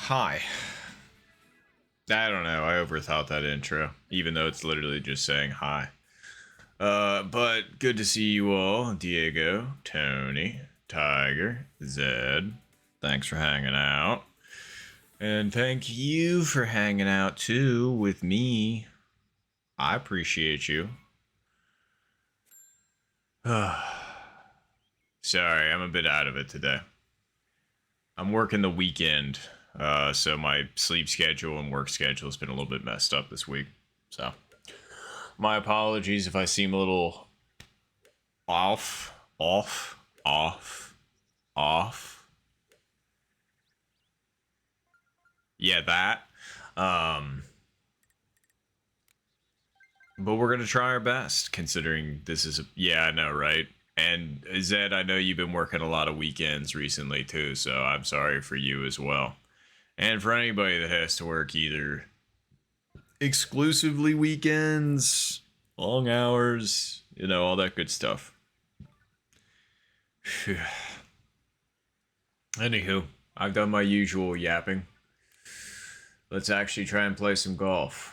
Hi. I don't know. I overthought that intro, even though it's literally just saying hi. But good to see you all. Diego, Tony, Tiger, Zed. Thanks for hanging out. And thank you for hanging out too with me. I appreciate you. Sorry, I'm a bit out of it today. I'm working the weekend, so my sleep schedule and work schedule has been a little bit messed up this week. So, my apologies if I seem a little off, off. Yeah, that. Um, but we're gonna try our best, considering this is yeah, I know, right? And Zed, I know you've been working a lot of weekends recently too, so I'm sorry for you as well. And for anybody that has to work either exclusively weekends, long hours, all that good stuff. Anywho, I've done my usual yapping. Let's actually try and play some golf.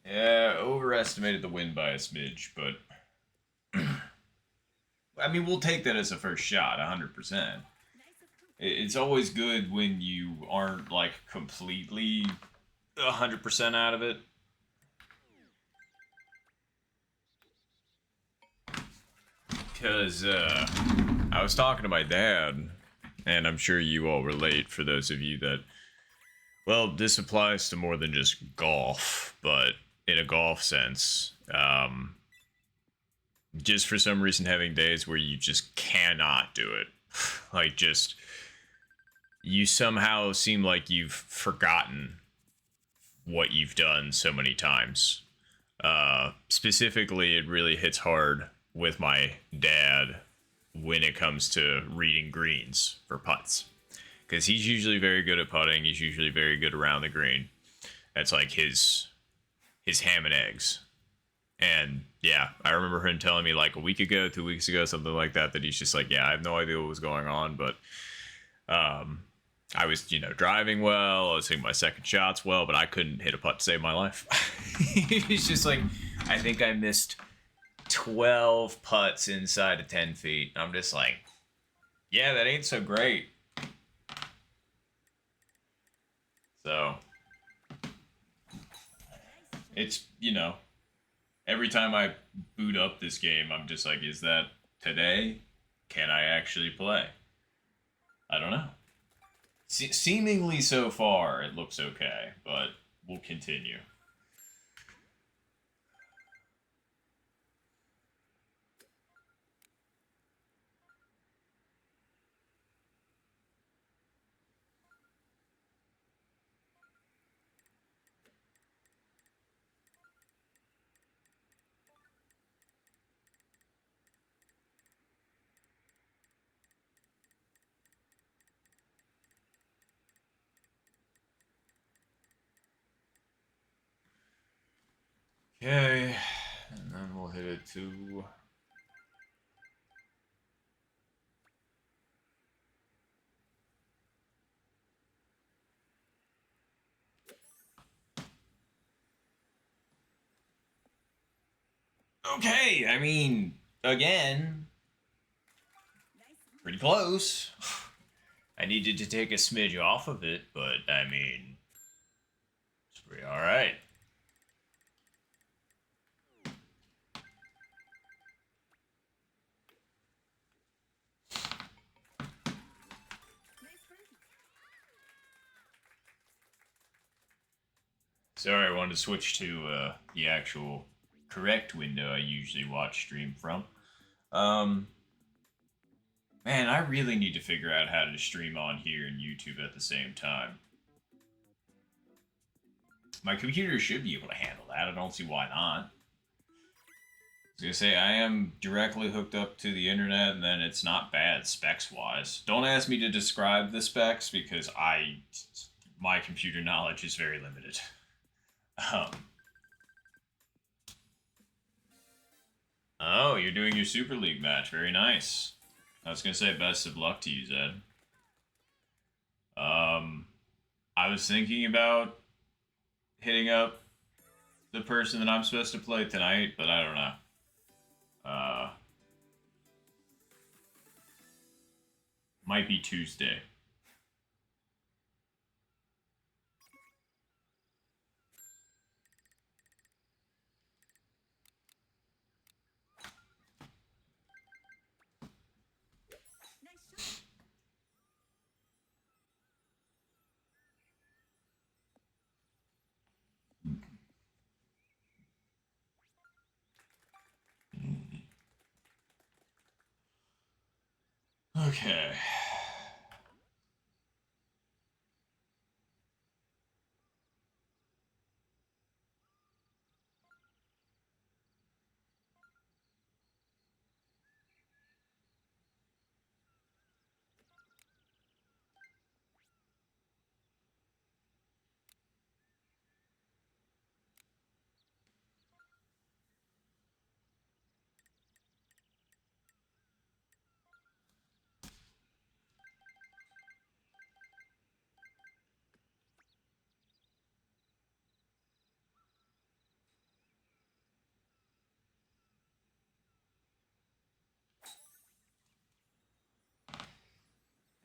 Yeah, overestimated the win by a smidge, but I mean, we'll take that as a first shot, 100%. It's always good when you aren't like completely 100% out of it. Because I was talking to my dad, and I'm sure you all relate for those of you that, well, this applies to more than just golf, but in a golf sense, just for some reason having days where you just cannot do it. Like, just, you somehow seem like you've forgotten what you've done so many times. Specifically, it really hits hard with my dad when it comes to reading greens for putts. Because he's usually very good at putting, he's usually very good around the green. That's like his ham and eggs. And yeah, I remember him telling me like a week ago, 2 weeks ago, something like that, that he's just like, yeah, I have no idea what was going on, but I was, driving well, I was hitting my second shots well, but I couldn't hit a putt to save my life. He's just like, I think I missed 12 putts inside of 10 feet. I'm just like, yeah, that ain't so great. So, it's, every time I boot up this game, I'm just like, is that today? Can I actually play? I don't know. Seemingly so far, it looks okay, but we'll continue. Okay, and then we'll hit it to. Okay, I mean, again, pretty close. I needed to take a smidge off of it, but I mean, it's pretty alright. Sorry, I wanted to switch to the actual correct window I usually watch stream from. Um, Man, I really need to figure out how to stream on here and YouTube at the same time. My computer should be able to handle that. I don't see why not. I was gonna say I am directly hooked up to the internet, and then it's not bad specs wise. Don't ask me to describe the specs because my computer knowledge is very limited. Um, oh, you're doing your Super League match. Very nice. I was gonna say best of luck to you, Zed. Um, I was thinking about hitting up the person that I'm supposed to play tonight, but I don't know. Uh, might be Tuesday. Okay.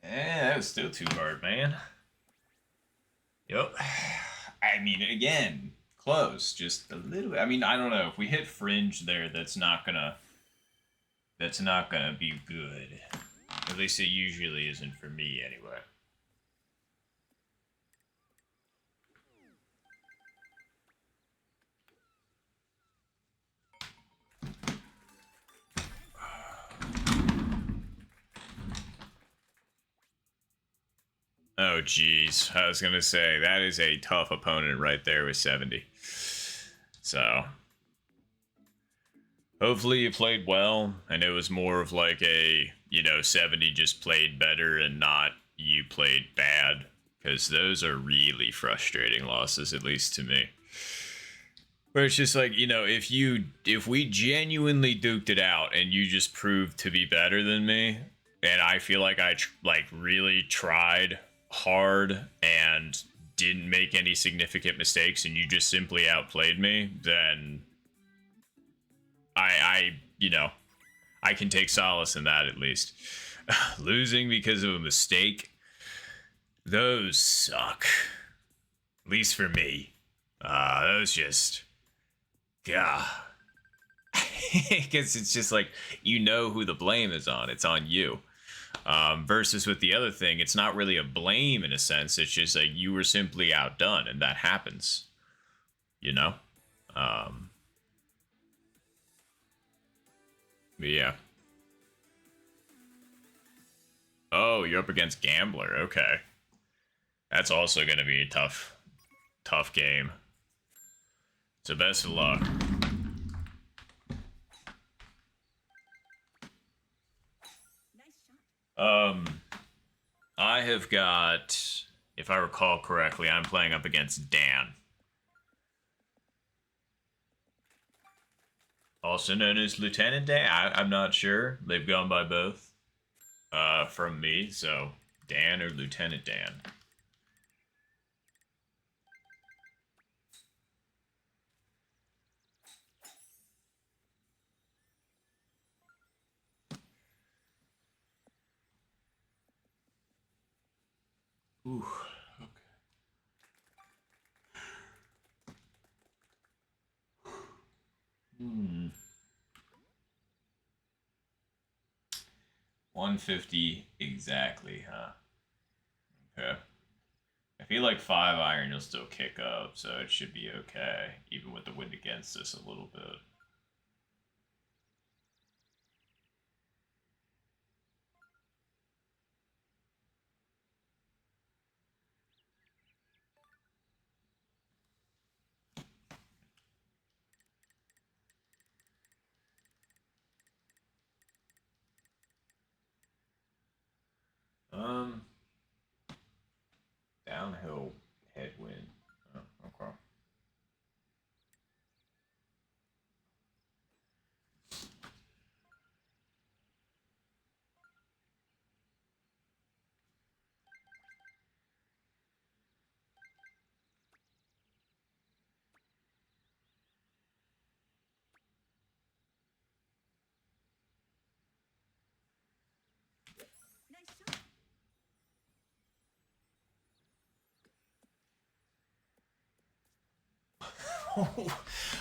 That was still too hard, man. Yep. I mean, again, close, just a little bit. I mean, I don't know if we hit fringe there. That's not gonna be good. At least it usually isn't for me, anyway. Oh, jeez. I was gonna say that is a tough opponent right there with 70. So, hopefully you played well, and it was more of like a 70 just played better and not you played bad, because those are really frustrating losses, at least to me. Where it's just like, if we genuinely duked it out and you just proved to be better than me, and I feel like like really tried hard and didn't make any significant mistakes and you just simply outplayed me, then I I can take solace in that at least. Losing because of a mistake, those suck. At least for me. Those just, yeah. Because it's just like, who the blame is on. It's on you. Versus with the other thing, it's not really a blame in a sense. It's just like you were simply outdone, and that happens. You know? Um, but yeah. Oh, you're up against Gambler. Okay. That's also going to be a tough game. So best of luck. Um, I have got, if I recall correctly, I'm playing up against Dan. Also known as Lieutenant Dan. I'm not sure. They've gone by both. From me, so Dan or Lieutenant Dan. Ooh, okay. 150 exactly, huh? Okay. I feel like 5 iron you'll still kick up, so it should be okay, even with the wind against us a little bit.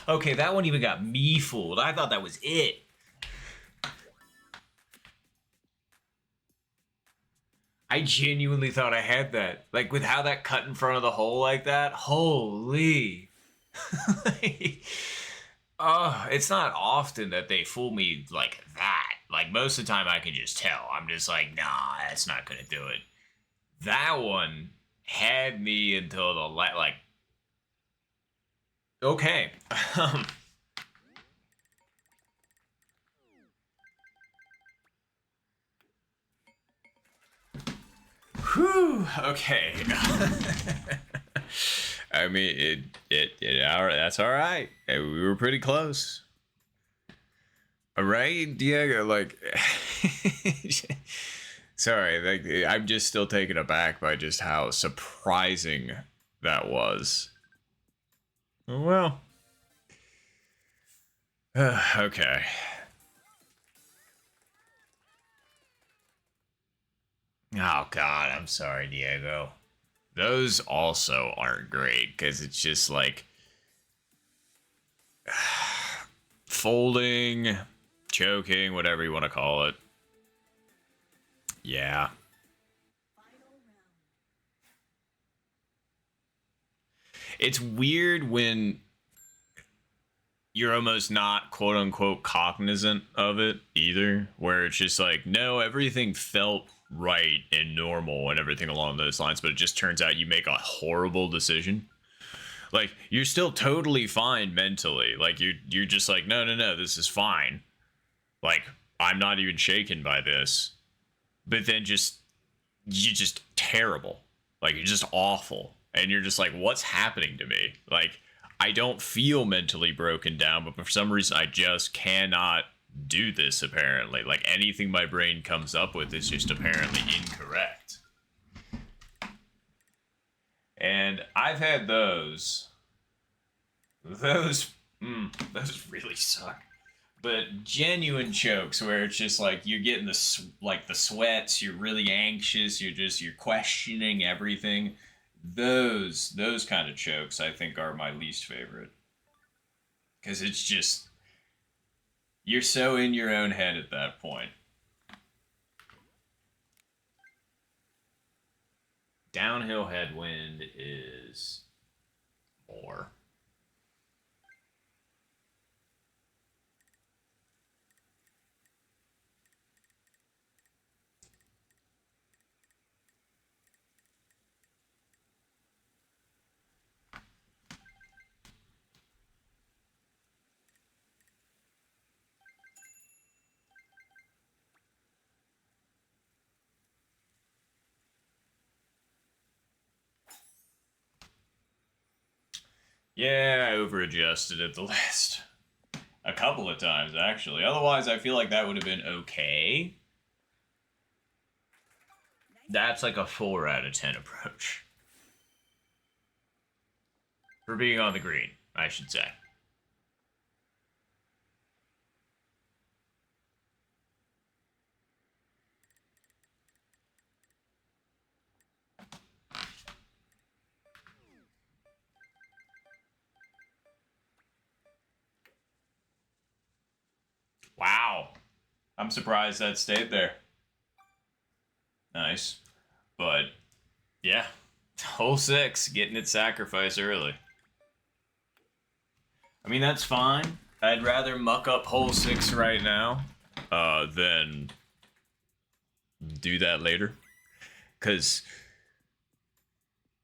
Okay, that one even got me fooled. I thought that was it. I genuinely thought I had that. Like, with how that cut in front of the hole like that. Holy. Oh, it's not often that they fool me like that. Like, most of the time I can just tell. I'm just like, nah, that's not gonna do it. That one had me until the like, okay. Whew, okay. I mean, all right, that's all right. We were pretty close. All right, Diego, like, sorry, like, I'm just still taken aback by just how surprising that was. Well, okay. Oh, God, I'm sorry, Diego. Those also aren't great because it's just like folding, choking, whatever you want to call it. Yeah. It's weird when you're almost not quote unquote cognizant of it either, where it's just like, no, everything felt right and normal and everything along those lines, but it just turns out you make a horrible decision. Like, you're still totally fine mentally. Like, you're just like, no, no, no, this is fine. Like, I'm not even shaken by this. But then you're just terrible. Like, you're just awful. And you're just like, what's happening to me? Like, I don't feel mentally broken down, but for some reason I just cannot do this apparently. Like, anything my brain comes up with is just apparently incorrect. And I've had those. Those really suck. But genuine chokes where it's just like you're getting the sweats, you're really anxious, you're questioning everything. Those kind of chokes I think are my least favorite because it's just you're so in your own head at that point. Downhill headwind is more. Yeah, I over-adjusted at the last a couple of times actually. Otherwise, I feel like that would have been okay. That's like a 4 out of 10 approach for being on the green, I should say. Wow, I'm surprised that stayed there. Nice, but yeah, hole 6 getting its sacrifice early. I mean, that's fine. I'd rather muck up hole 6 right now than do that later. Because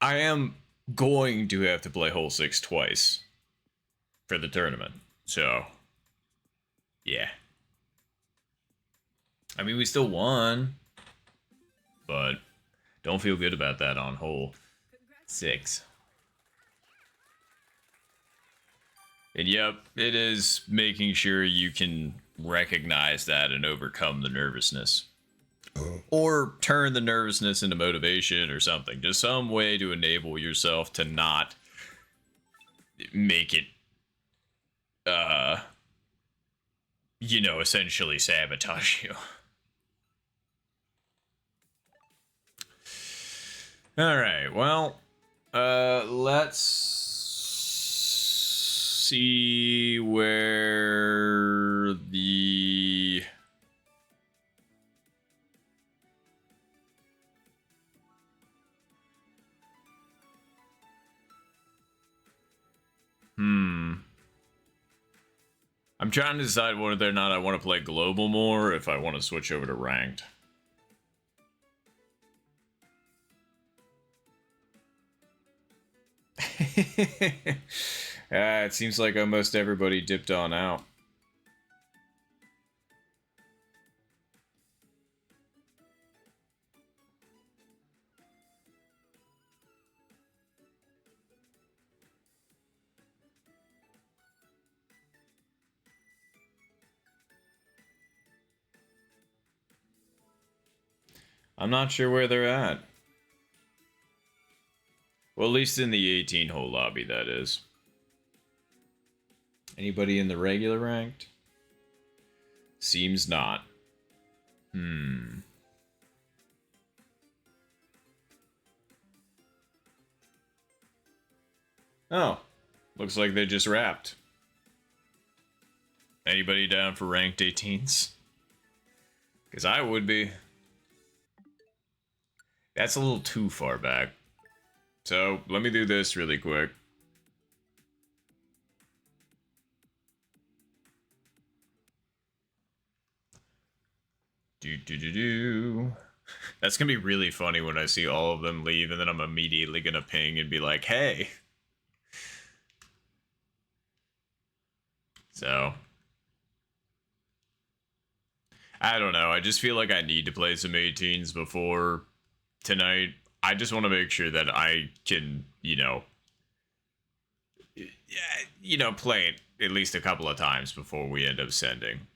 I am going to have to play hole 6 twice for the tournament. So, yeah. I mean, we still won, but don't feel good about that on hole 6. And yep, it is making sure you can recognize that and overcome the nervousness. Or turn the nervousness into motivation or something. Just some way to enable yourself to not make it, essentially sabotage you. Alright, well, let's see where the... I'm trying to decide whether or not I want to play global more, or if I want to switch over to ranked. It seems like almost everybody dipped on out. I'm not sure where they're at. Well, at least in the 18-hole lobby, that is. Anybody in the regular ranked? Seems not. Oh, looks like they just wrapped. Anybody down for ranked 18s? Because I would be. That's a little too far back. So, let me do this really quick. That's gonna be really funny when I see all of them leave, and then I'm immediately gonna ping and be like, hey. So, I don't know. I just feel like I need to play some 18s before tonight. I just want to make sure that I can, play it at least a couple of times before we end up sending.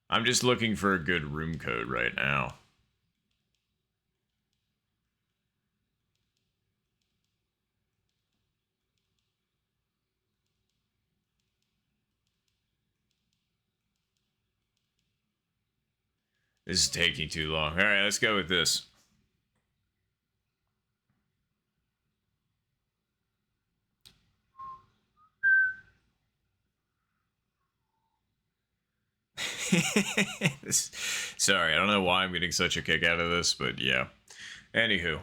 I'm just looking for a good room code right now. This is taking too long. All right, let's go with this. Sorry, I don't know why I'm getting such a kick out of this, but yeah. Anywho.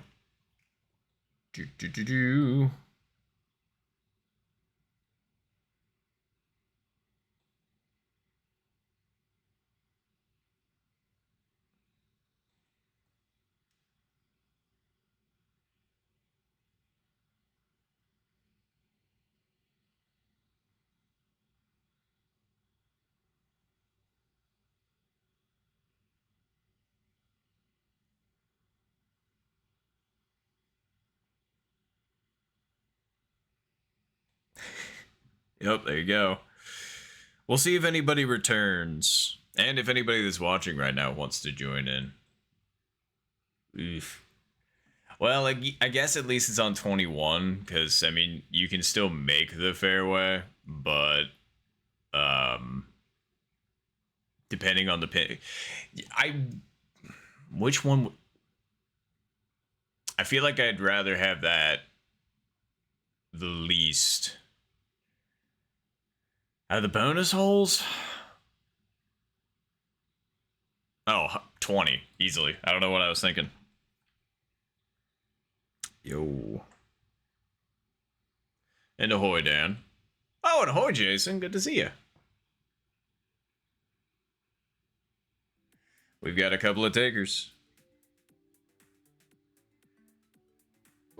Yep, there you go. We'll see if anybody returns. And if anybody that's watching right now wants to join in. Oof. Well, I guess at least it's on 21, because, I mean, you can still make the fairway, but, depending on the pin... Which one... I feel like I'd rather have that the least... Out of the bonus holes? Oh, 20, easily. I don't know what I was thinking. Yo. And ahoy, Dan. Oh, and ahoy, Jason. Good to see you. We've got a couple of takers.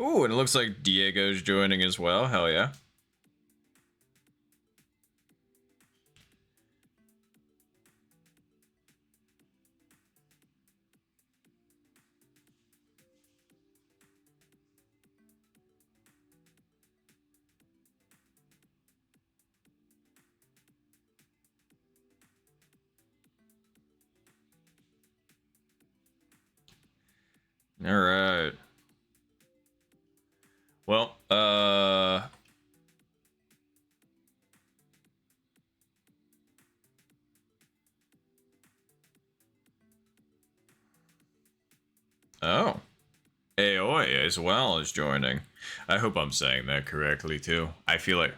Ooh, and it looks like Diego's joining as well. Hell yeah. All right. Well, Oh. Aoi. Roy as well is joining. I hope I'm saying that correctly too. I feel like.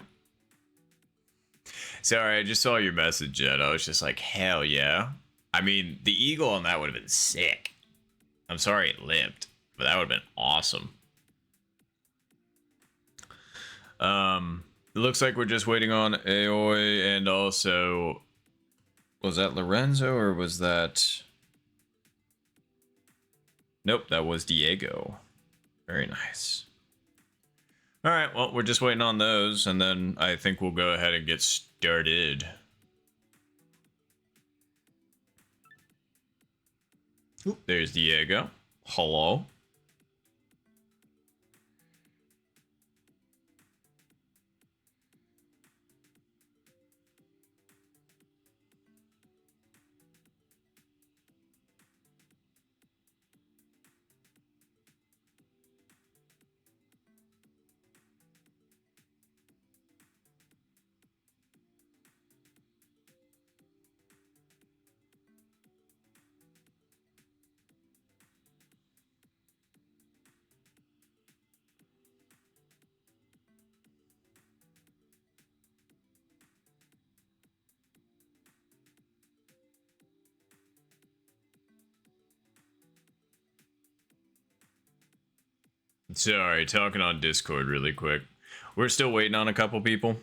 Sorry, I just saw your message, Jed. I was just like, hell yeah. I mean, the eagle on that would have been sick. I'm sorry it lived, but that would have been awesome. It looks like we're just waiting on Aoi and also. Was that Lorenzo or was that. Nope, that was Diego. Very nice. All right, well, we're just waiting on those, and then I think we'll go ahead and get started. Oop, there's Diego. Hello. Sorry, talking on Discord really quick. We're still waiting on a couple people.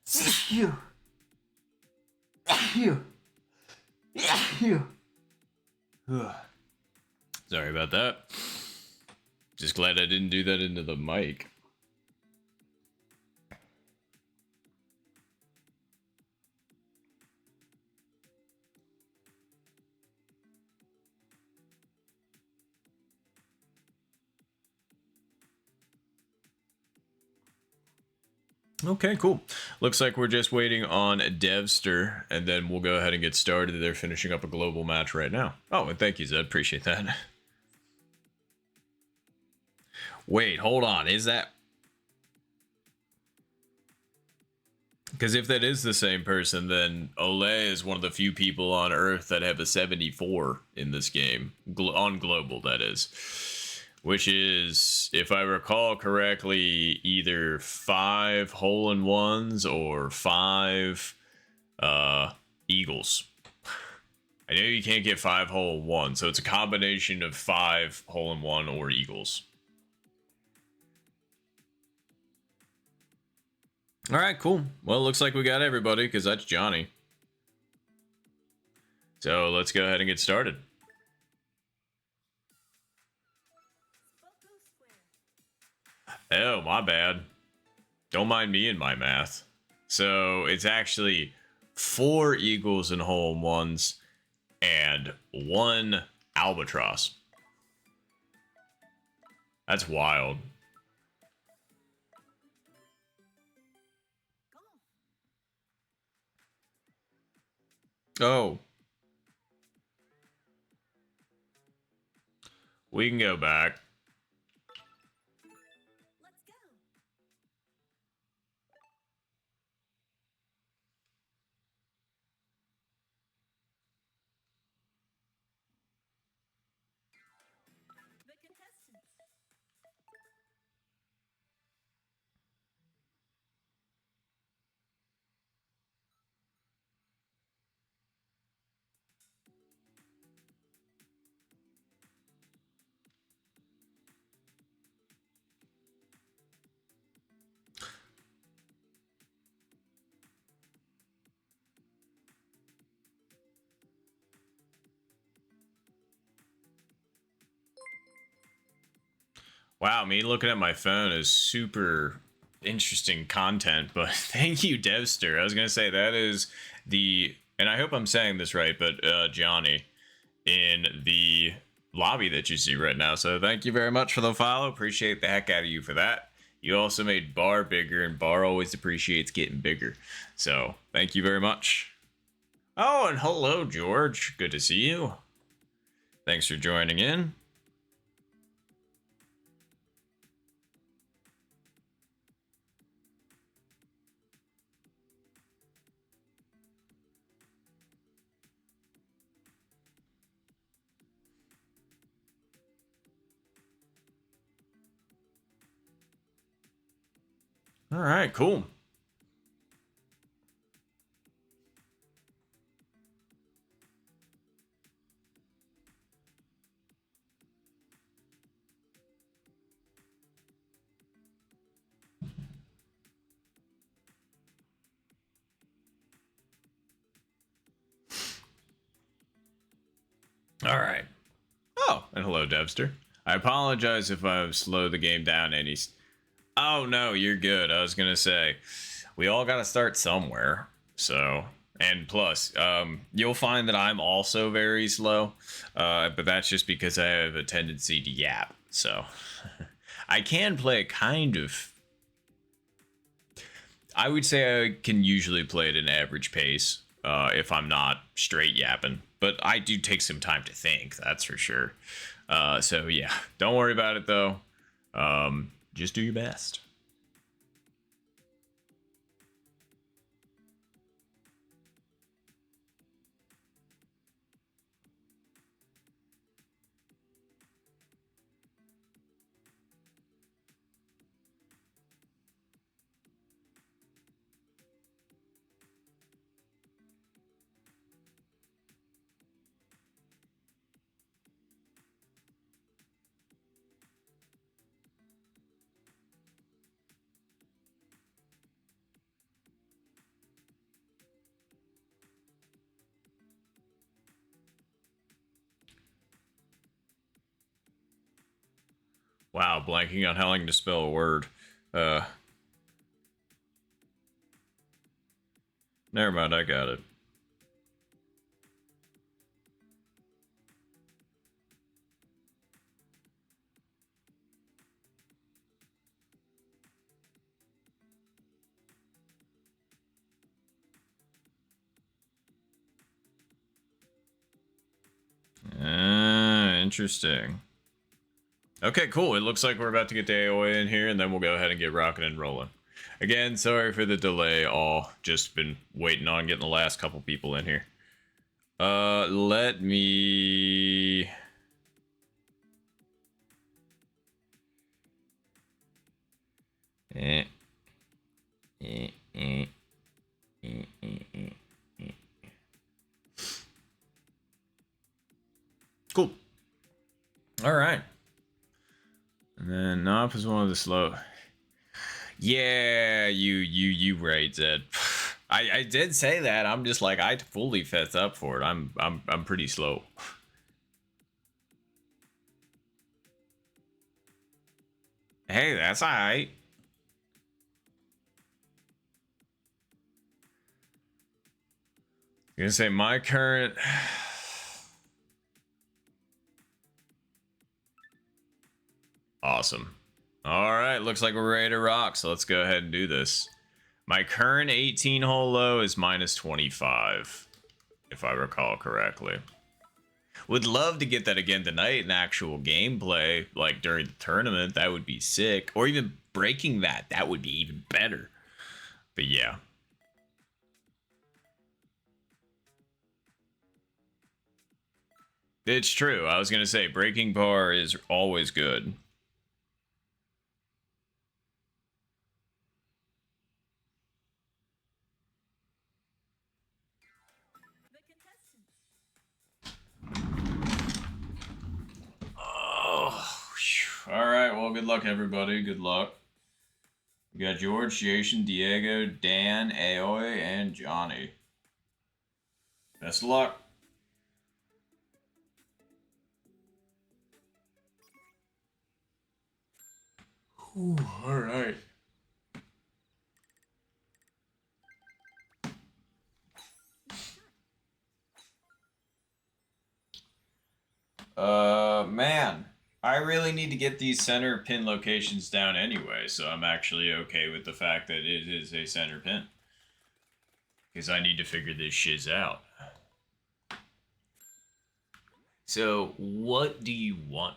Phew. Phew. Phew. Sorry about that. Just glad I didn't do that into the mic. Okay, cool. Looks like we're just waiting on Devster, and then we'll go ahead and get started. They're finishing up a global match right now. Oh, and thank you, Zed. Appreciate that. Wait, hold on. Is that... Because if that is the same person, then Olay is one of the few people on Earth that have a 74 in this game. On global, that is. Which is, if I recall correctly, either 5 hole-in-ones or 5 eagles. I know you can't get 5 hole-in-one, so it's a combination of 5 hole-in-one or eagles. All right, cool. Well, it looks like we got everybody, because that's Johnny. So let's go ahead and get started. Oh, my bad. Don't mind me and my math. So it's actually 4 eagles and hole-in-ones and 1 albatross. That's wild. Oh. We can go back. Wow, me looking at my phone is super interesting content, but thank you, Devster. I was gonna say that is the, and I hope I'm saying this right, but Johnny in the lobby that you see right now. So thank you very much for the follow. Appreciate the heck out of you for that. You also made Bar bigger, and Bar always appreciates getting bigger. So thank you very much. Oh, and hello, George. Good to see you. Thanks for joining in. All right, cool. All right. Oh, and hello, Devster. I apologize if I've slowed the game down any. Oh no, you're good. I was gonna say, we all gotta start somewhere. So, and plus, you'll find that I'm also very slow, but that's just because I have a tendency to yap. So, I can play kind of. I would say I can usually play at an average pace if I'm not straight yapping, but I do take some time to think. That's for sure. So yeah, don't worry about it though. Just do your best. Wow, blanking on how to spell a word. Uh, Never mind, I got it. Interesting. Okay, cool. It looks like we're about to get the AOA in here, and then we'll go ahead and get rocking and rolling. Again, sorry for the delay. All just been waiting on getting the last couple people in here. Let me. Eh. Eh, eh, eh, eh, eh, eh. Cool. All right. And then Nop is one of the slow. Yeah, you right, Zed. I did say that. I'm just like I fully fess up for it. I'm pretty slow. Hey, that's alright. I'm gonna say my current. Awesome. All right, looks like we're ready to rock. So let's go ahead and do this. My current 18 hole low is minus 25, if I recall correctly. Would love to get that again tonight in actual gameplay, like during the tournament. That would be sick. Or even breaking that. That would be even better. But yeah. It's true. I was going to say, breaking par is always good. Oh, all right. Well, good luck, everybody. Good luck. We got George, Jason, Diego, Dan, Aoi, and Johnny. Best of luck. Ooh, all right. Man, I really need to get these center pin locations down anyway, so I'm actually okay with the fact that it is a center pin. Because I need to figure this shiz out. So, what do you want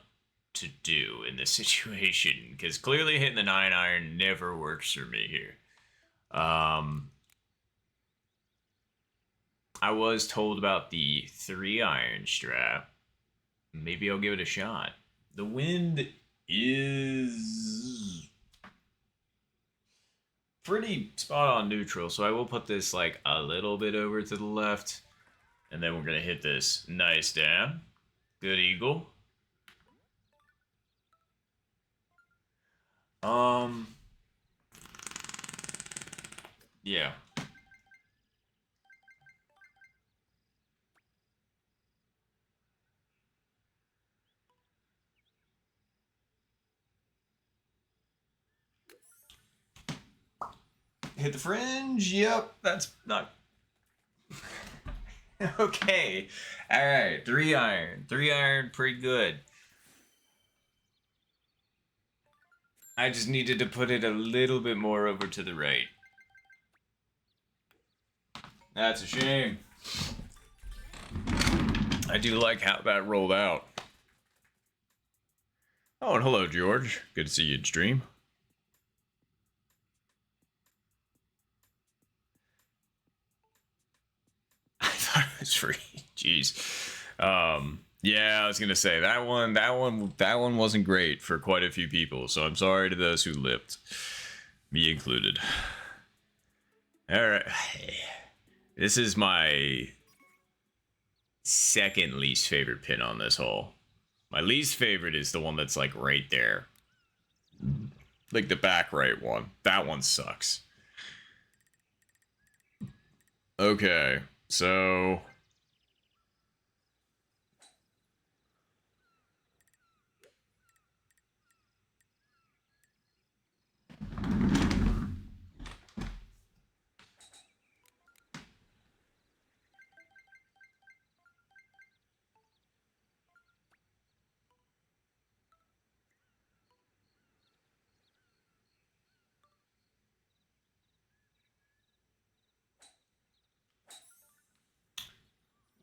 to do in this situation? Because clearly hitting the 9 iron never works for me here. I was told about the 3 iron strap. Maybe I'll give it a shot. The wind is pretty spot on neutral, so I will put this like a little bit over to the left, and then we're gonna hit this nice down. Good eagle. Um, yeah. Hit the fringe. Yep, that's not okay. All right, 3 iron. 3 iron, pretty good. I just needed to put it a little bit more over to the right. That's a shame. I do like how that rolled out. Oh, and hello, George. Good to see you in stream. I thought it was free. Jeez. Yeah, I was gonna say that one wasn't great for quite a few people. So I'm sorry to those who lipped, me included. All right, this is my second least favorite pin on this hole. My least favorite is the one that's like right there, like the back right one. That one sucks. Okay, so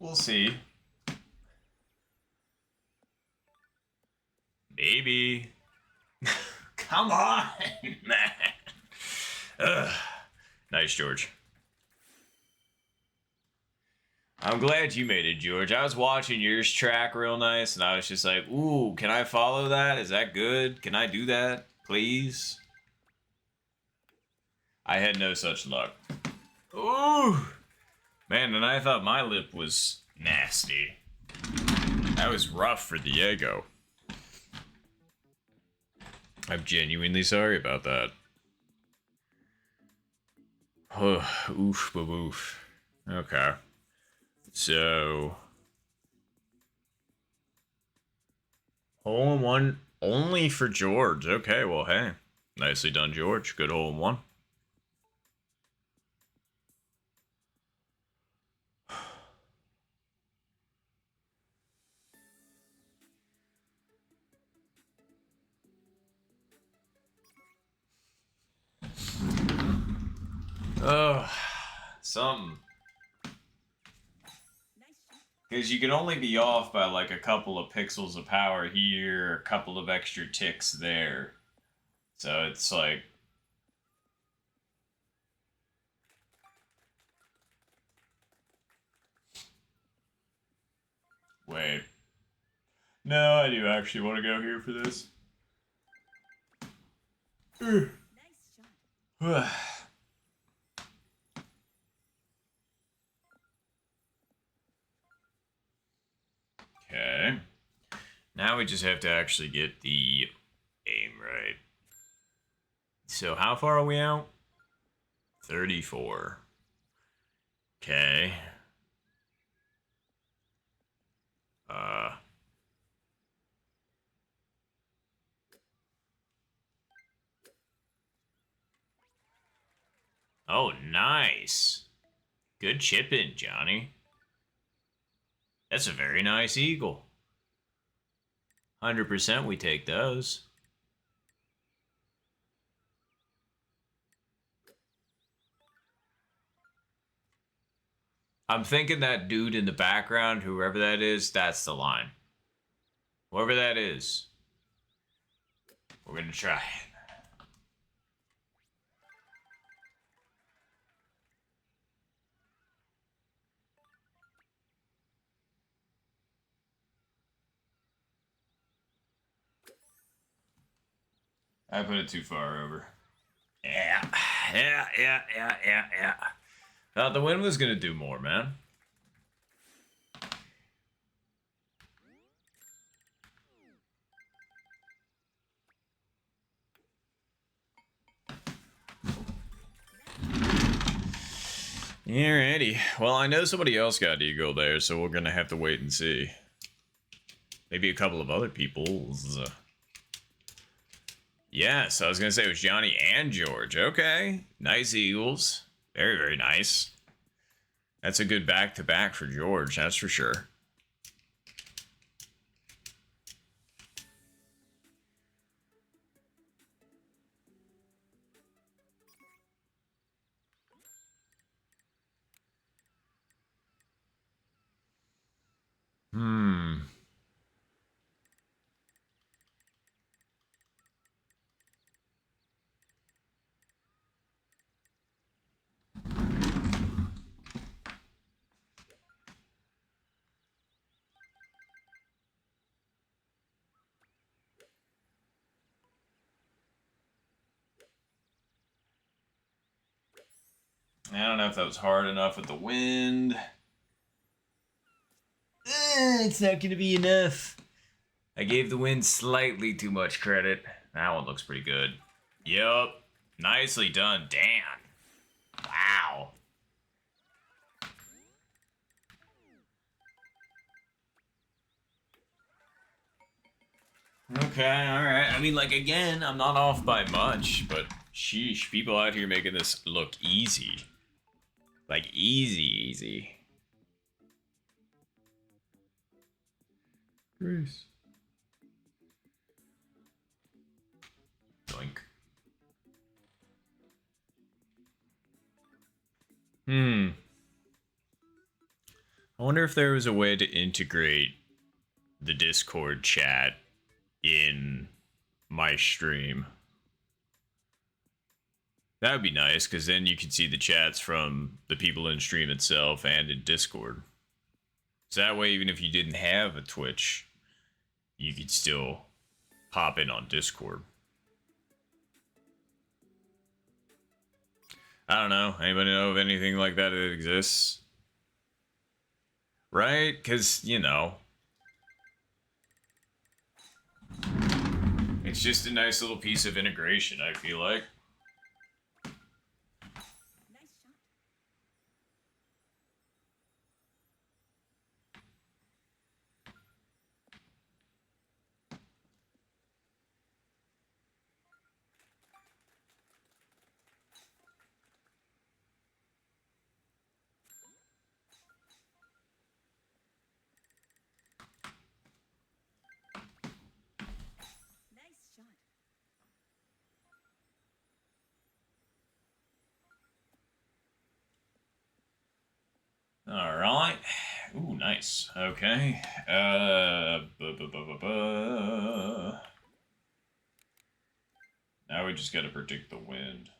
we'll see. Maybe. Come on, man. Ugh. Nice, George. I'm glad you made it, George. I was watching yours track real nice, and I was just like, ooh, can I follow that? Is that good? Can I do that, please? I had no such luck. Ooh! Man, and I thought my lip was nasty. That was rough for Diego. I'm genuinely sorry about that. Oof, oof. Okay. So, hole in one only for George. Okay, well, hey. Nicely done, George. Good hole in one. Oh, something. Because you can only be off by like a couple of pixels of power here, a couple of extra ticks there. So it's like. Wait. No, I do actually want to go here for this. Okay. Now we just have to actually get the aim right. So how far are we out? 34. Okay. Oh, nice. Good chipping, Johnny. That's a very nice eagle. 100% we take those. I'm thinking that dude in the background, whoever that is, that's the line. Whoever that is. We're gonna try it. I put it too far over. Yeah. Thought the wind was gonna do more, man. Alrighty. Well, I know somebody else got Eagle there, so we're gonna have to wait and see. Maybe a couple of other people's. Yes, I was gonna say it was Johnny and George. Okay. Nice Eagles. Very, very nice. That's a good back-to-back for George, that's for sure. I don't know if that was hard enough with the wind. It's not going to be enough. I gave the wind slightly too much credit. That one looks pretty good. Yup. Nicely done, Dan. Wow. Okay, alright. I mean, like, again, I'm not off by much, but sheesh, people out here making this look easy. Like, easy. Grace. Doink. I wonder if there was a way to integrate the Discord chat in my stream. That would be nice, because then you could see the chats from the people in stream itself and in Discord. So that way, even if you didn't have a Twitch, you could still hop in on Discord. I don't know. Anybody know of anything like that that exists? Right? Because, you know, it's just a nice little piece of integration, I feel like. Alright. Ooh, nice. Okay. Now we just gotta predict the wind.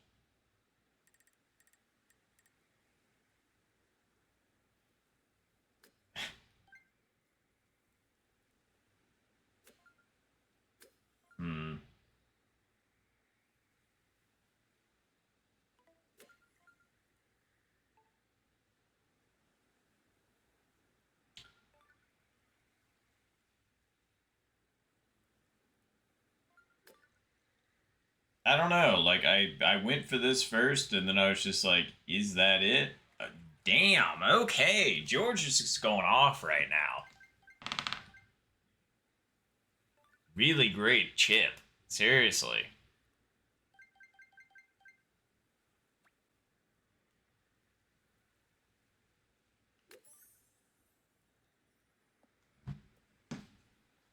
I don't know. Like, I went for this first, and then I was just like, is that it? Damn, okay. George is just going off right now. Really great chip. Seriously.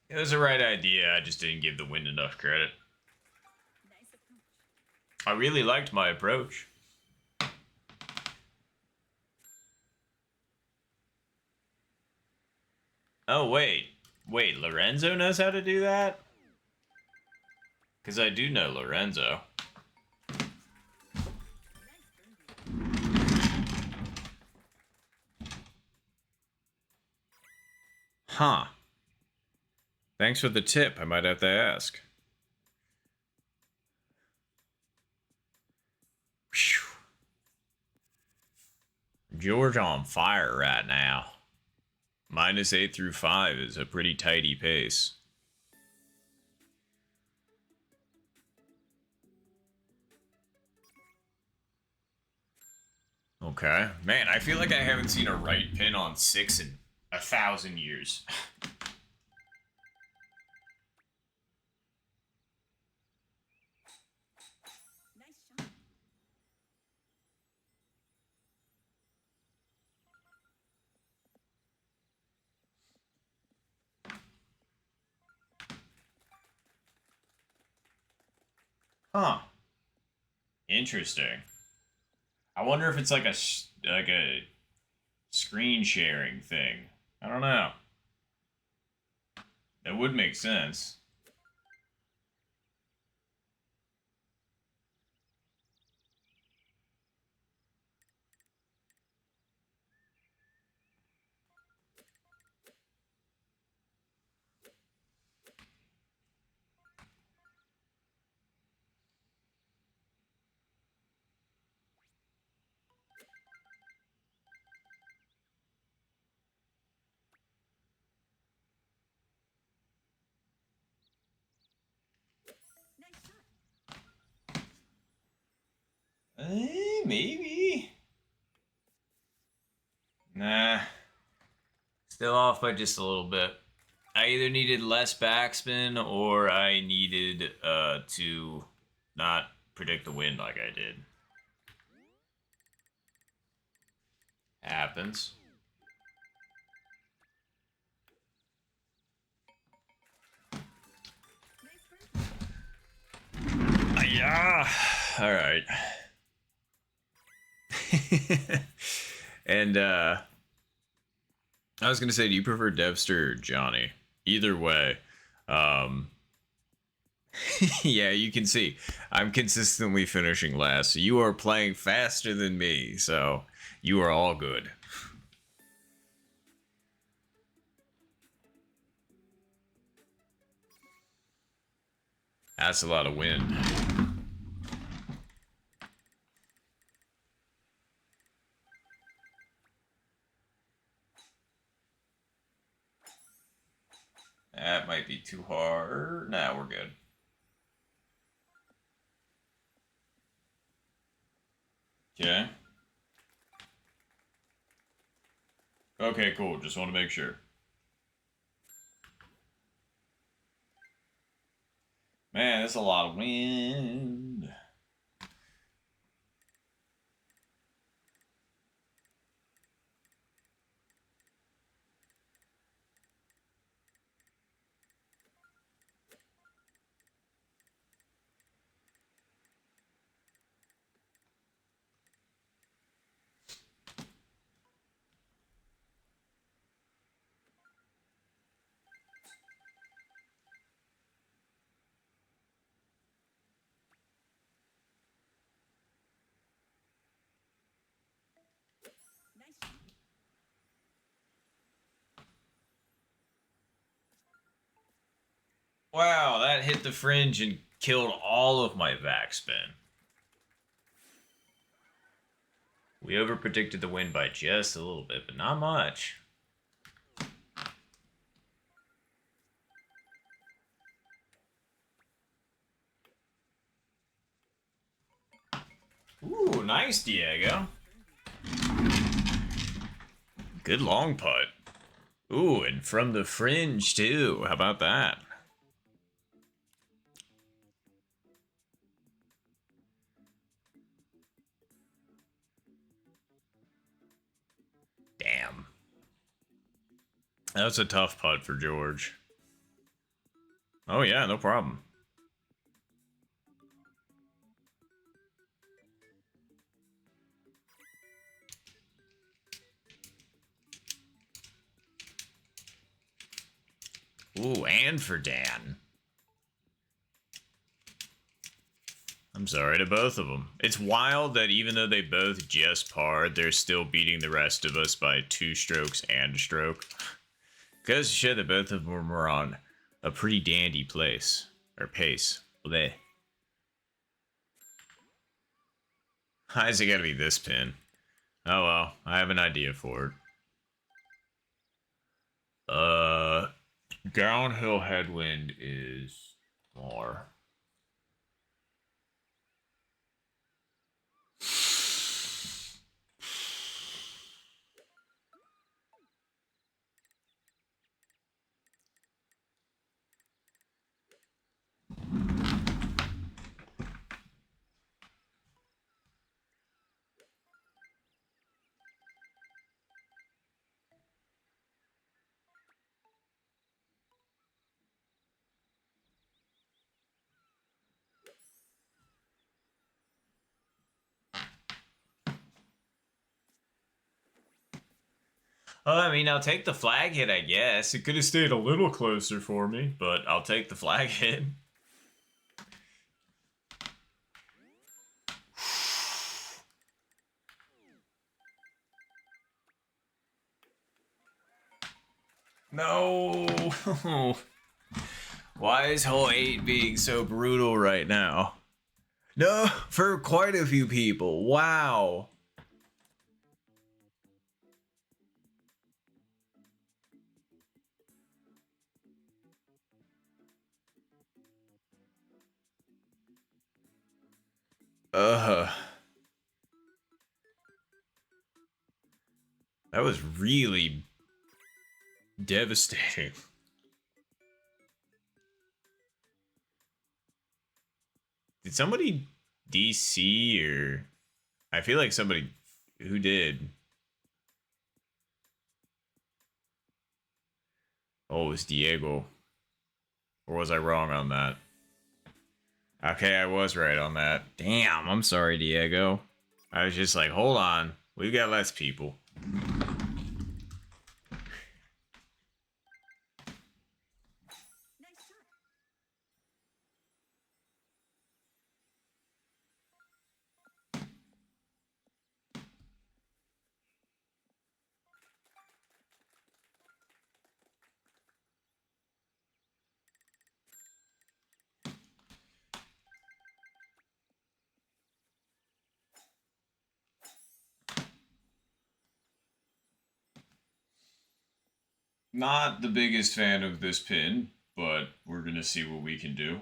It was the right idea, I just didn't give the wind enough credit. I really liked my approach. Oh, wait. Wait, Lorenzo knows how to do that? Because I do know Lorenzo. Huh. Thanks for the tip. I might have to ask. Whew. George on fire right now. -8 through 5 is a pretty tidy pace. Okay. Man, I feel like I haven't seen a right pin on 6 in 1,000 years. Huh. Interesting. I wonder if it's like a screen sharing thing. I don't know. That would make sense. Maybe. Nah. Still off by just a little bit. I either needed less backspin or I needed to not predict the wind like I did. Happens. Yeah. All right. And I was gonna say, do you prefer Devster or Johnny? Either way, um, yeah, you can see I'm consistently finishing last. So you are playing faster than me, so you are all good. That's a lot of wind. That might be too hard. Nah, we're good. Okay. Okay, cool. Just want to make sure. Man, that's a lot of wind. Wow, that hit the fringe and killed all of my backspin. We overpredicted the wind by just a little bit, but not much. Ooh, nice, Diego. Good long putt. Ooh, and from the fringe, too. How about that? Damn. That's a tough putt for George. Oh, yeah, no problem. Ooh, and for Dan. I'm sorry to both of them. It's wild that even though they both just parred, they're still beating the rest of us by 2 strokes and a stroke. Goes to show that both of them were on a pretty dandy place. Or pace. Bleh. Why is it gotta be this pin? Oh well, I have an idea for it. Downhill headwind is more. Oh, I mean, I'll take the flag hit, I guess. It could have stayed a little closer for me, but I'll take the flag hit. No! Why is hole 8 being so brutal right now? No, for quite a few people. Wow. Ugh. That was really devastating. Did somebody DC or... I feel like somebody... Who did? Oh, it was Diego. Or was I wrong on that? Okay, I was right on that. Damn, I'm sorry, Diego. I was just like, hold on. We've got less people. Not the biggest fan of this pin, but we're gonna see what we can do.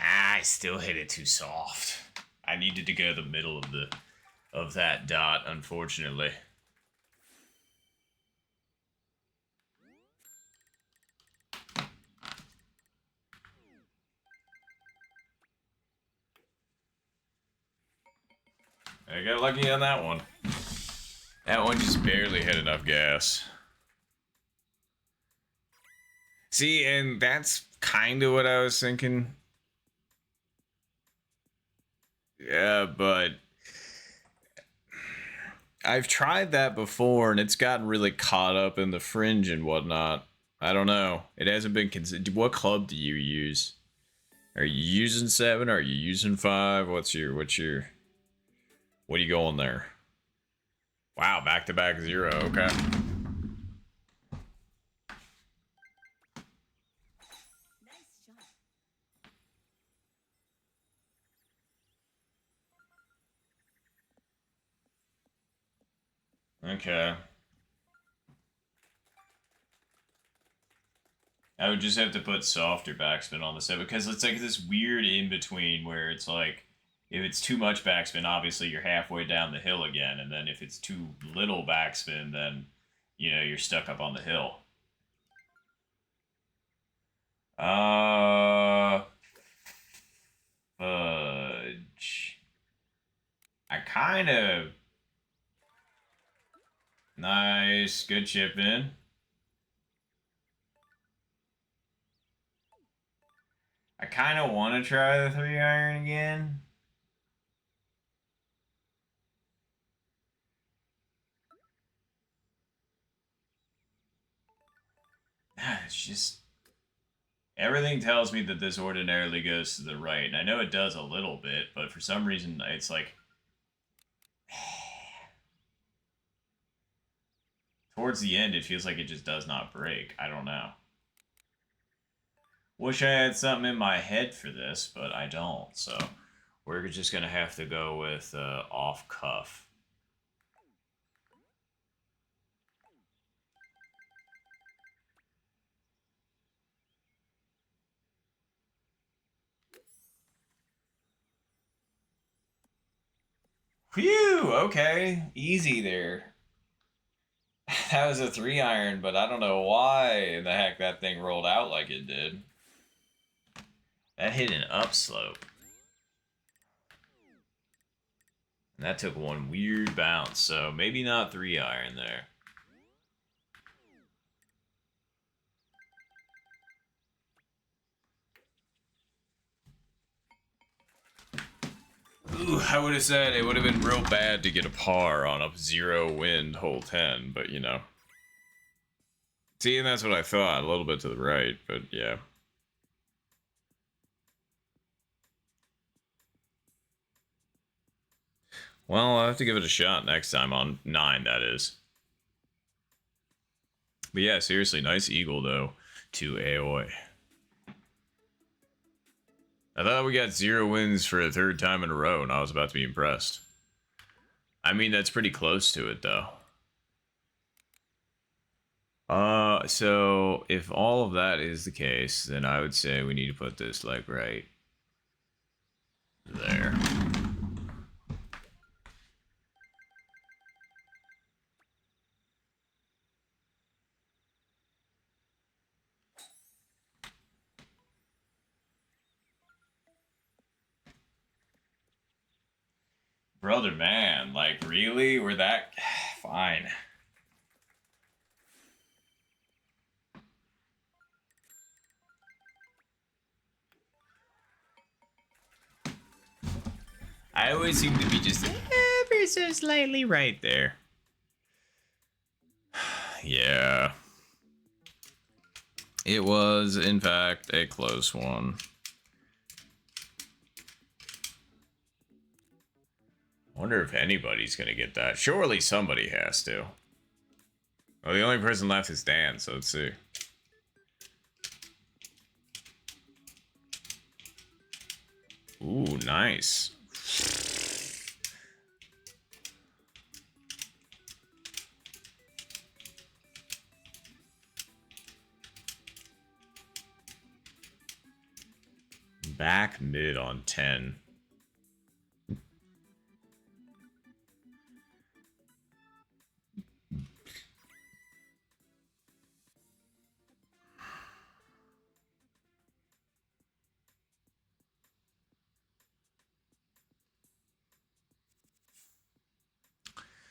I still hit it too soft. I needed to go the middle of that dot, unfortunately. I got lucky on that one. That one just barely had enough gas. See, and that's kind of what I was thinking. Yeah, but I've tried that before, and it's gotten really caught up in the fringe and whatnot. I don't know. It hasn't been considered. What club do you use? Are you using 7? Are you using 5? What are you going there? Wow, back-to-back 0, okay. Okay. I would just have to put softer backspin on the set because it's like this weird in between where it's like if it's too much backspin, obviously you're halfway down the hill again, and then if it's too little backspin, then you're stuck up on the hill. Fudge. I kind of nice, good chip in. I kind of want to try the 3-iron again. It's just everything tells me that this ordinarily goes to the right, and I know it does a little bit, but for some reason it's like towards the end it feels like it just does not break. I don't know. Wish I had something in my head for this, but I don't. So we're just gonna have to go with off cuff. Phew, okay. Easy there. That was a 3-iron, but I don't know why in the heck that thing rolled out like it did. That hit an upslope. And that took one weird bounce, so maybe not 3-iron there. Ooh, I would have said it would have been real bad to get a par on a 0 wind hole 10, but See, and that's what I thought, a little bit to the right, but yeah. Well, I'll have to give it a shot next time on 9, that is. But yeah, seriously, nice eagle, though, to Aoi. I thought we got 0 wins for a 3rd time in a row, and I was about to be impressed. I mean, that's pretty close to it, though. So if all of that is the case, then I would say we need to put this, like, right there. Brother, man, like, really? We're that... Fine. I always seem to be just ever so slightly right there. Yeah. It was, in fact, a close one. Wonder if anybody's gonna get that. Surely somebody has to. Well, the only person left is Dan, so let's see. Ooh, nice. Back mid on 10.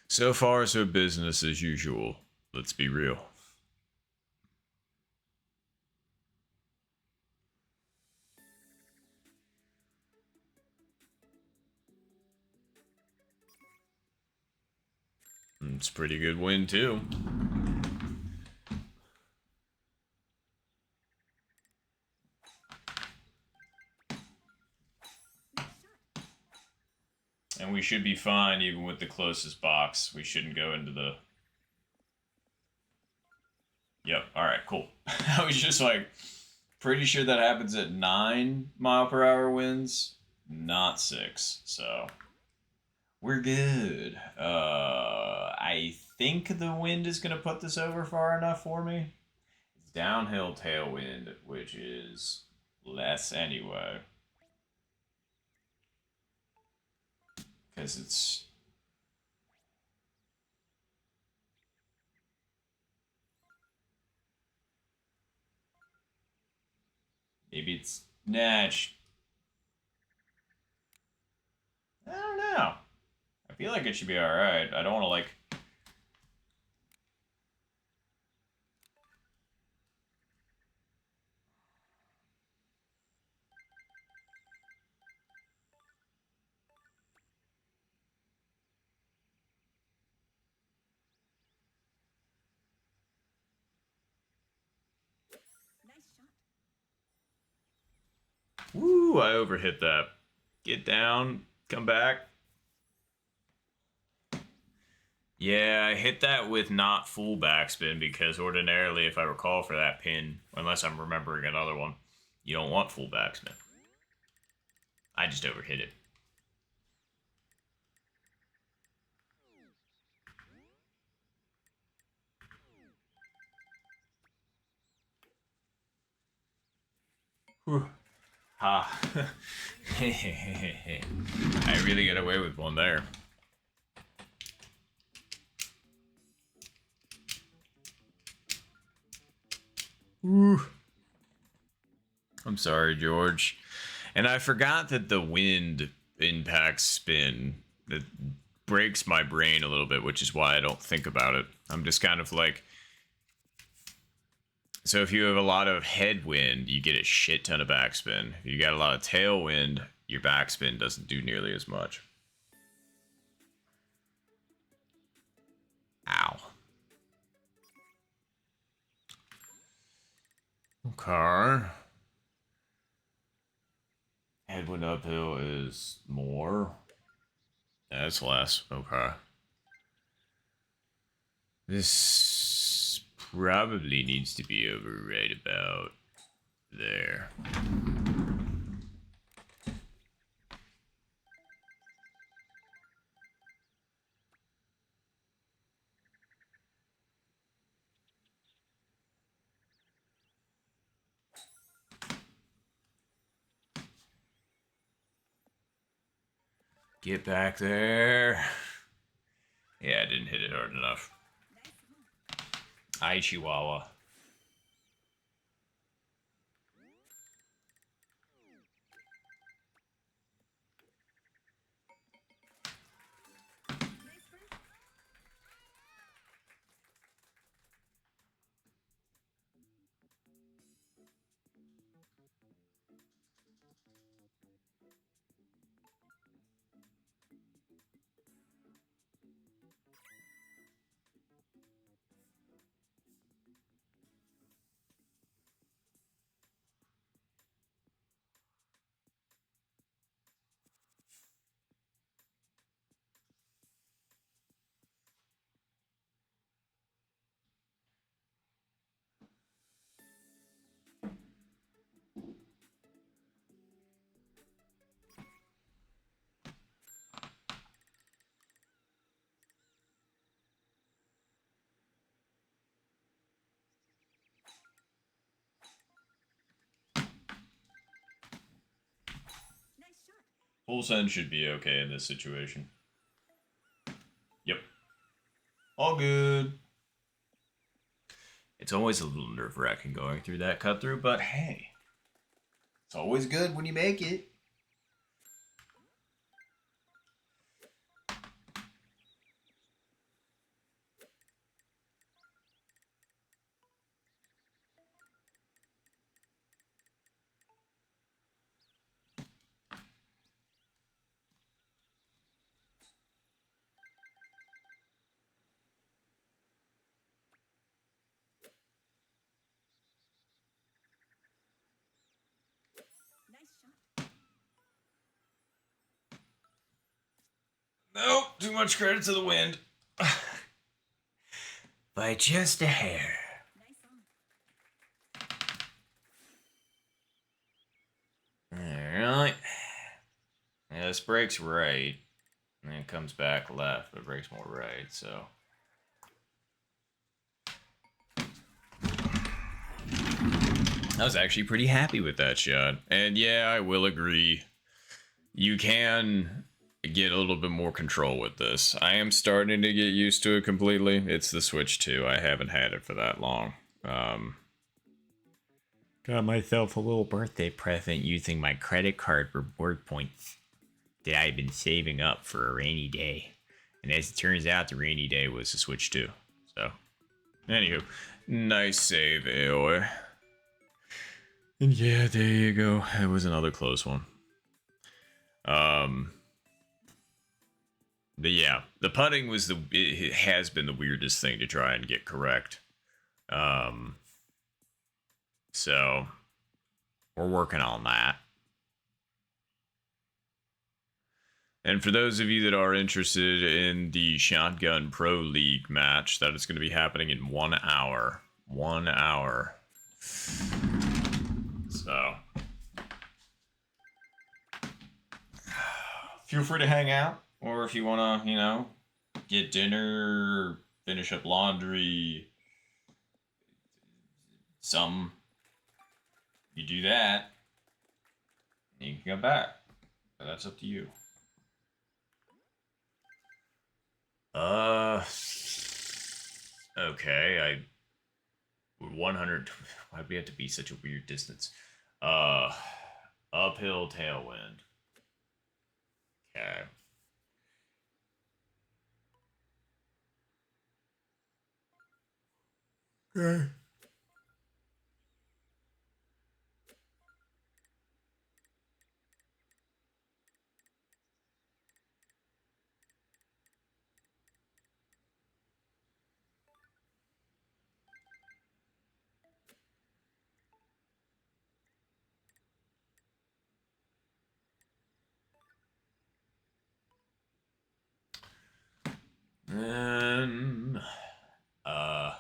So far, so business as usual. Let's be real. It's a pretty good win, too. And we should be fine even with the closest box. We shouldn't go into the... Yep, alright, cool. I was just like, pretty sure that happens at 9 mile per hour winds, not 6, so... We're good. I think the wind is going to put this over far enough for me. It's downhill tailwind, which is less anyway. Because it's... Maybe it's... Nah, I don't know. I feel like it should be alright. I don't want to, like... Woo, I overhit that. Get down, come back. Yeah, I hit that with not full backspin because ordinarily, if I recall for that pin, unless I'm remembering another one, you don't want full backspin. I just overhit it. Ha. I really got away with one there. Woo. I'm sorry, George. And I forgot that the wind impacts spin. It breaks my brain a little bit, which is why I don't think about it. I'm just kind of like... So if you have a lot of headwind, you get a shit ton of backspin. If you got a lot of tailwind, your backspin doesn't do nearly as much. Ow. Okay. Headwind uphill is more. That's less. Okay. This probably needs to be over right about there. Get back there. Yeah, I didn't hit it hard enough. Hi, Chihuahua. Full send should be okay in this situation. Yep. All good. It's always a little nerve-wracking going through that cut-through, but hey. It's always good when you make it. too much credit to the wind. By just a hair. Alright. Yeah, this breaks right. And then it comes back left, but breaks more right, so. I was actually pretty happy with that shot. And yeah, I will agree. You can get a little bit more control with this. I am starting to get used to it completely. It's the Switch 2. I haven't had it for that long. Got myself a little birthday present using my credit card reward points that I've been saving up for a rainy day. And as it turns out, the rainy day was the Switch 2. So, anywho, nice save, AOA. And yeah, there you go. It was another close one. But yeah, the putting was it has been the weirdest thing to try and get correct. So we're working on that. And for those of you that are interested in the Shotgun Pro League match, that is going to be happening in 1 hour. 1 hour. So feel free to hang out, or if you want to, get dinner, finish up laundry, you do that, and you can come back. But that's up to you. Okay, 100, why'd we have to be such a weird distance? Uphill tailwind. Okay. Okay. Um, uh,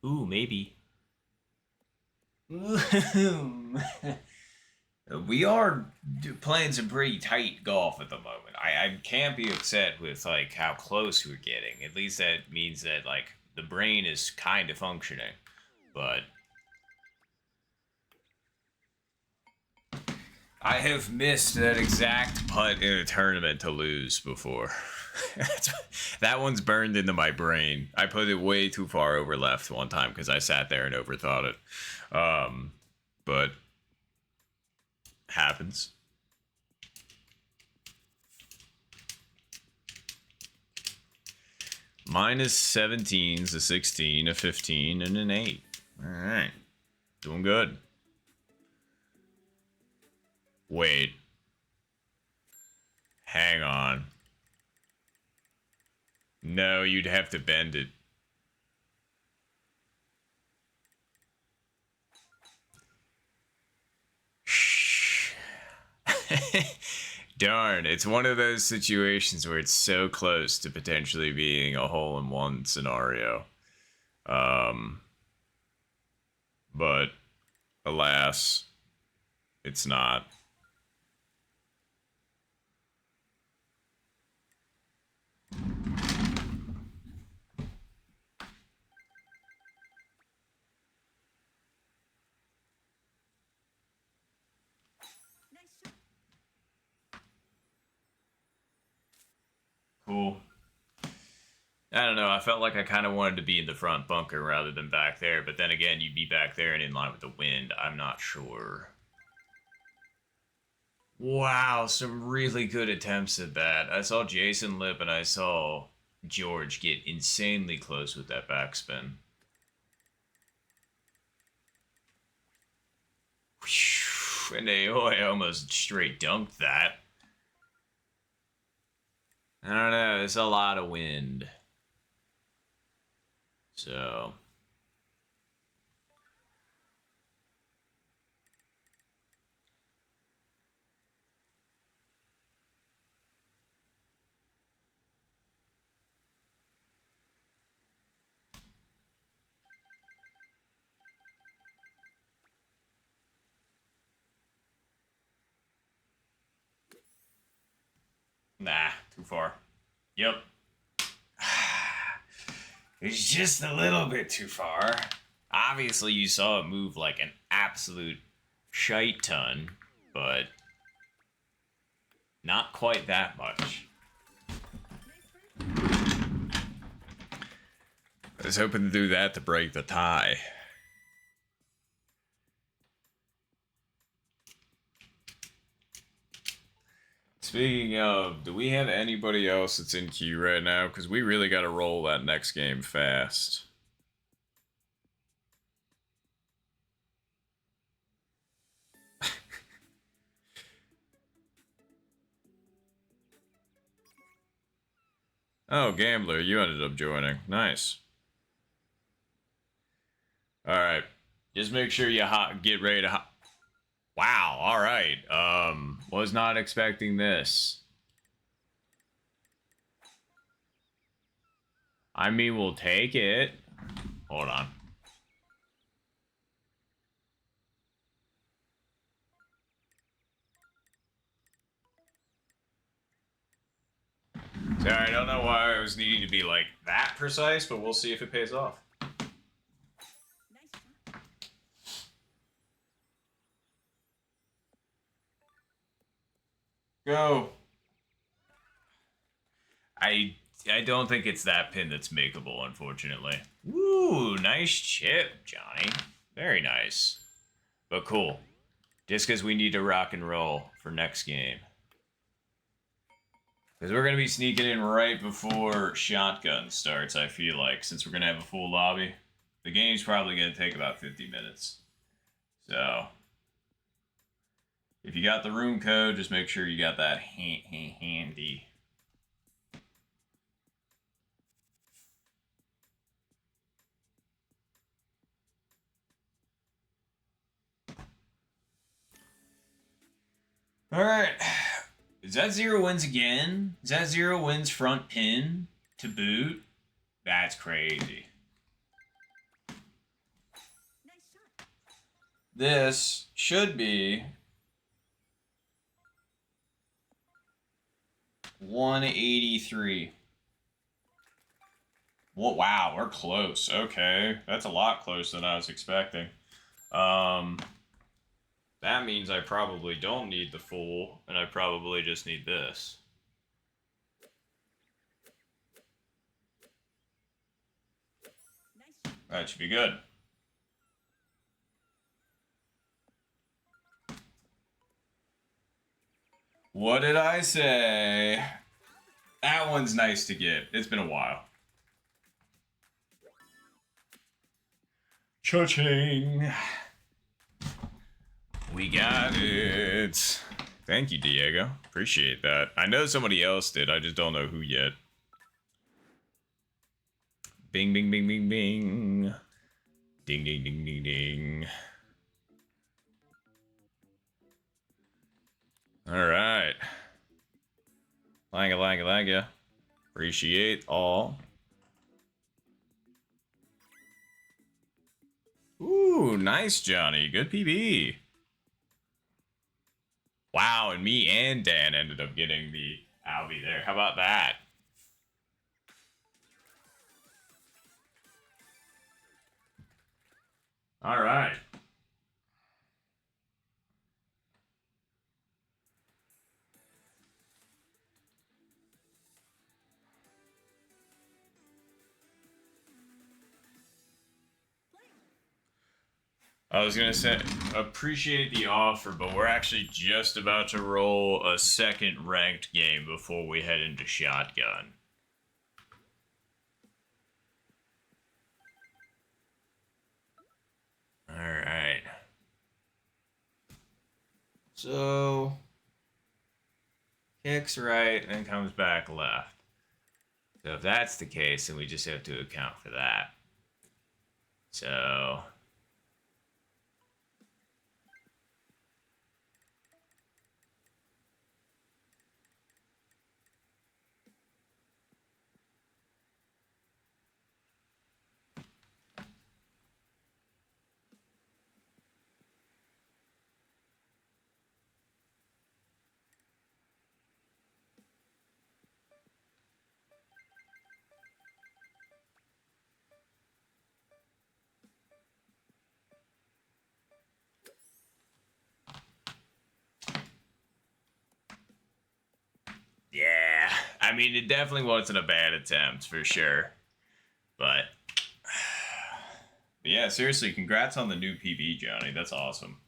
ooh, maybe. We are playing some pretty tight golf at the moment. I can't be upset with like how close we're getting. At least that means that like the brain is kind of functioning. But I have missed that exact putt in a tournament to lose before. That one's burned into my brain. I put it way too far over left one time because I sat there and overthought it. But happens. Minus 17's a 16, a 15, and an 8. Alright. Doing good. Wait. Hang on. No, you'd have to bend it. Shh. Darn, it's one of those situations where it's so close to potentially being a hole-in-one scenario. But alas, it's not. Cool. I don't know. I felt like I kind of wanted to be in the front bunker rather than back there, but then again, you'd be back there and in line with the wind. I'm not sure. Wow, some really good attempts at that. I saw Jason Lip and I saw George get insanely close with that backspin. And I almost straight dunked that. I don't know. It's a lot of wind. So. Nah, too far. Yep. It's just a little bit too far. Obviously, you saw it move like an absolute shite ton, but not quite that much. I was hoping to do that to break the tie. Speaking of, do we have anybody else that's in queue right now? Because we really got to roll that next game fast. Oh, Gambler, you ended up joining. Nice. Alright. Just make sure you get ready to... Wow, alright. Was not expecting this. I mean, we'll take it. Hold on. Sorry, I don't know why I was needing to be like that precise, but we'll see if it pays off. Go. I don't think it's that pin that's makeable, unfortunately. Woo, nice chip, Johnny. Very nice. But cool. Just because we need to rock and roll for next game. Because we're going to be sneaking in right before Shotgun starts, I feel like, since we're going to have a full lobby. The game's probably going to take about 50 minutes. So, if you got the room code, just make sure you got that handy. Alright. Is that 0 wins again? Is that 0 wins front pin to boot? That's crazy. This should be 183. Well, wow, we're close. Okay, that's a lot closer than I was expecting. That means I probably don't need the full, and I probably just need this. That should be good. What did I say? That one's nice to get. It's been a while. Cha-ching. We got it. Thank you, Diego. Appreciate that. I know somebody else did. I just don't know who yet. Bing, bing, bing, bing, bing. Ding, ding, ding, ding, ding. All right. Langa, langa, langa. Appreciate all. Ooh, nice, Johnny. Good PB. Wow, and me and Dan ended up getting the Albie there. How about that? All right. I was gonna say, appreciate the offer, but we're actually just about to roll a second ranked game before we head into Shotgun. Alright. So, kicks right, and comes back left. So if that's the case, then we just have to account for that. So yeah, I mean, it definitely wasn't a bad attempt for sure. But yeah, seriously, congrats on the new PB, Johnny. That's awesome.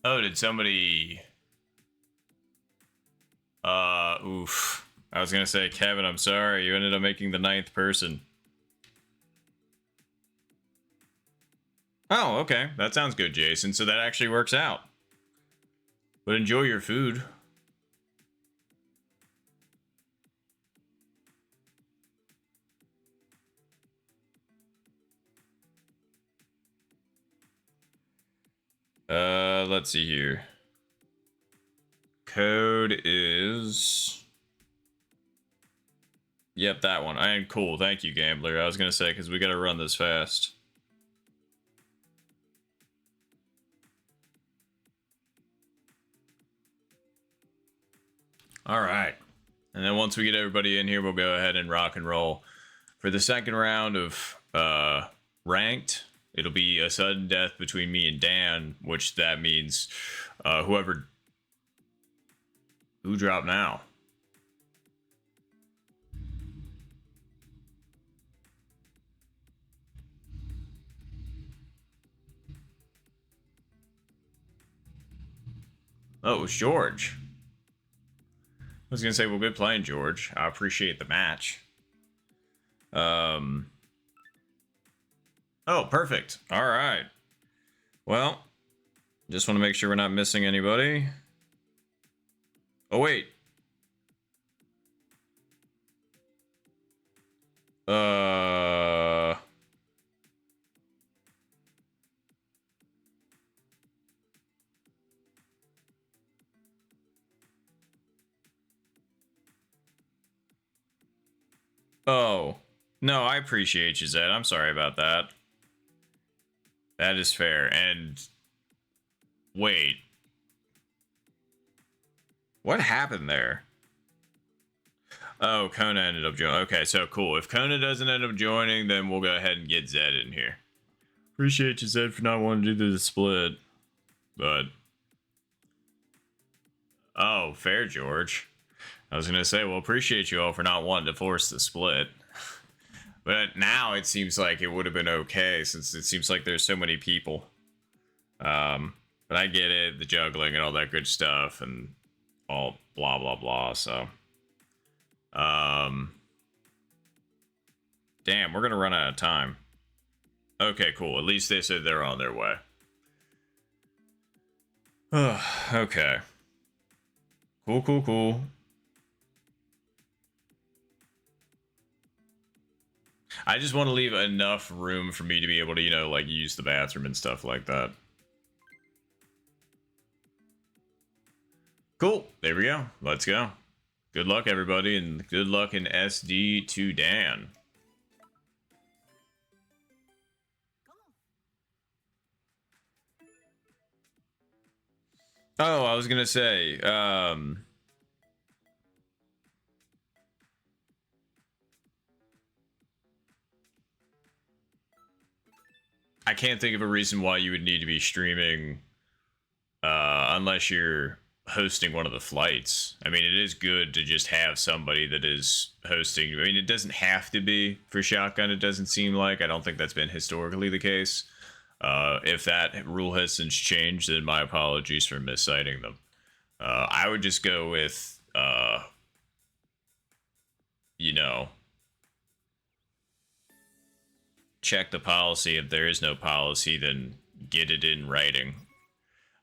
Oh, did somebody? Oof. I was gonna say, Kevin, I'm sorry. You ended up making the 9th person. Oh, okay. That sounds good, Jason. So that actually works out. But enjoy your food. Let's see here. Code is. Yep, that one. I am cool. Thank you, Gambler. I was gonna say because we gotta run this fast. All right. And then once we get everybody in here, we'll go ahead and rock and roll. For the second round of ranked, it'll be a sudden death between me and Dan, which that means who dropped now. Oh, it was George. I was gonna say, well, good playing, George. I appreciate the match. Oh, perfect. All right. Well, just want to make sure we're not missing anybody. Oh, wait. Uh. Oh. No, I appreciate you, Zed. I'm sorry about that. That is fair. And wait. What happened there? Oh, Kona ended up joining. Okay, so cool. If Kona doesn't end up joining, then we'll go ahead and get Zed in here. Appreciate you, Zed, for not wanting to do the split. But. Oh, fair, George. I was going to say, well, appreciate you all for not wanting to force the split. But now it seems like it would have been okay since it seems like there's so many people. But I get it, the juggling and all that good stuff and all blah, blah, blah. So, damn, we're going to run out of time. Okay, cool. At least they said they're on their way. Okay. Cool, cool, cool. I just want to leave enough room for me to be able to, you know, like use the bathroom and stuff like that. Cool. There we go. Let's go. Good luck, everybody, and good luck in SD to Dan. Oh, I was gonna say, I can't think of a reason why you would need to be streaming unless you're hosting one of the flights. I mean, it is good to just have somebody that is hosting. I mean, it doesn't have to be for shotgun. It doesn't seem like. I don't think that's been historically the case. If that rule has since changed, then my apologies for misciting them. I would just go with, you know, check the policy. If there is no policy, then get it in writing.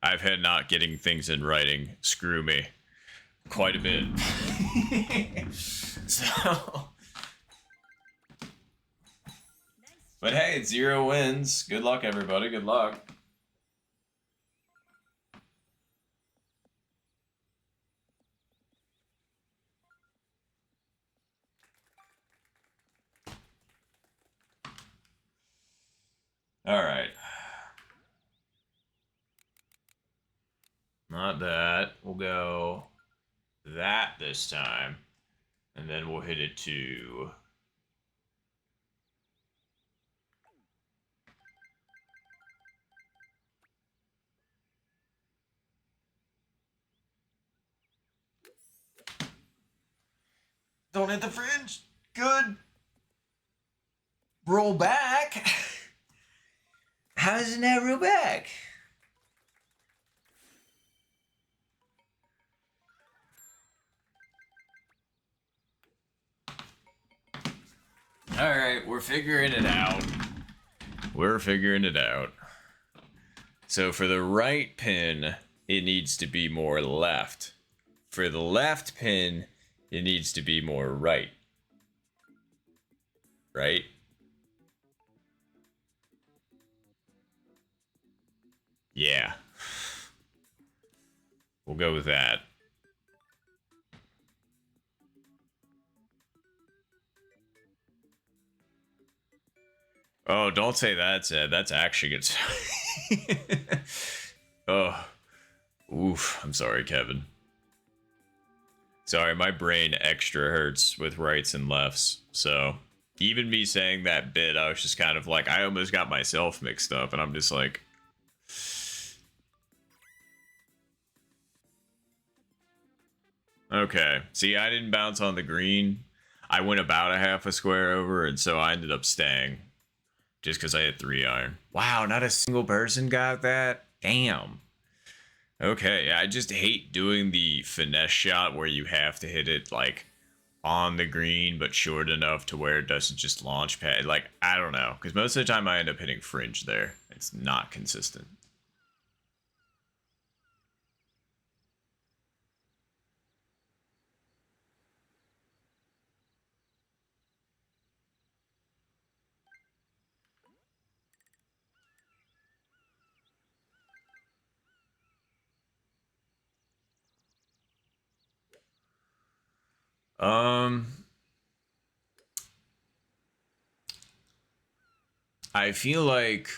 I've had not getting things in writing screw me quite a bit. So, but hey, it's 0 wins. Good luck, everybody. Good luck. All right. Not that. We'll go that this time. And then we'll hit it to... Don't hit the fringe. Good. Roll back. How doesn't that roll back? Alright, we're figuring it out. We're figuring it out. So for the right pin, it needs to be more left. For the left pin, it needs to be more right. Right? Yeah. We'll go with that. Oh, don't say that, Zed. That's actually good. Oh. Oof. I'm sorry, Kevin. Sorry, my brain extra hurts with rights and lefts. So, even me saying that bit, I was just kind of like, I almost got myself mixed up, and I'm just like... Okay. See, I didn't bounce on the green. I went about a half a square over, and so I ended up staying. Just because I had 3 iron. Wow, not a single person got that? Damn. Okay, I just hate doing the finesse shot where you have to hit it, like, on the green, but short enough to where it doesn't just launch pad. Like, I don't know. Because most of the time I end up hitting fringe there. It's not consistent. I feel like...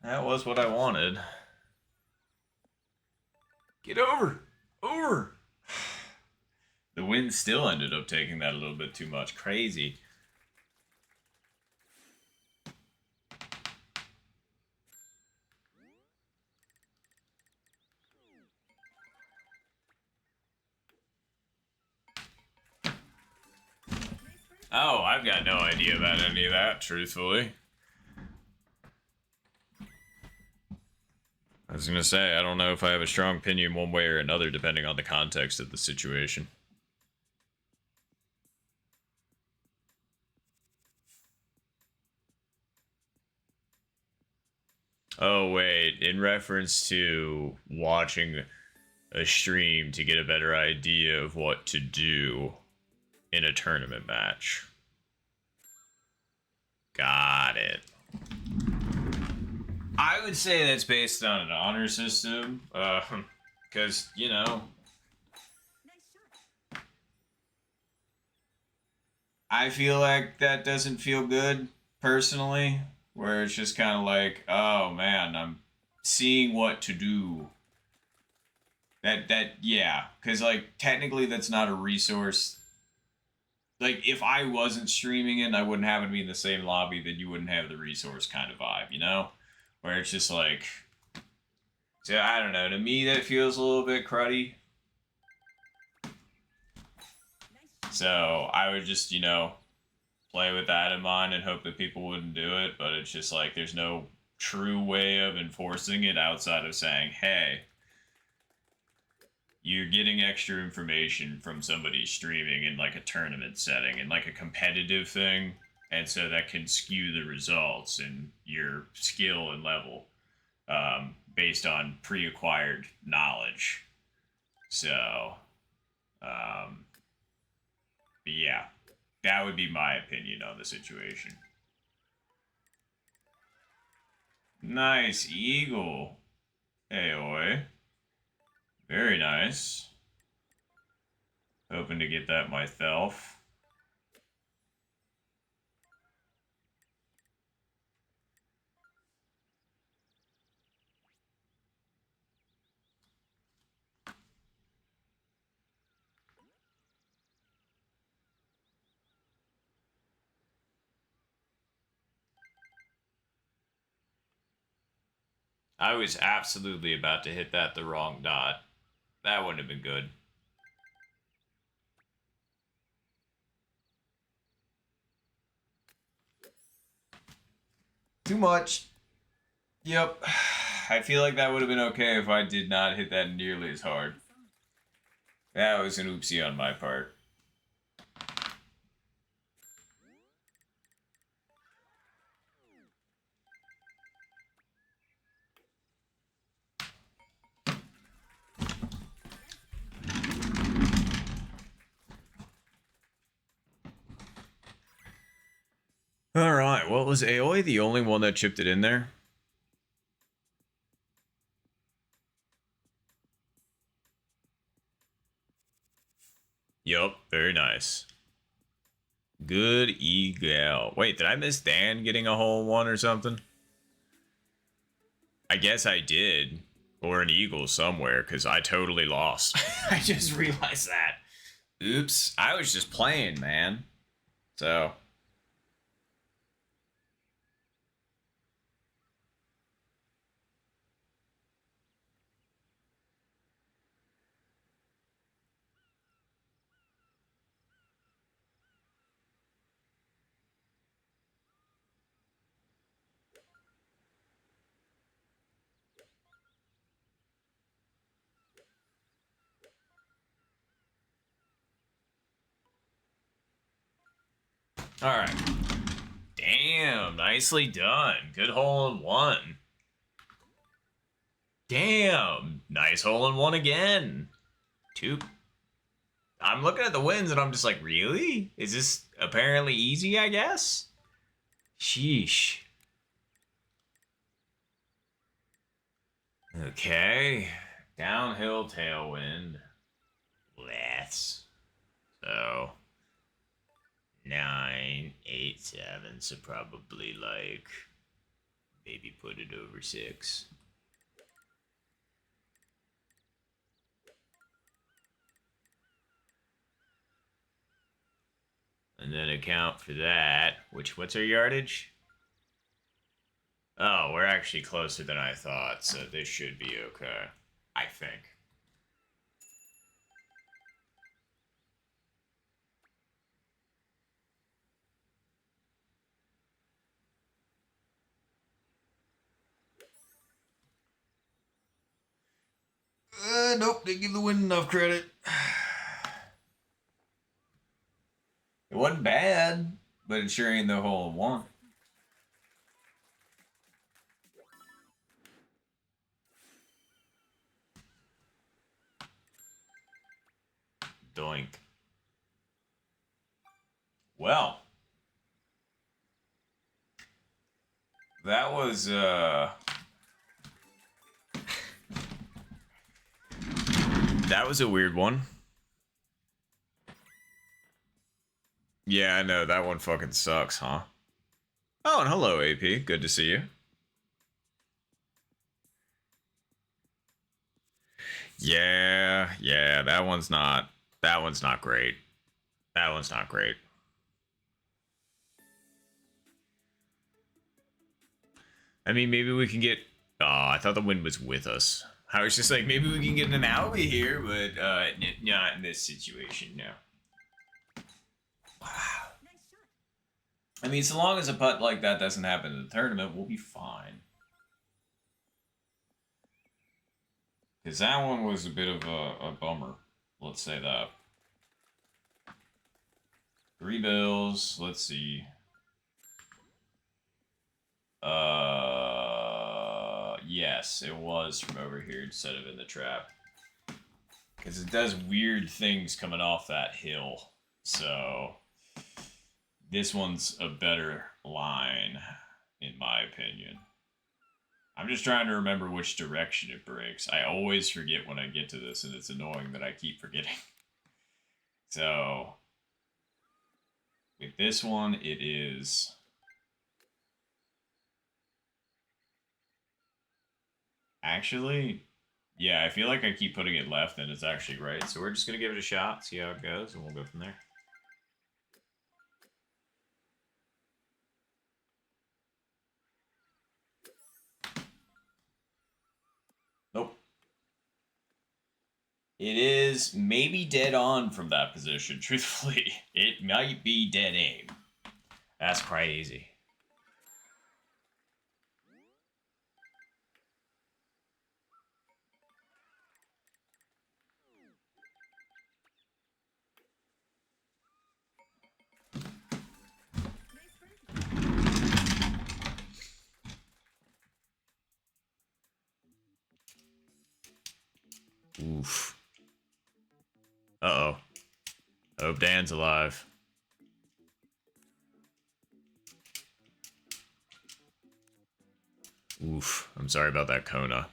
That was what I wanted. Get over! Over! The wind still ended up taking that a little bit too much. Crazy. Oh, I've got no idea about any of that, truthfully. I was gonna say, I don't know if I have a strong opinion one way or another, depending on the context of the situation. Oh, wait, in reference to watching a stream to get a better idea of what to do in a tournament match. Got it. I would say that's based on an honor system, because, you know, I feel like that doesn't feel good personally, where it's just kind of like, oh man, I'm seeing what to do. Yeah, because like technically that's not a resource. Like if I wasn't streaming it and I wouldn't happen to be in the same lobby, then you wouldn't have the resource kind of vibe, you know? Where it's just like, so I don't know. To me, that feels a little bit cruddy. So I would just, play with that in mind and hope that people wouldn't do it. But it's just like there's no true way of enforcing it outside of saying, hey, you're getting extra information from somebody streaming in like a tournament setting and like a competitive thing. And so that can skew the results and your skill and level based on pre acquired knowledge. So, um, yeah, that would be my opinion on the situation. Nice eagle. Aoi. Very nice. Hoping to get that myself. I was absolutely about to hit that the wrong dot. That wouldn't have been good. Too much. Yep. I feel like that would have been okay if I did not hit that nearly as hard. That was an oopsie on my part. All right. Well, was Aoi the only one that chipped it in there? Yup. Very nice. Good eagle. Wait, did I miss Dan getting a hole in one or something? I guess I did. Or an eagle somewhere, because I totally lost. I just realized that. Oops. I was just playing, man. So. All right. Damn, nicely done. Good hole in one. Damn, nice hole in one again. Two. I'm looking at the wins and I'm just like, really? Is this apparently easy, I guess? Sheesh. Okay. Downhill tailwind. Let's. So. 9, 8, 7. So probably like. Maybe put it over 6. And then account for that. What's our yardage? Oh, we're actually closer than I thought, so this should be okay. I think. Nope, didn't give the wind enough credit. It wasn't bad, but it sure ain't the hole in one. Doink. Well, that was that was a weird one. Yeah, I know. That one fucking sucks, huh? Oh, and hello, AP. Good to see you. Yeah, that one's not great. That one's not great. I mean, maybe we can get. Oh, I thought the wind was with us. I was just like, maybe we can get an alley here, but not in this situation, no. I mean, so long as a putt like that doesn't happen in the tournament, we'll be fine. Because that one was a bit of a bummer. Let's say that. 3 bills. Let's see. Yes, it was from over here instead of in the trap. Because it does weird things coming off that hill. So, this one's a better line, in my opinion. I'm just trying to remember which direction it breaks. I always forget when I get to this, and it's annoying that I keep forgetting. So, with this one, it is... Actually, yeah, I feel like I keep putting it left, and it's actually right. So we're just going to give it a shot, see how it goes, and we'll go from there. Nope. It is maybe dead on from that position, truthfully. It might be dead aim. That's crazy. Oof. Uh-oh. I hope Dan's alive. Oof. I'm sorry about that, Kona.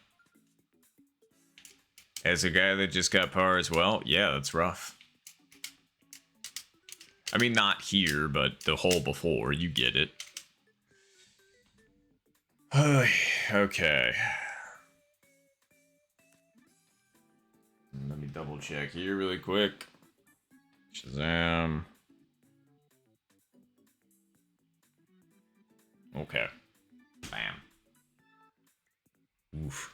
As a guy that just got par as well, yeah, that's rough. I mean, not here, but the hole before, you get it. Okay. Let me double check here really quick. Shazam. Okay. Bam. Oof.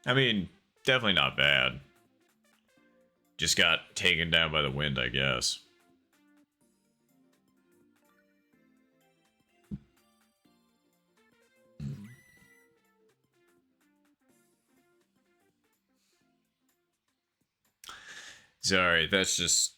I mean, definitely not bad. Just got taken down by the wind, I guess. Sorry, that's just...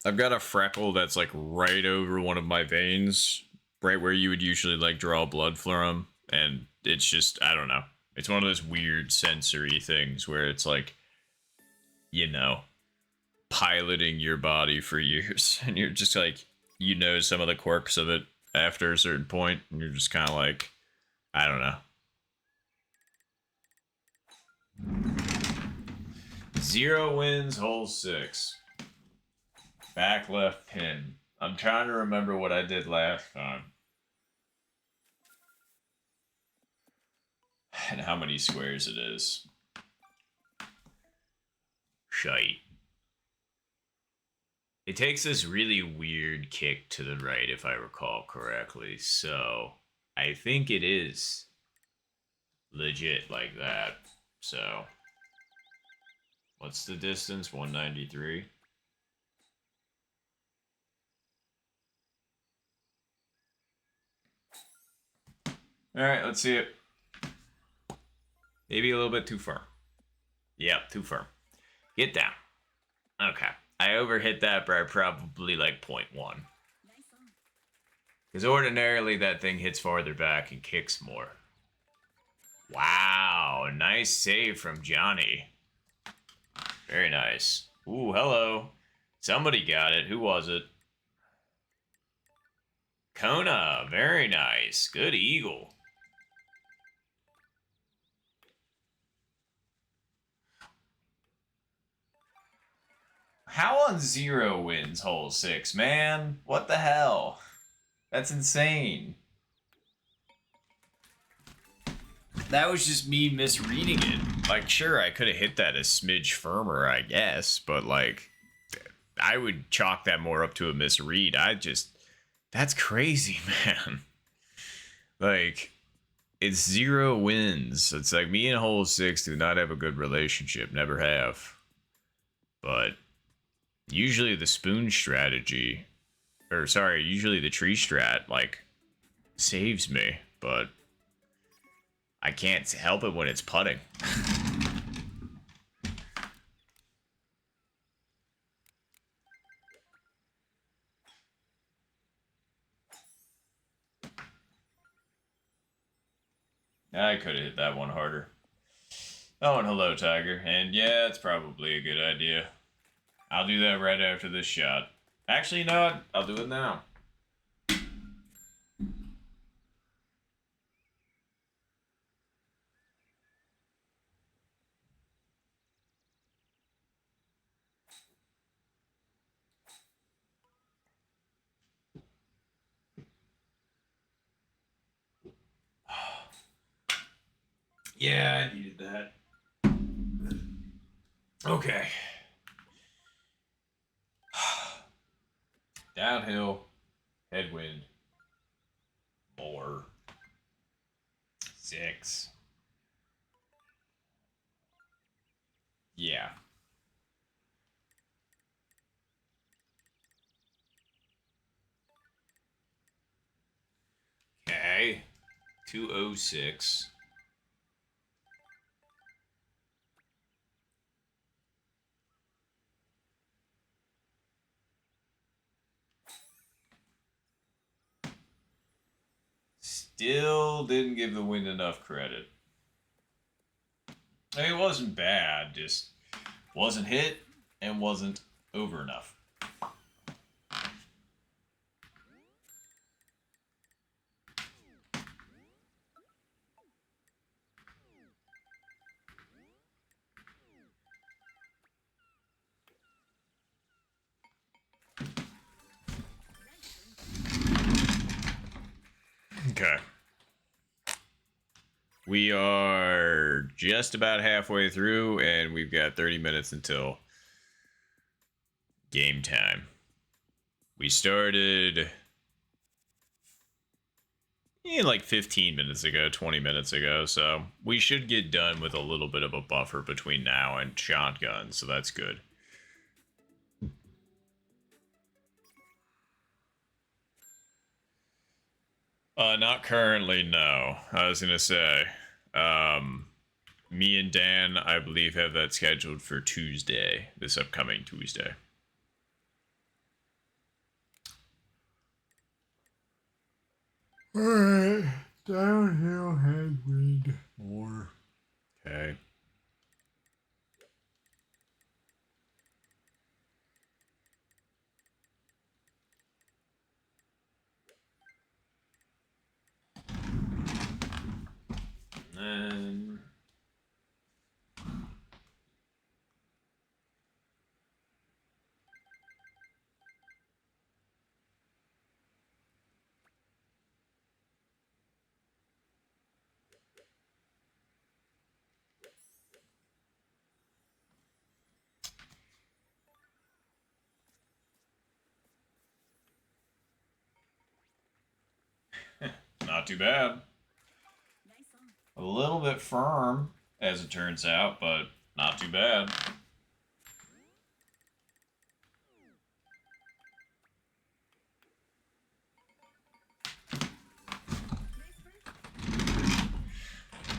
I've got a freckle that's like right over one of my veins, right where you would usually like draw blood from, and it's just, I don't know. It's one of those weird sensory things where it's like, you know, piloting your body for years, and you're just like, you know, some of the quirks of it after a certain point, and you're just kind of like, I don't know. 0 wins, hole 6. Back left pin. I'm trying to remember what I did last time. And how many squares it is. Shite. It takes this really weird kick to the right, if I recall correctly. So, I think it is legit like that. So, what's the distance? 193? Alright, let's see it. Maybe a little bit too firm. Yep, too firm. Get down. Okay. I overhit that by probably like 0.1. Because ordinarily that thing hits farther back and kicks more. Wow, nice save from Johnny. Very nice. Ooh, hello. Somebody got it. Who was it? Kona, very nice. Good eagle. How on 0 wins hole 6, man? What the hell? That's insane. That was just me misreading it. Like, sure, I could have hit that a smidge firmer, I guess, but like, I would chalk that more up to a misread. That's crazy, man. Like, it's 0 wins. It's like me and hole 6 do not have a good relationship, never have. But usually the spoon strategy, or sorry, usually the tree strat, like, saves me, but I can't help it when it's putting. I could have hit that one harder. Oh, and hello, Tiger. And yeah, it's probably a good idea. I'll do that right after this shot. Actually, you know what? I'll do it now. Yeah, I needed that. Okay. Downhill, headwind, more. 6. Yeah. Okay. 206. Still didn't give the wind enough credit. I mean, it wasn't bad, just wasn't hit and wasn't over enough. Okay. We are just about halfway through, and we've got 30 minutes until game time. We started like 15 minutes ago, 20 minutes ago, so we should get done with a little bit of a buffer between now and shotgun, so that's good. Not currently, no. I was gonna say, me and Dan, I believe, have that scheduled for Tuesday, this upcoming Tuesday. Alright. Downhill headwind. More. Okay. And not too bad. A little bit firm, as it turns out, but not too bad.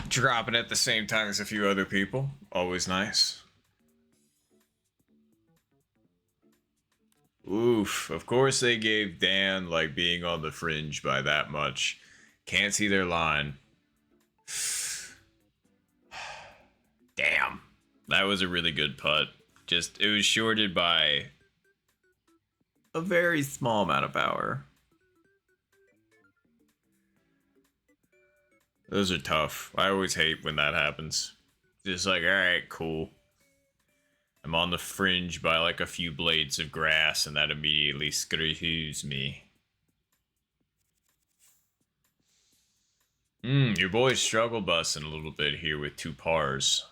Dropping at the same time as a few other people. Always nice. Oof. Of course they gave Dan, like, being on the fringe by that much. Can't see their line. Damn. That was a really good putt. Just, it was shorted by a very small amount of power. Those are tough. I always hate when that happens. Just like, alright, cool. I'm on the fringe by like a few blades of grass, and that immediately screws me. Your boy's struggle busing a little bit here with 2 pars.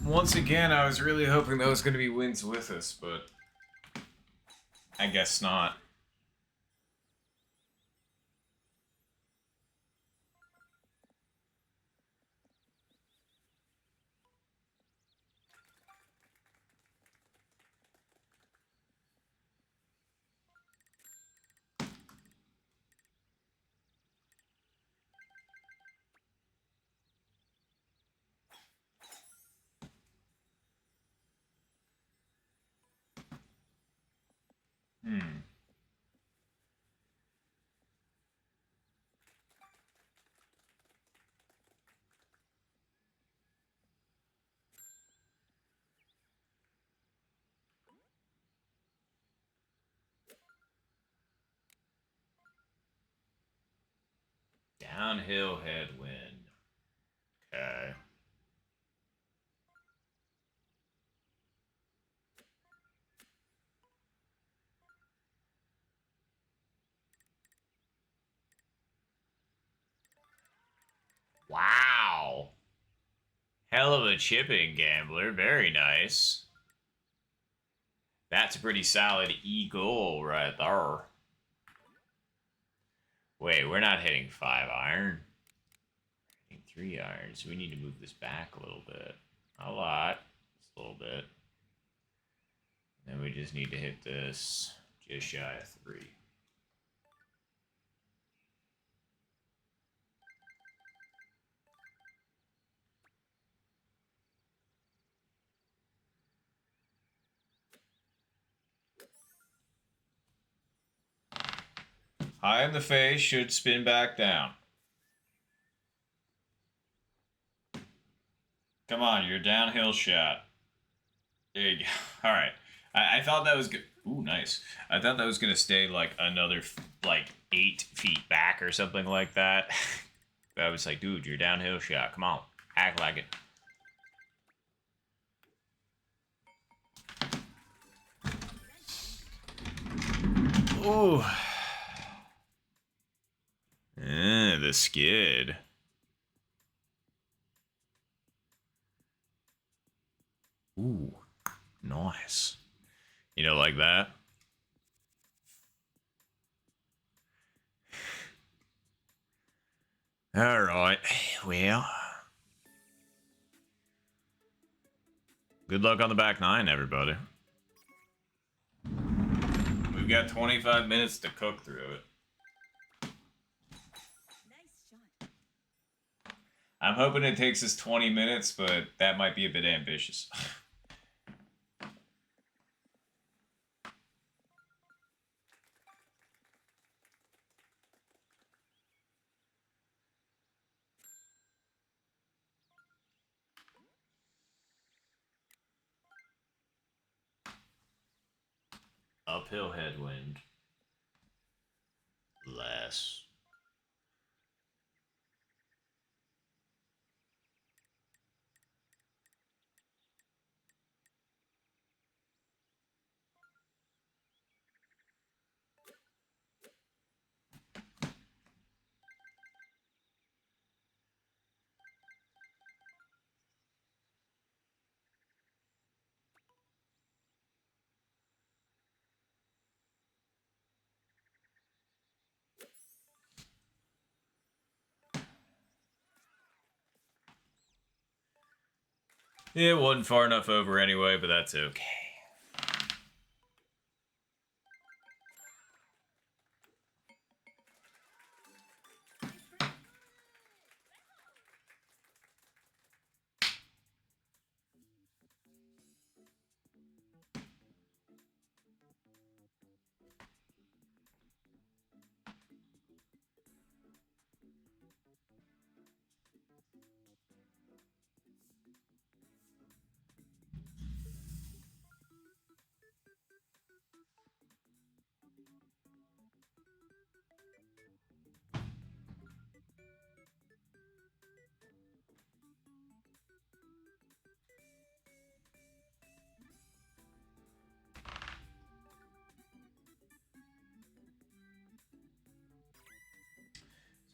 Once again, I was really hoping that was going to be wins with us, but I guess not. Downhill headwind. Okay. Wow. Hell of a chipping, gambler. Very nice. That's a pretty solid eagle right there. Wait, we're not hitting 5 iron. Hitting 3 irons. We need to move this back a little bit. A lot. Just a little bit. Then we just need to hit this just shy of 3. High in the face should spin back down. Come on, your downhill shot. There you go. All right. I thought that was good. Ooh, nice. I thought that was gonna stay like another like 8 feet back or something like that. I was like, dude, your downhill shot. Come on, act like it. Oh. The skid. Ooh, nice. You know, like that. All right. Well, good luck on the back 9, everybody. We've got 25 minutes to cook through it. I'm hoping it takes us 20 minutes, but that might be a bit ambitious. Uphill headwind. Less. It wasn't far enough over anyway, but that's okay.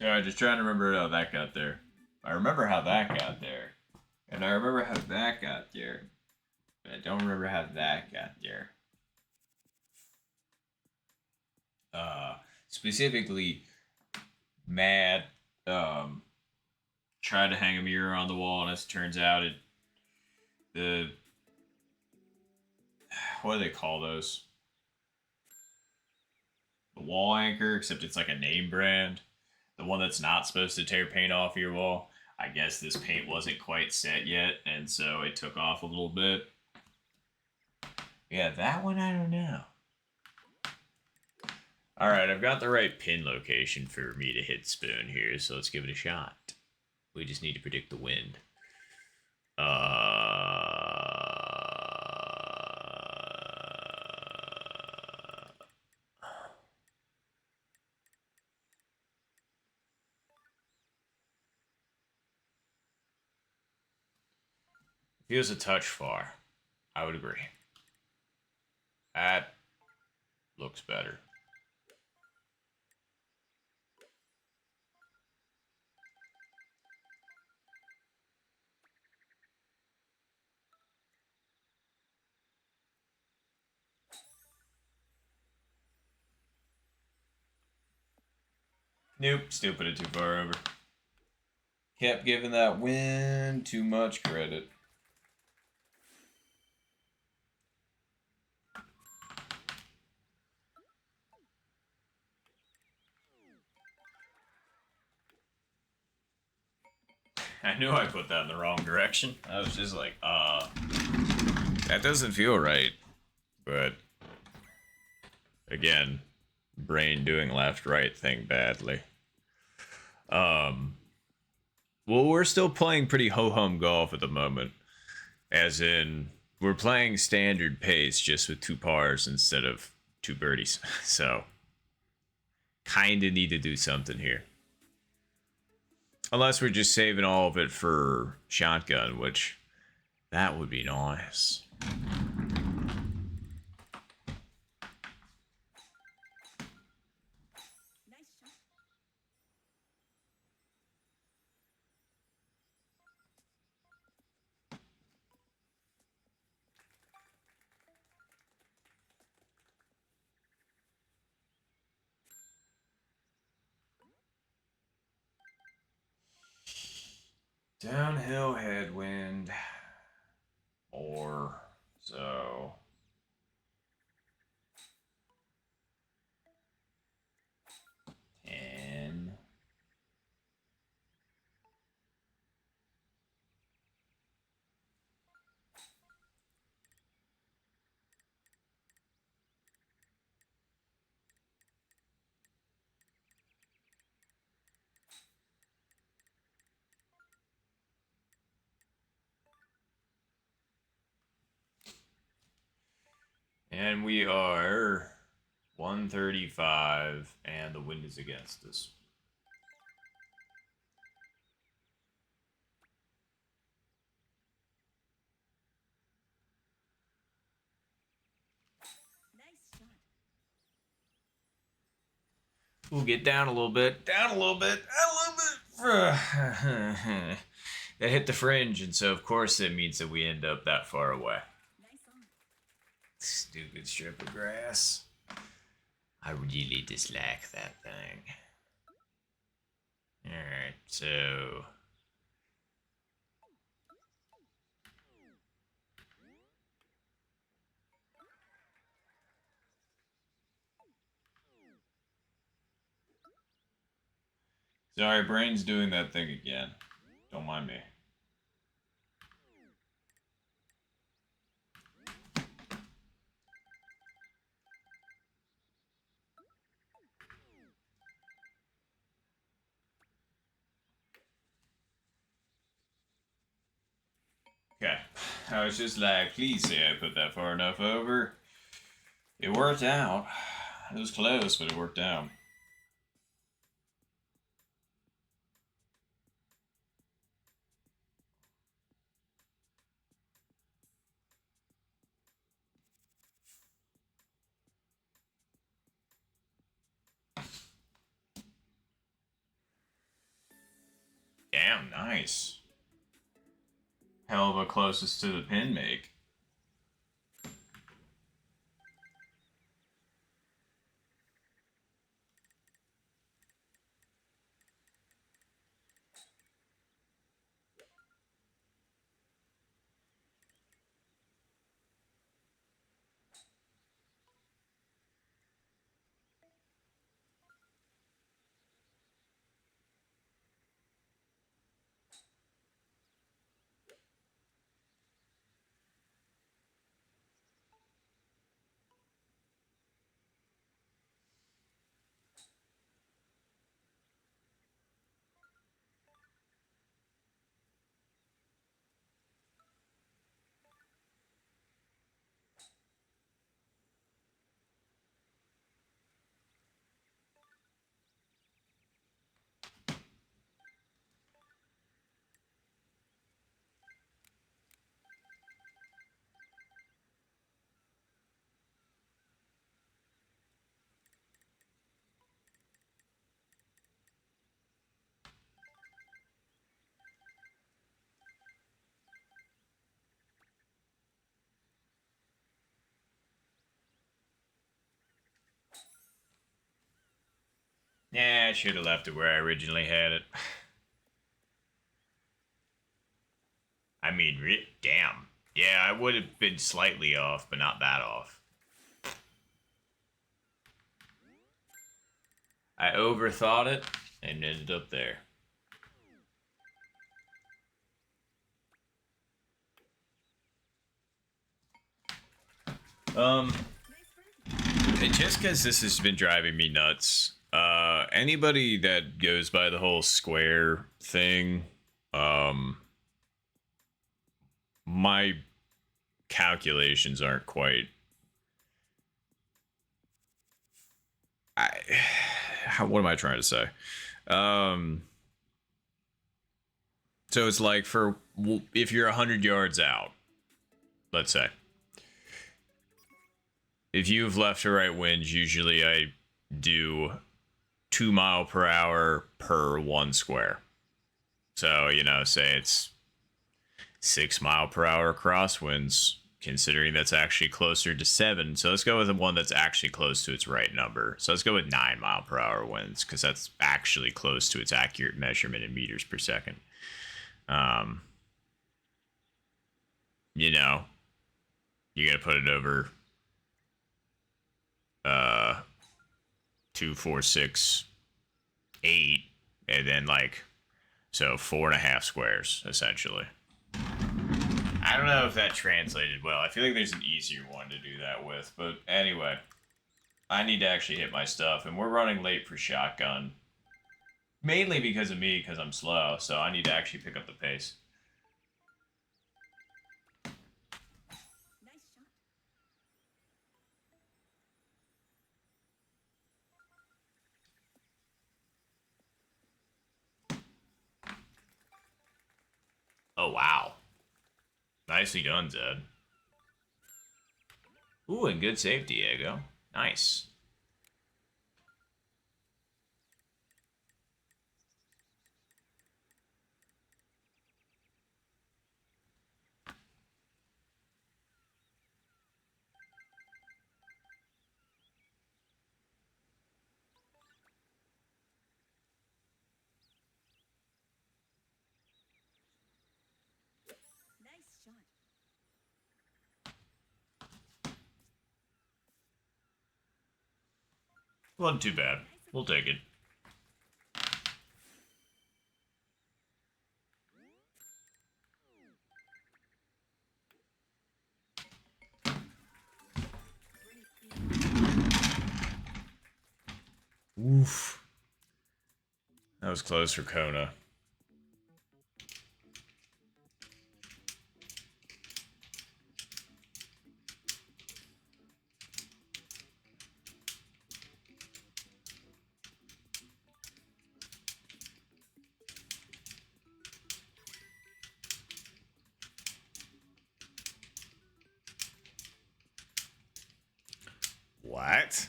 Yeah, just trying to remember how that got there. I remember how that got there. And I remember how that got there. But I don't remember how that got there. Specifically, Matt tried to hang a mirror on the wall, and as it turns out, the what do they call those? The wall anchor, except it's like a name brand. The one that's not supposed to tear paint off your wall. I guess this paint wasn't quite set yet, and so it took off a little bit. Yeah, that one I don't know. Alright, I've got the right pin location for me to hit spoon here, so let's give it a shot. We just need to predict the wind. Feels a touch far. I would agree. That looks better. Nope, still put it too far over. Kept giving that wind too much credit. I knew I put that in the wrong direction. I was just like, that doesn't feel right. But again, brain doing left right thing badly. Well, we're still playing pretty ho-hum golf at the moment. As in, we're playing standard pace just with 2 pars instead of 2 birdies. So, kinda need to do something here. Unless we're just saving all of it for shotgun, which that would be nice. Downhill headwind. Or so. And we are 135, and the wind is against us. We'll get down a little bit, down a little bit, down a little bit. That hit the fringe, and so of course it means that we end up that far away. Stupid strip of grass. I really dislike that thing. Alright, so... Sorry, brain's doing that thing again. Don't mind me. Okay. I was just like, please say I put that far enough over. It worked out. It was close, but it worked out. Damn, nice. Hell of a closest to the pin make. Yeah, I should have left it where I originally had it. I mean, damn. Yeah, I would have been slightly off, but not that off. I overthought it and ended up there. Just because this has been driving me nuts. Anybody that goes by the whole square thing, my calculations aren't quite. What am I trying to say? So it's like for if you're 100 yards out, let's say. If you have left to right winds, usually I do 2 mile per hour per 1 square. So, say it's 6 mile per hour crosswinds, considering that's actually closer to 7. So let's go with the one that's actually close to its right number. So let's go with 9 mile per hour winds, because that's actually close to its accurate measurement in meters per second. You're going to put it over 2, 4, 6, 8, and then so 4.5 squares, essentially. I don't know if that translated well. I feel like there's an easier one to do that with, but anyway, I need to actually hit my stuff, and we're running late for shotgun. Mainly because of me, because I'm slow, so I need to actually pick up the pace. Oh, wow. Nicely done, Zed. Ooh, and good save, Diego. Nice. Wasn't too bad. We'll take it. Oof. That was close for Kona. What?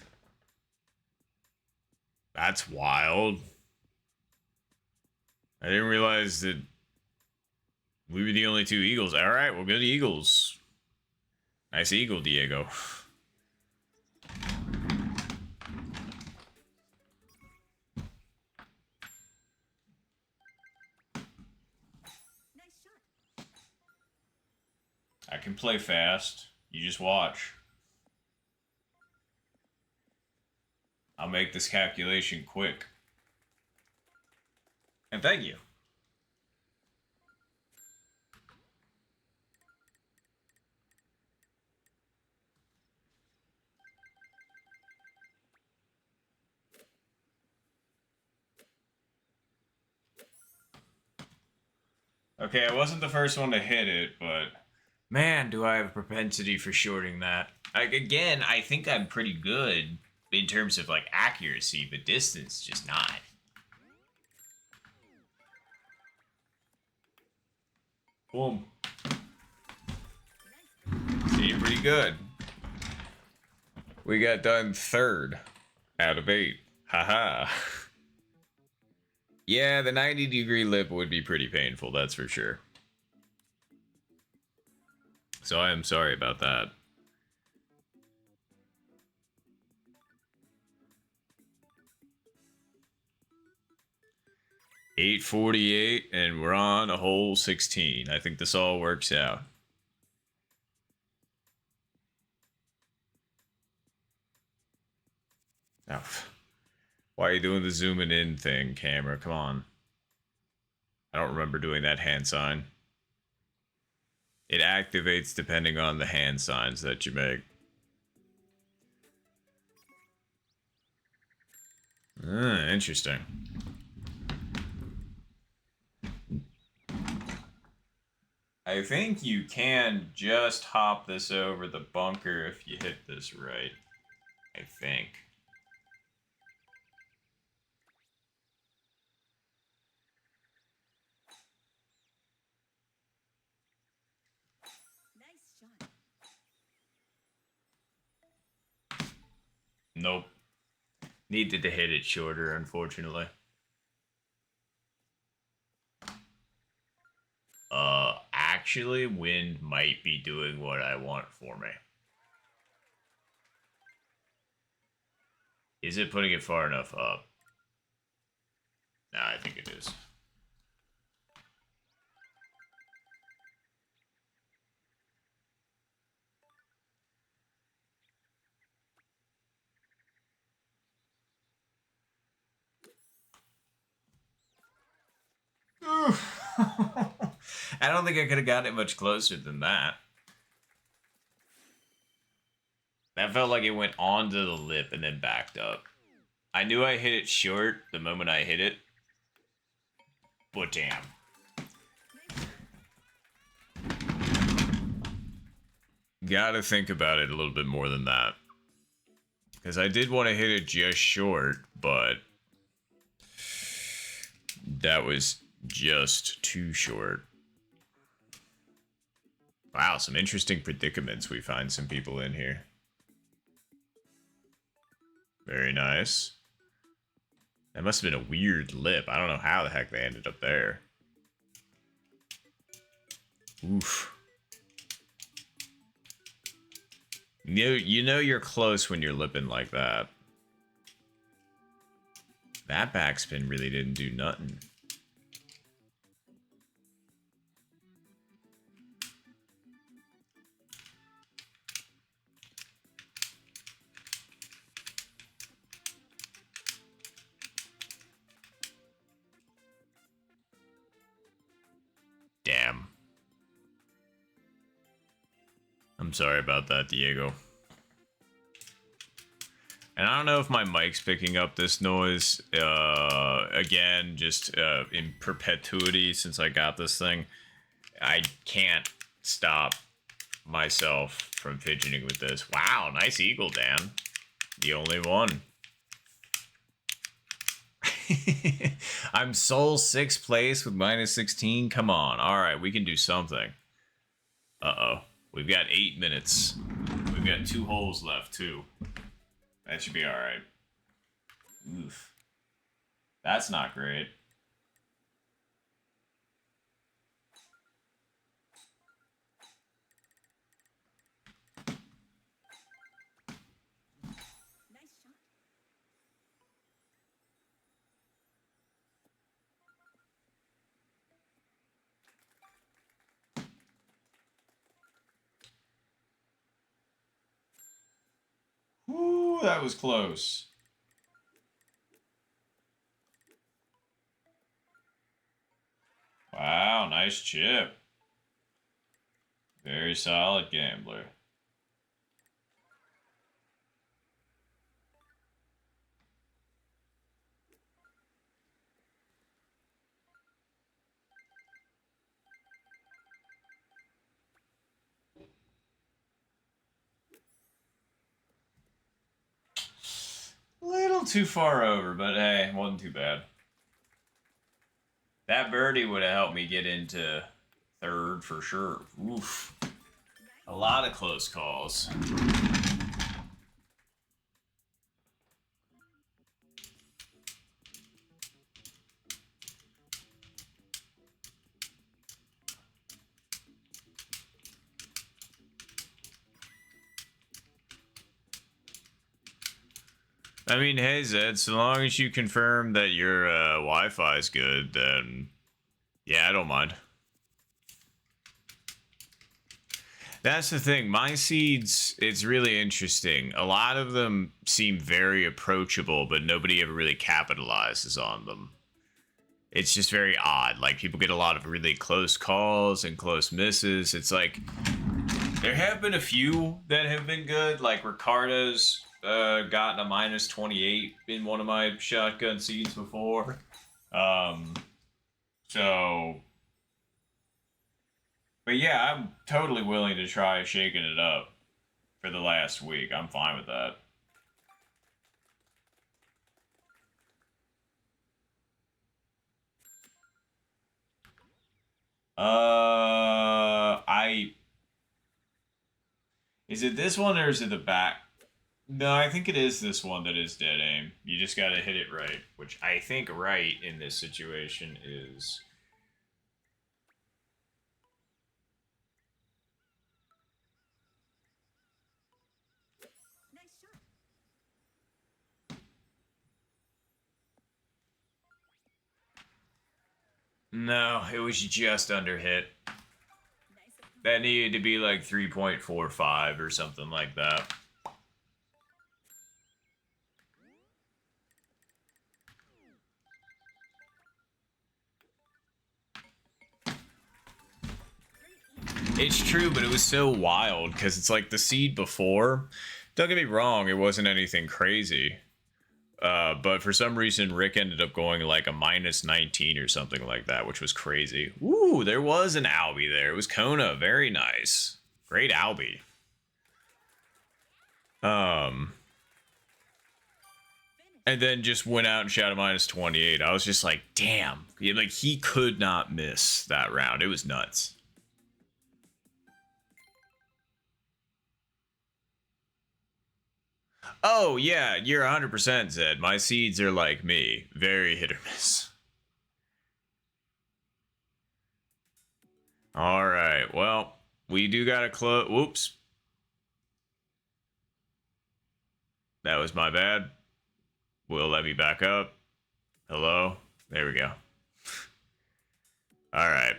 That's wild. I didn't realize that we were the only two Eagles. All right, we'll go to Eagles. Nice eagle, Diego. I can play fast. You just watch. I'll make this calculation quick. And thank you. Okay, I wasn't the first one to hit it, but man, do I have a propensity for shorting that. Like, again, I think I'm pretty good in terms of like accuracy, but distance just not. Boom. See, pretty good. We got done third out of 8. Haha. Yeah, the 90-degree lip would be pretty painful, that's for sure. So I am sorry about that. $8.48, and we're on a hole 16. I think this all works out. Oh, why are you doing the zooming in thing, camera? Come on. I don't remember doing that hand sign. It activates depending on the hand signs that you make. Interesting. I think you can just hop this over the bunker if you hit this right. I think. Nope. Needed to hit it shorter, unfortunately. Actually, wind might be doing what I want for me. Is it putting it far enough up? Nah, I think it is. I don't think I could have gotten it much closer than that. That felt like it went onto the lip and then backed up. I knew I hit it short the moment I hit it. But damn. Gotta think about it a little bit more than that. Because I did want to hit it just short, but that was just too short. Wow, some interesting predicaments we find some people in here. Very nice. That must have been a weird lip. I don't know how the heck they ended up there. Oof. You know you're close when you're lipping like that. That backspin really didn't do nothing. Damn. I'm sorry about that, Diego. And I don't know if my mic's picking up this noise. Again, just in perpetuity since I got this thing. I can't stop myself from fidgeting with this. Wow, nice eagle, Dan. The only one. I'm sole 6th place with minus 16. Come on. All right, we can do something. Uh-oh. We've got 8 minutes. We've got 2 holes left, too. That should be all right. Oof. That's not great. that was close. Wow, nice chip. Very solid gambler. Little too far over, but hey, wasn't too bad. That birdie would have helped me get into third for sure. Oof. A lot of close calls. I mean, hey Zed, so long as you confirm that your Wi-Fi is good, then yeah, I don't mind. That's the thing. My seeds, it's really interesting. A lot of them seem very approachable, but nobody ever really capitalizes on them. It's just very odd. Like, people get a lot of really close calls and close misses. It's like, there have been a few that have been good. Like, Ricardo's gotten a minus 28 in one of my shotgun seeds before. So... But yeah, I'm totally willing to try shaking it up for the last week. I'm fine with that. I... Is it this one or is it the back? No, I think it is this one that is dead aim. You just gotta hit it right, which I think right in this situation is... No, it was just under hit. That needed to be like 3.45 or something like that. It's true, but it was so wild because it's like the seed before. Don't get me wrong, it wasn't anything crazy. But for some reason, Rick ended up going like a minus 19 or something like that, which was crazy. Ooh, there was an Albie there. It was Kona. Very nice. Great Albie. And then just went out and shot a minus 28. I was just like, damn. Like, he could not miss that round. It was nuts. Oh, yeah, you're 100% Zed. My seeds are like me. Very hit or miss. All right, well, we do got to close. Whoops. That was my bad. Will let me back up. Hello? There we go. All right.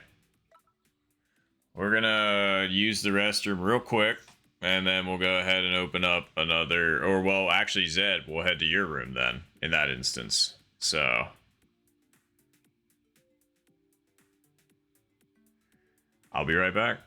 We're going to use the restroom real quick, and then we'll go ahead and open up another, or well, actually, Zed, we'll head to your room then, in that instance. So, I'll be right back.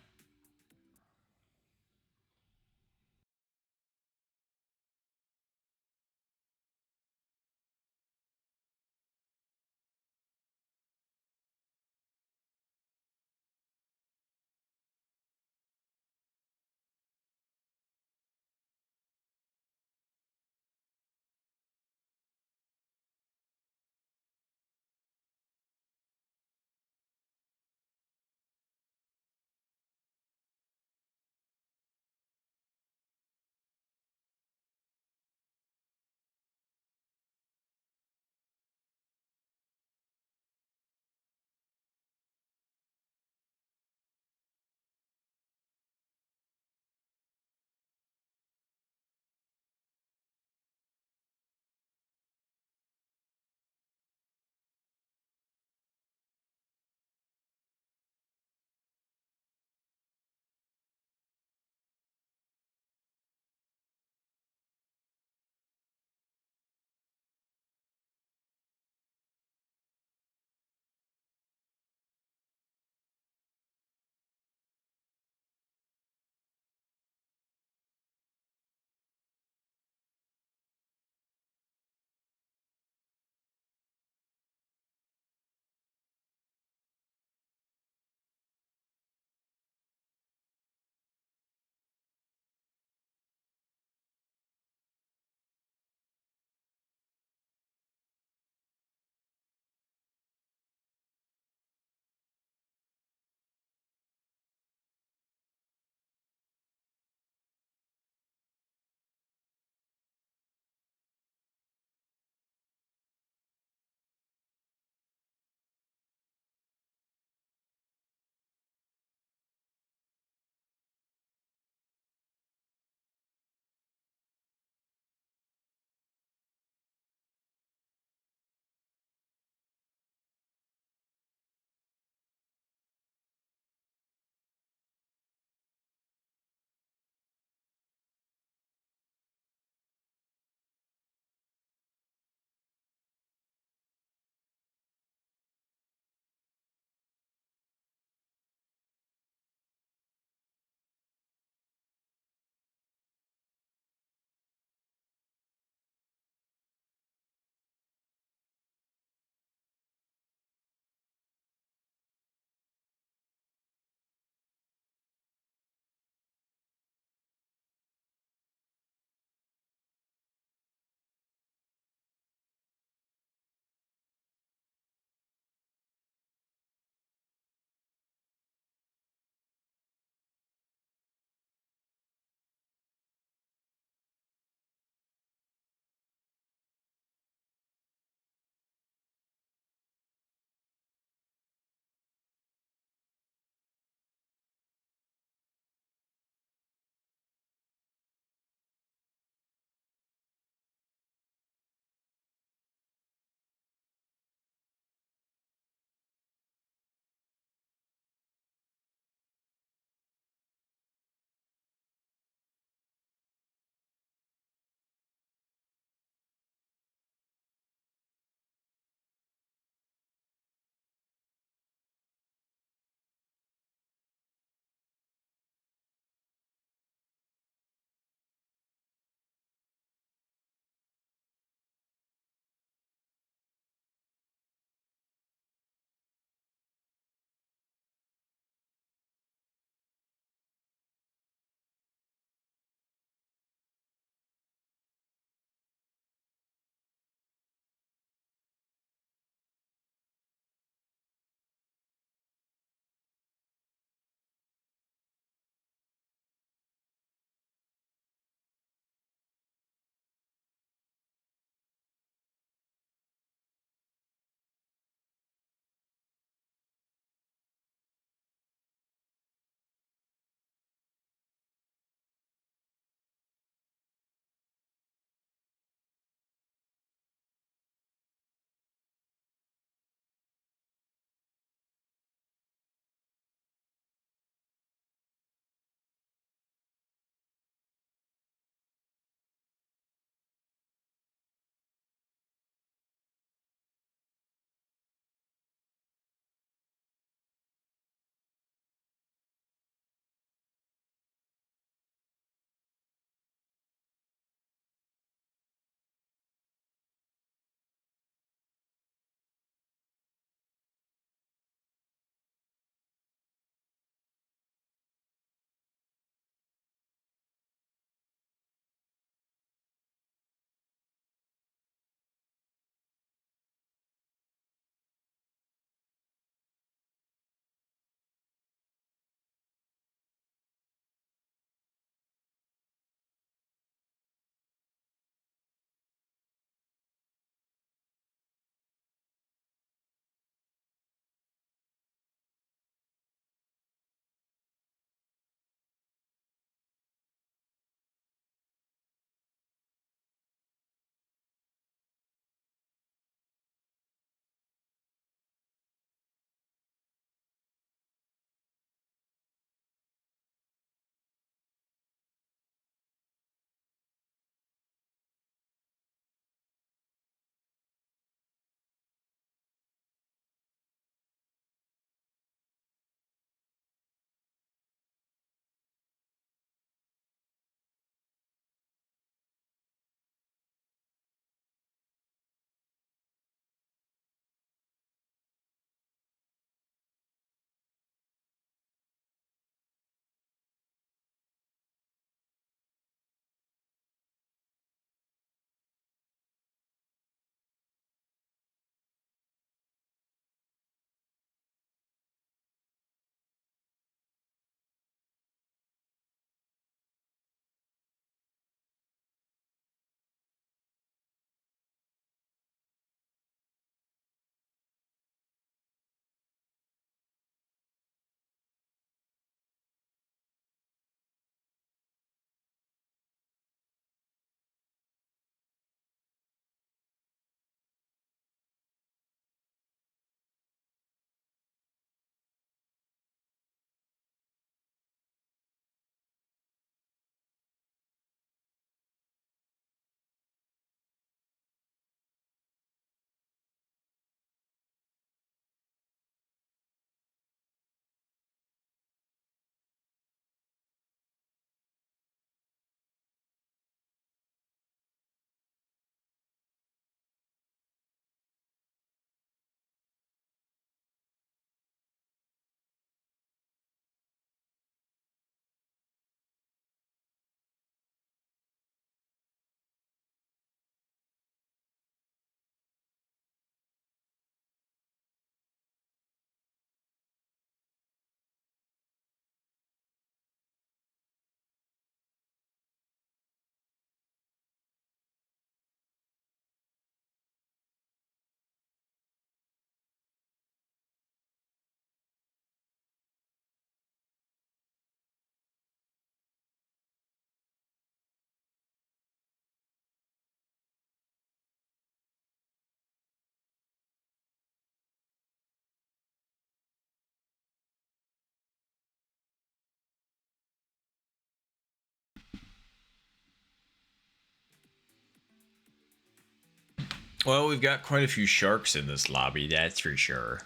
Well, we've got quite a few sharks in this lobby, that's for sure.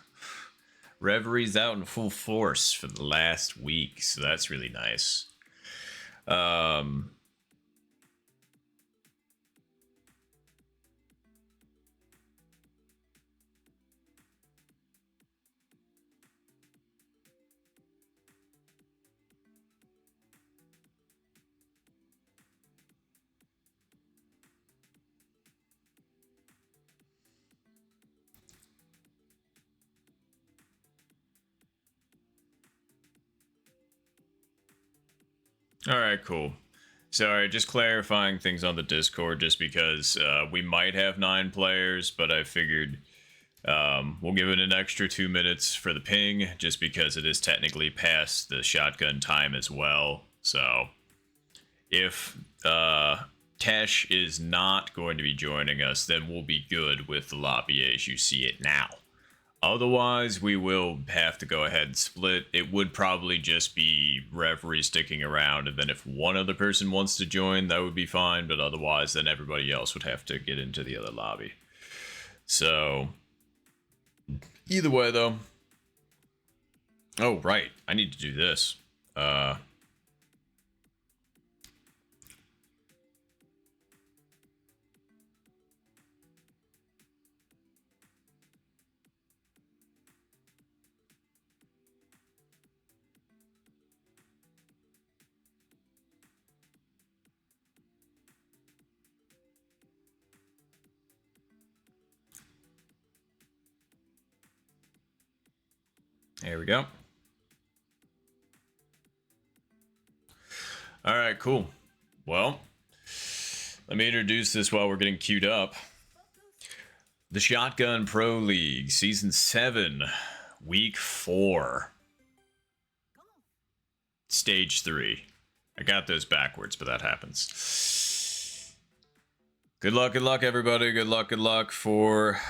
Reverie's out in full force for the last week, so that's really nice. All right, cool. Sorry, just clarifying things on the Discord, just because we might have 9 players, but I figured we'll give it an extra 2 minutes for the ping, just because it is technically past the shotgun time as well. So if Tesh is not going to be joining us, then we'll be good with the lobby as you see it now. Otherwise, we will have to go ahead and split. It would probably just be Reverie sticking around, and then if one other person wants to join, that would be fine, but otherwise, then everybody else would have to get into the other lobby. So, either way, though. Oh, right. I need to do this. There we go. All right, cool. Well, let me introduce this while we're getting queued up. The Shotgun Pro League, Season 7, Week 4. Stage 3. I got those backwards, but that happens. Good luck, everybody. Good luck for...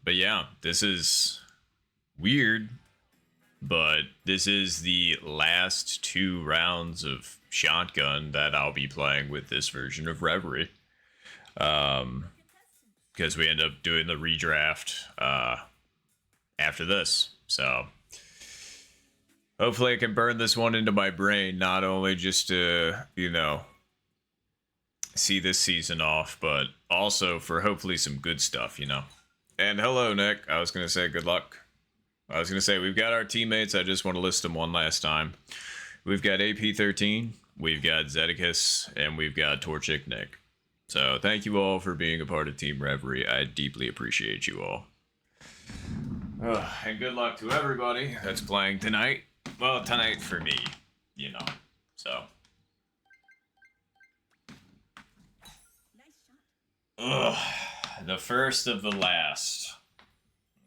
But yeah, this is weird, but this is the last 2 rounds of Shotgun that I'll be playing with this version of Reverie. Because we end up doing the redraft after this. So hopefully I can burn this one into my brain, not only just to, see this season off, but also for hopefully some good stuff, And hello, Nick. I was going to say good luck. I was going to say we've got our teammates. I just want to list them one last time. We've got AP13, we've got Zeticus, and we've got Torchic Nick. So thank you all for being a part of Team Reverie. I deeply appreciate you all. And good luck to everybody that's playing tonight. Well, tonight for me, So. The first of the last.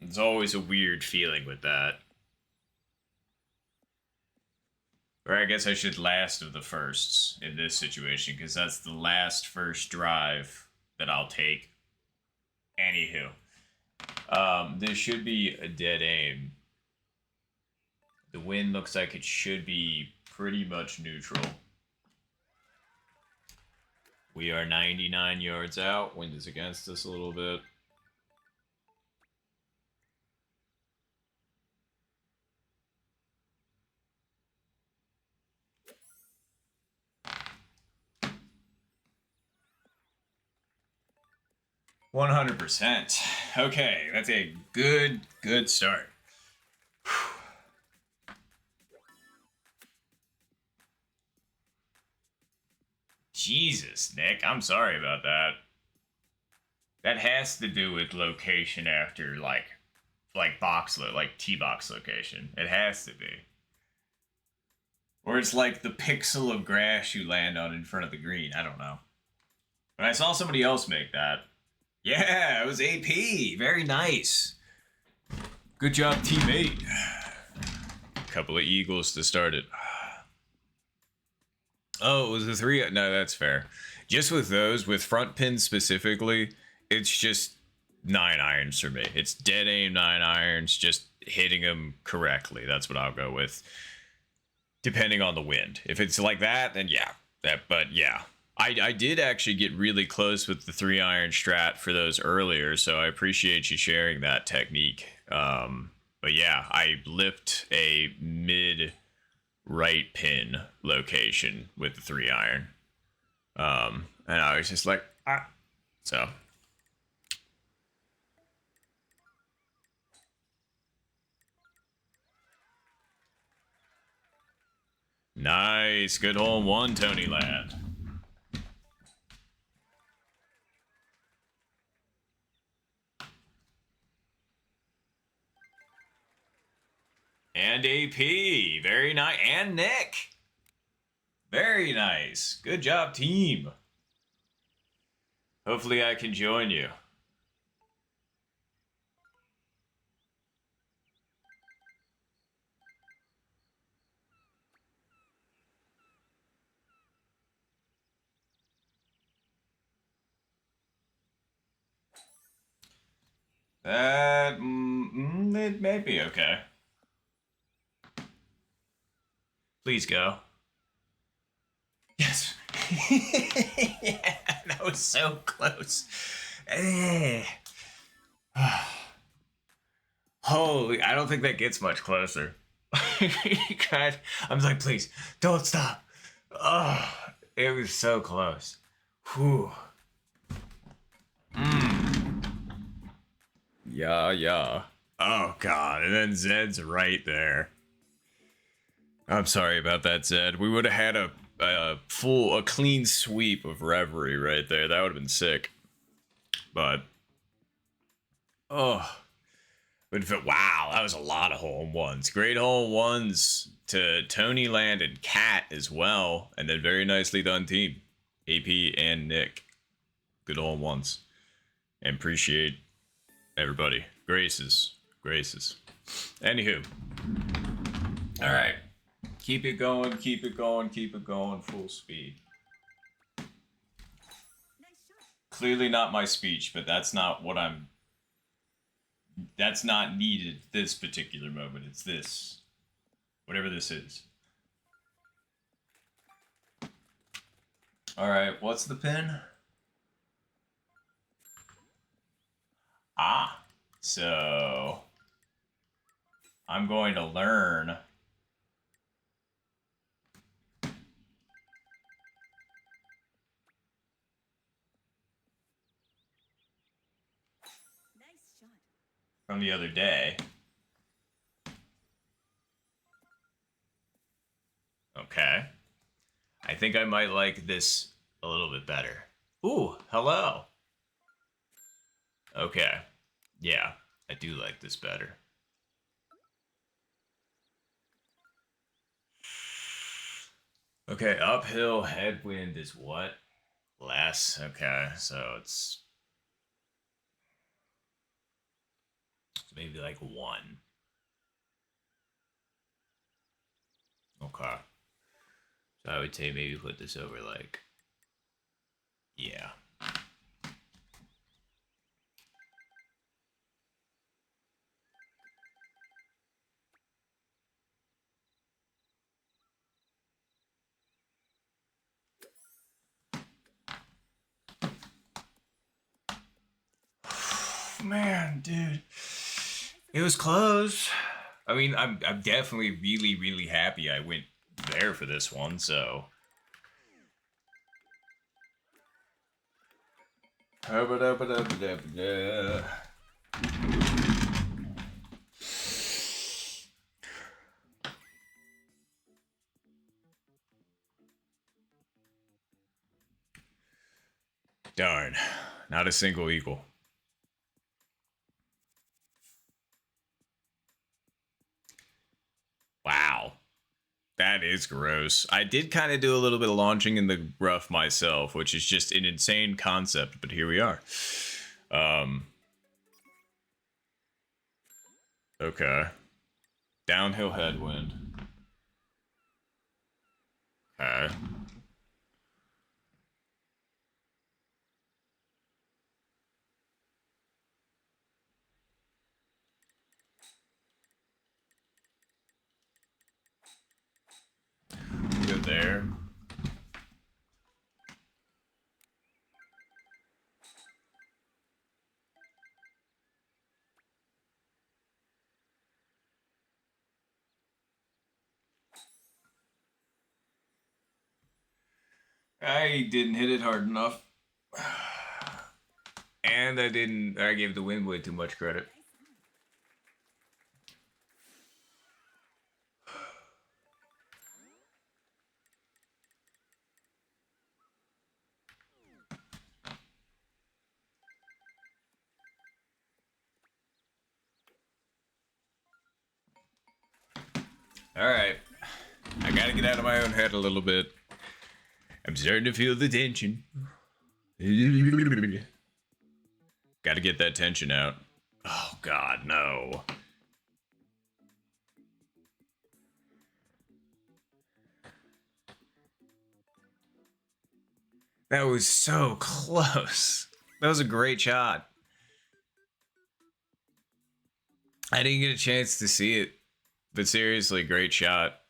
It's always a weird feeling with that. Or I guess I should last of the firsts in this situation, because that's the last first drive that I'll take. Anywho. This should be a dead aim. The wind looks like it should be pretty much neutral. We are 99 yards out. Wind is against us a little bit. %. Okay, that's a good start. Jesus, Nick, I'm sorry about that. That has to do with location after like T-box location. It has to be. Or it's like the pixel of grass you land on in front of the green. I don't know. But I saw somebody else make that. Yeah, it was AP. Very nice. Good job, teammate. Couple of eagles to start it. Oh, it was a 3. No, that's fair. Just with those, with front pins specifically, it's just 9 irons for me. It's dead aim 9 irons, just hitting them correctly. That's what I'll go with. depending on the wind. If it's like that, then yeah. But yeah. I did actually get really close with the 3-iron strat for those earlier, so I appreciate you sharing that technique. But yeah, I lipped a mid right pin location with the 3-iron. And I was just like, ah. So. Nice. Good hole in one, Tony Land. And AP. Very nice. And Nick. Very nice. Good job, team. Hopefully I can join you. That it may be okay. Please go. Yes. Yeah, that was so close. Holy, I don't think that gets much closer. God, I'm like, please, don't stop. Oh, it was so close. Whew. Yeah. Oh, God. And then Zed's right there. I'm sorry about that, Zed. We would have had a clean sweep of Reverie right there. That would have been sick. But, oh. Wow, that was a lot of hole-in-ones. Great hole-in-ones to Tony Land and Cat as well. And then very nicely done team. AP and Nick. Good hole-in-ones. And appreciate everybody. Graces. Anywho. Alright. Keep it going, full speed. Clearly not my speech, but that's not needed this particular moment. It's this. Whatever this is. Alright, what's the pin? So I'm going to learn from the other day. Okay. I think I might like this a little bit better. Ooh, hello. Okay. Yeah, I do like this better. Okay, uphill headwind is what? Less. Okay, so it's maybe like 1. Okay. So I would say maybe put this over like, yeah. Man, dude. It was close. I mean, I'm definitely really happy I went there for this one, so. Darn. Not a single eagle. Wow. That is gross. I did kind of do a little bit of launching in the rough myself, which is just an insane concept, but here we are. Okay. Downhill headwind. Okay. I didn't hit it hard enough. And I gave the wind way too much credit. Alright. I gotta get out of my own head a little bit. I'm starting to feel the tension. Gotta get that tension out. Oh, God, no. That was so close. That was a great shot. I didn't get a chance to see it, but seriously, great shot.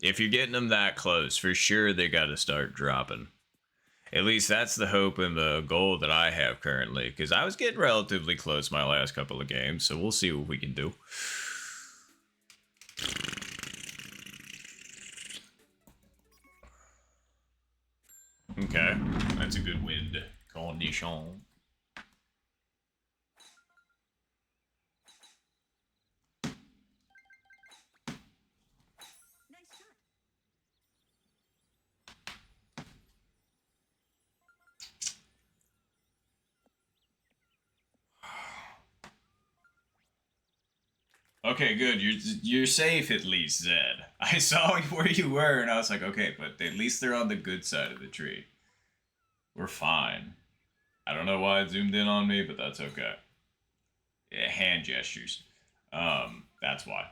If you're getting them that close, for sure they got to start dropping. At least that's the hope and the goal that I have currently, because I was getting relatively close my last couple of games, so we'll see what we can do. Okay, that's a good wind condition. Okay, good. You're safe at least, Zed. I saw where you were, and I was like, okay, but at least they're on the good side of the tree. We're fine. I don't know why it zoomed in on me, but that's okay. Yeah, hand gestures. That's why.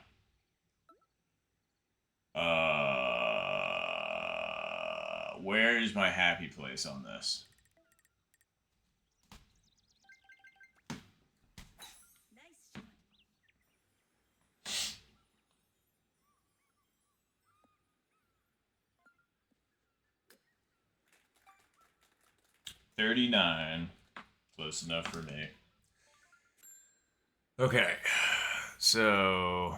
Where's my happy place on this? $39. Close enough for me. Okay. So...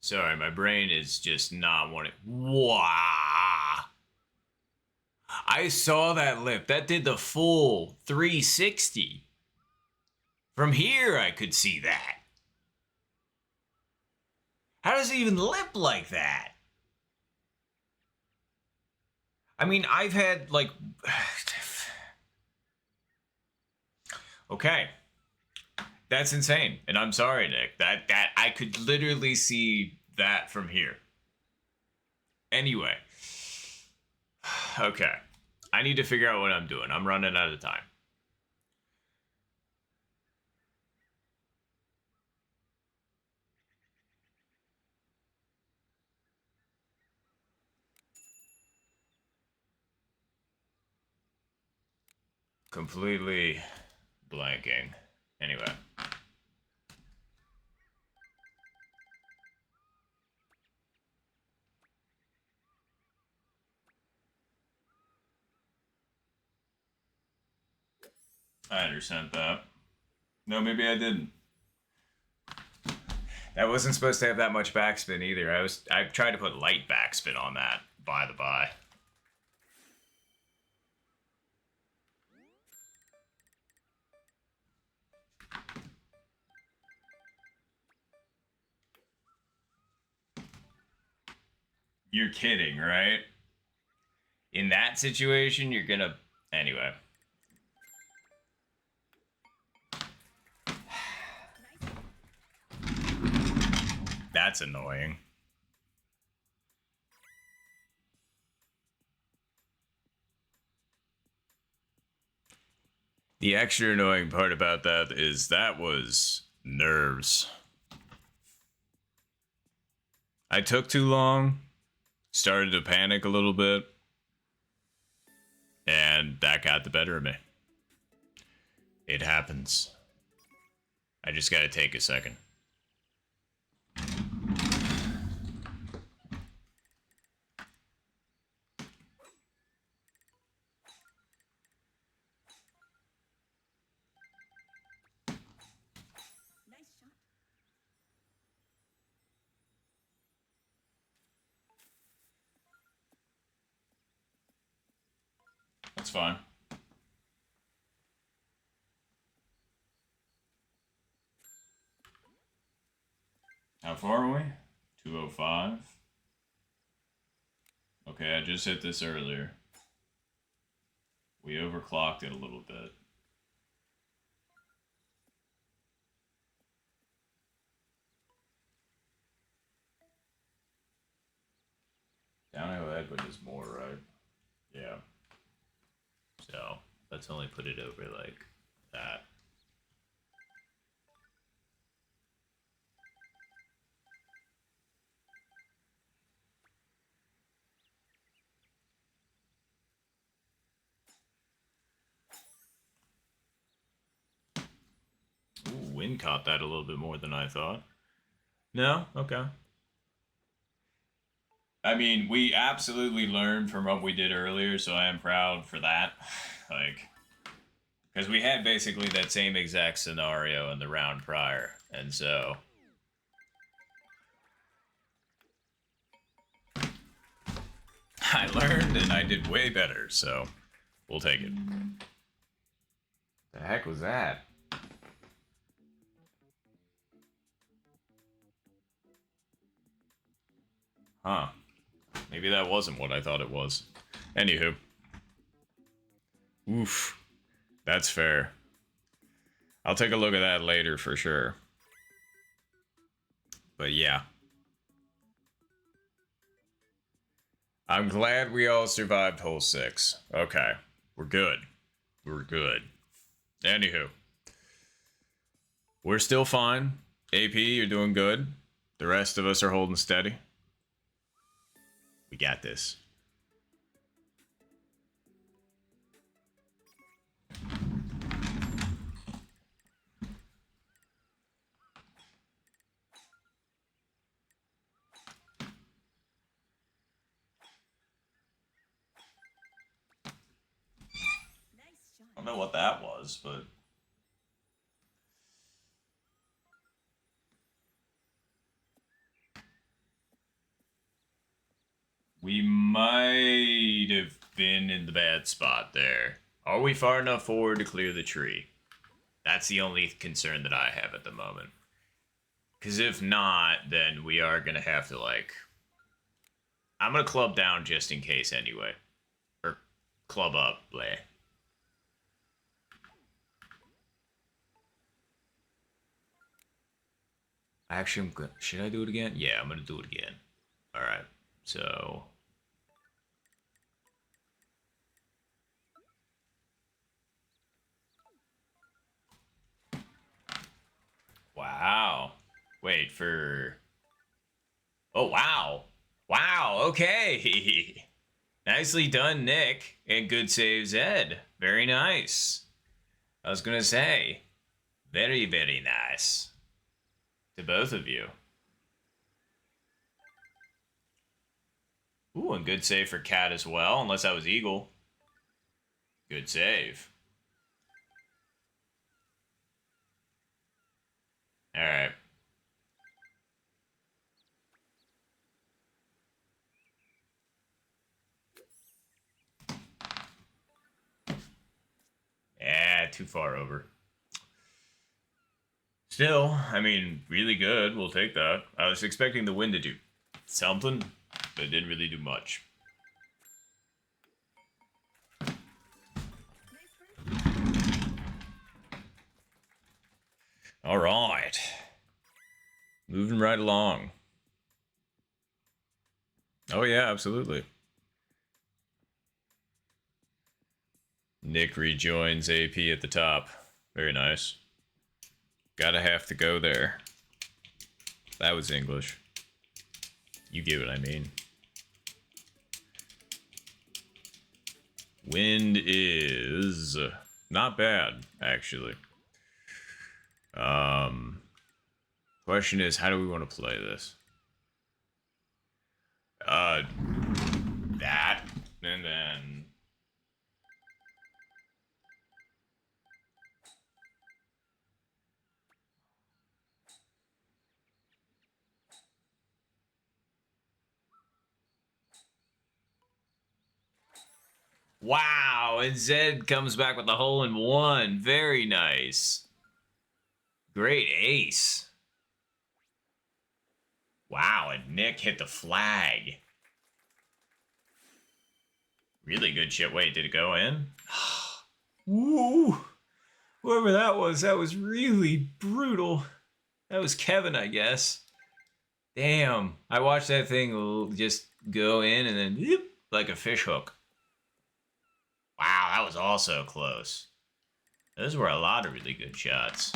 Sorry, my brain is just not wanting... Wow! I saw that lip. That did the full 360. From here, I could see that. How does it even lip like that? I mean, I've had, like... Okay. That's insane. And I'm sorry, Nick. That I could literally see that from here. Anyway. Okay. I need to figure out what I'm doing. I'm running out of time. Completely blanking. Anyway. I understand that. No, maybe I didn't. That wasn't supposed to have that much backspin either. I tried to put light backspin on that, by the by. You're kidding, right? In that situation, you're gonna... Anyway. That's annoying. The extra annoying part about that is that was nerves. I took too long, started to panic a little bit, and that got the better of me. It happens. I just gotta take a second. That's fine. How far are we? 205. Okay, I just hit this earlier. We overclocked it a little bit. Downhill Edwin is more, right? Yeah. So, let's only put it over like that. Ooh, wind caught that a little bit more than I thought. No? Okay. I mean, we absolutely learned from what we did earlier, so I am proud for that. Like, because we had basically that same exact scenario in the round prior, and so I learned and I did way better, so we'll take it. The heck was that? Huh. Maybe that wasn't what I thought it was. Anywho. Oof. That's fair. I'll take a look at that later for sure. But yeah. I'm glad we all survived hole 6. Okay. We're good. We're good. Anywho. We're still fine. AP, you're doing good. The rest of us are holding steady. We got this. I don't know what that was, but we might have been in the bad spot there. Are we far enough forward to clear the tree? That's the only concern that I have at the moment. Because if not, then we are going to have to, like... I'm going to club down just in case anyway. Or club up, bleh. Actually, should I do it again? Yeah, I'm going to do it again. Alright, so... Wow. Wait, for... Oh, wow. Wow, okay. Nicely done, Nick. And good save, Zed. Very nice. I was gonna say, very, very nice. To both of you. Ooh, and good save for Cat as well, unless that was Eagle. Good save. Alright. Yeah, too far over. Still, I mean, really good. We'll take that. I was expecting the wind to do something, but it didn't really do much. All right. Moving right along. Oh, yeah, absolutely. Nick rejoins AP at the top. Very nice. Gotta have to go there. That was English. You get what I mean. Wind is not bad, actually. Question is, how do we want to play this? That, and then... Wow, and Zed comes back with a hole in one. Very nice. Great ace. Wow, and Nick hit the flag. Really good shit. Wait, did it go in? Woo! Whoever that was really brutal. That was Kevin, I guess. Damn. I watched that thing just go in and then whoop, like a fish hook. Wow, that was also close. Those were a lot of really good shots.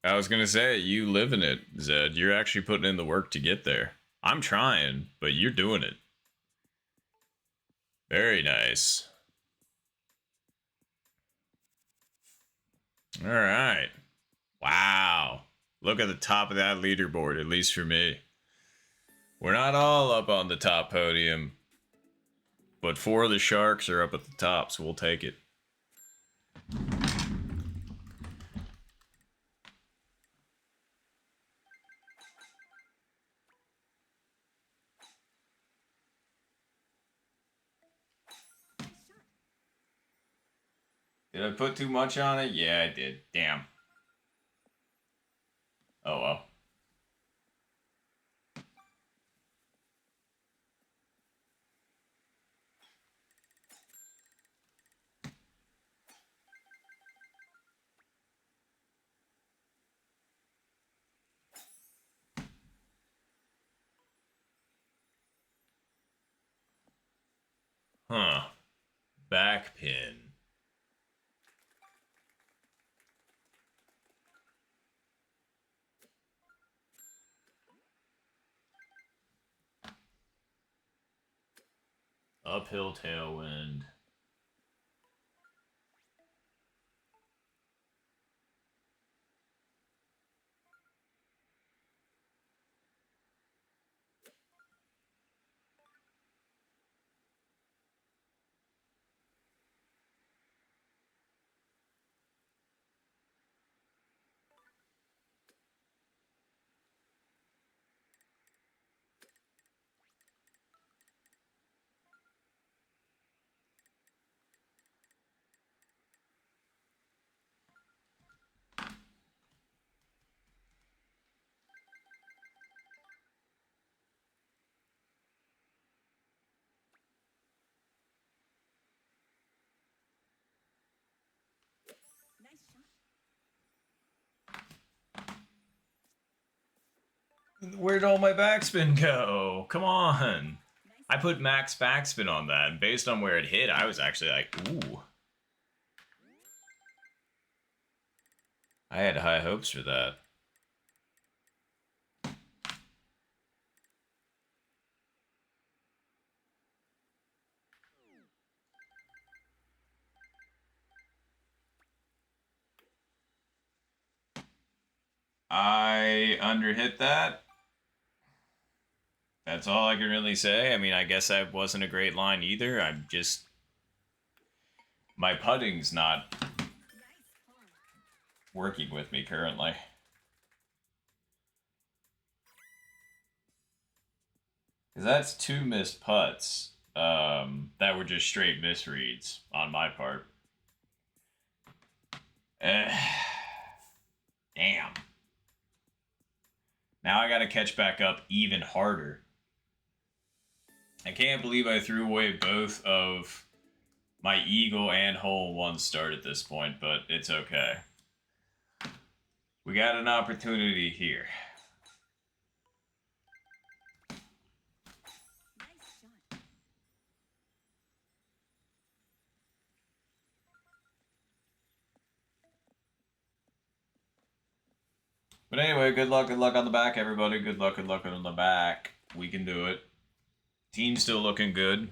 I was gonna say, you live in it, Zed. You're actually putting in the work to get there. I'm trying, but you're doing it. Very nice. All right. Wow. Look at the top of that leaderboard, at least for me. We're not all up on the top podium, but 4 of the Sharks are up at the top, so we'll take it. Did I put too much on it? Yeah, I did. Damn. Oh well. Huh. Back pin. Uphill tailwind. Where'd all my backspin go? Come on. I put max backspin on that, and based on where it hit, I was actually like, ooh. I had high hopes for that. I underhit that. That's all I can really say. I mean, I guess that wasn't a great line either. I'm just... My putting's not working with me currently. Because that's 2 missed putts that were just straight misreads on my part. Damn. Now I gotta catch back up even harder. I can't believe I threw away both of My eagle and hole one start at this point, but it's okay. We got an opportunity here. But anyway, good luck on the back, everybody. Good luck on the back. We can do it. Team's still looking good.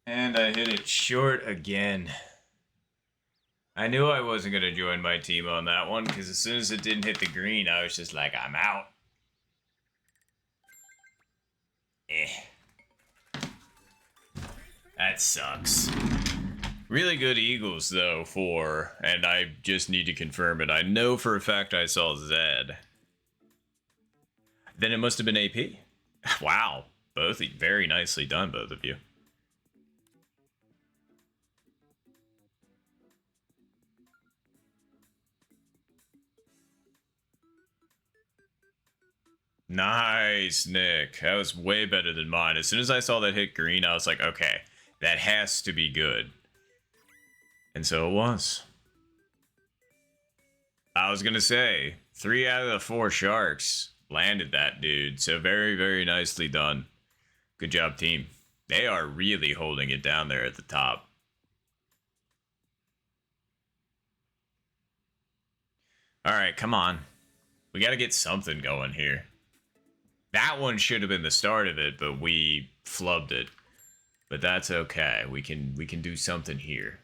And I hit it short again. I knew I wasn't going to join my team on that one, because as soon as it didn't hit the green, I was just like, I'm out. That sucks. Really good eagles, though, and I just need to confirm it. I know for a fact I saw Zed. Then it must have been AP. Wow. Both very nicely done, both of you. Nice, Nick. That was way better than mine. As soon as I saw that hit green, I was like, okay, that has to be good. And so it was. I was going to say, 3 out of the 4 sharks landed that dude. So very, very nicely done. Good job, team. They are really holding it down there at the top. All right, come on. We got to get something going here. That one should have been the start of it, but we flubbed it. But that's okay. We can do something here.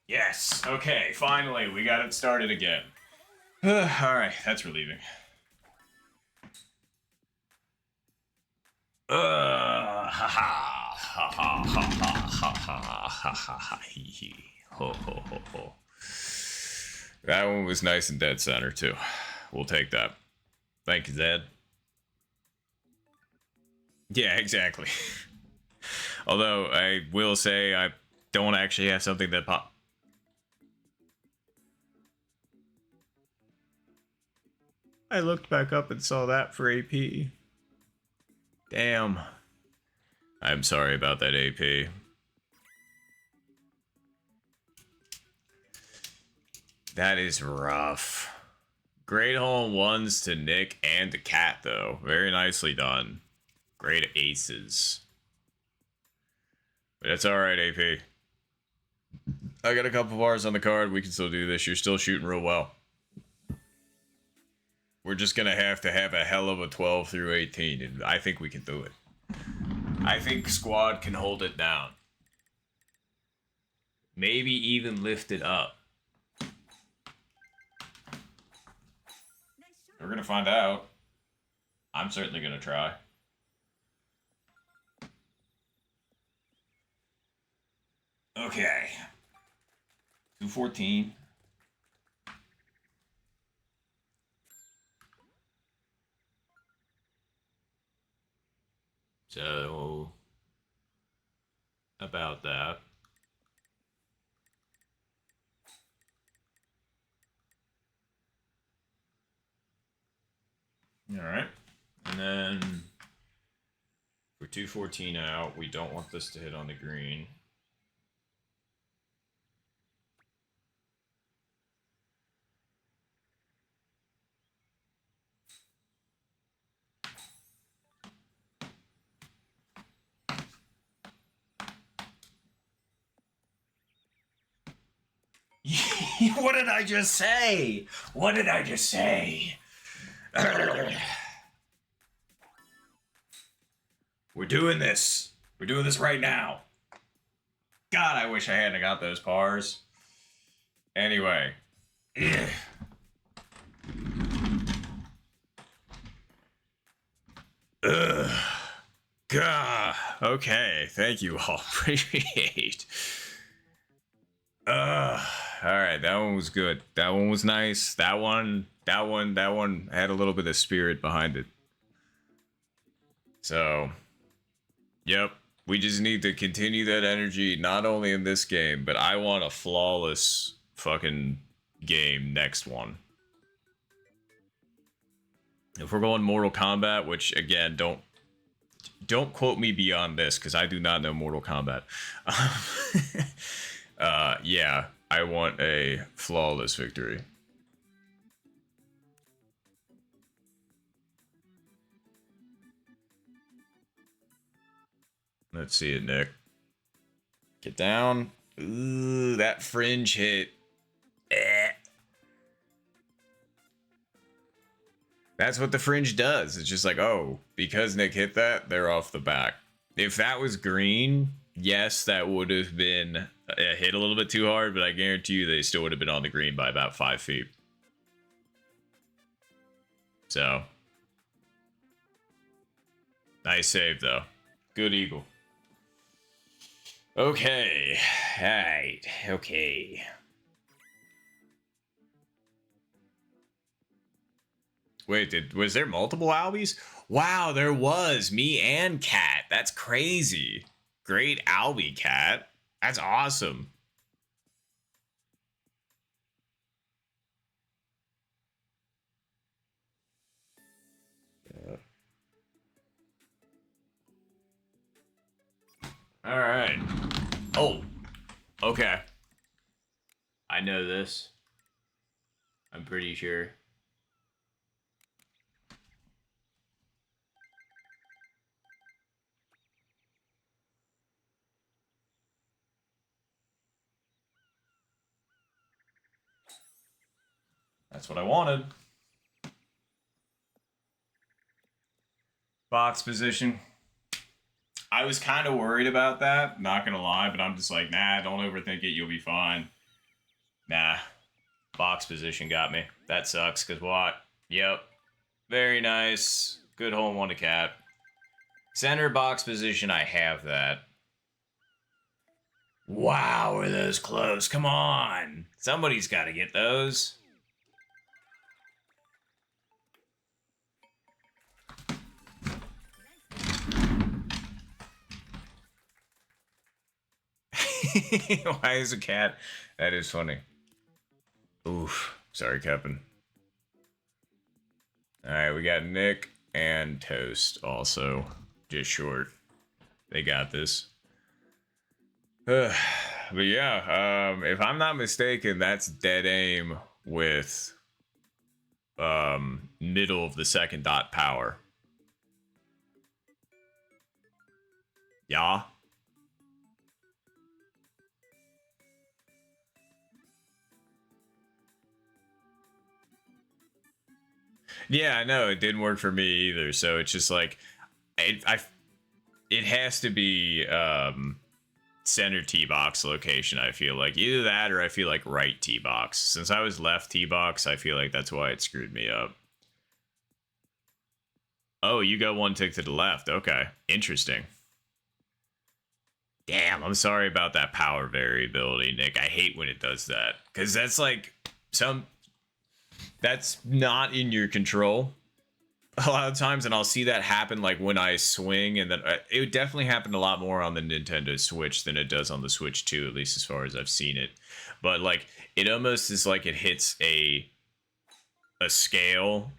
Yes. Okay, finally, we got it started again. Alright, that's relieving. Ha ha ha ha ha ha ha ha ha hee hee ho ho ho ho. That one was nice and dead center too. We'll take that. Thank you, Zed. Yeah, exactly. Although I will say I don't actually have something that pop. I looked back up and saw that for AP. Damn. I'm sorry about that, AP. That is rough. Great hole-in-ones to Nick and to Cat, though. Very nicely done. Great aces. But that's alright, AP. I got a couple bars on the card. We can still do this. You're still shooting real well. We're just going to have a hell of a 12 through 18, and I think we can do it. I think squad can hold it down. Maybe even lift it up. We're going to find out. I'm certainly going to try. Okay. 214. So, about that. All right. And then for 214 out, we don't want this to hit on the green. What did I just say? What did I just say? We're doing this. We're doing this right now. God, I wish I hadn't got those pars. Anyway. God. Okay. Thank you all. Appreciate. All right. That one was good. That one was nice. That one had a little bit of spirit behind it. So, yep. We just need to continue that energy, not only in this game, but I want a flawless fucking game next one. If we're going Mortal Kombat, which again, don't quote me beyond this because I do not know Mortal Kombat. Yeah, I want a flawless victory. Let's see it, Nick. Get down. Ooh, that fringe hit. That's what the fringe does. It's just like, oh, because Nick hit that, they're off the back. If that was green, yes, that would have been hit a little bit too hard, but I guarantee you they still would have been on the green by about 5 feet. So, nice save, though. Good eagle. Okay. Alright. Okay. Wait, was there multiple Albies? Wow, there was. Me and Cat. That's crazy. Great Albie, Cat. That's awesome. All right. Oh, okay. I know this. I'm pretty sure. That's what I wanted. Box position. I was kind of worried about that, not gonna lie, but I'm just like, nah, don't overthink it, you'll be fine. Nah, box position got me. That sucks, because what? Yep. Very nice. Good hole in one to Cat. Center box position, I have that. Wow, are those close? Come on. Somebody's got to get those. Why is a cat? That is funny. Oof. Sorry, Captain. Alright, we got Nick and Toast also. Just short. They got this. But yeah, if I'm not mistaken, that's dead aim with middle of the second dot power. Yeah. Yeah, I know it didn't work for me either. So it's just like, it has to be center T box location. I feel like either that or I feel like right T box. Since I was left T box, I feel like that's why it screwed me up. Oh, you got one tick to the left. Okay, interesting. Damn, I'm sorry about that power variability, Nick. I hate when it does that because that's like that's not in your control a lot of times, and I'll see that happen like when I swing, and then it would definitely happen a lot more on the Nintendo Switch than it does on the Switch 2, at least as far as I've seen it. But like it almost is like it hits a scale,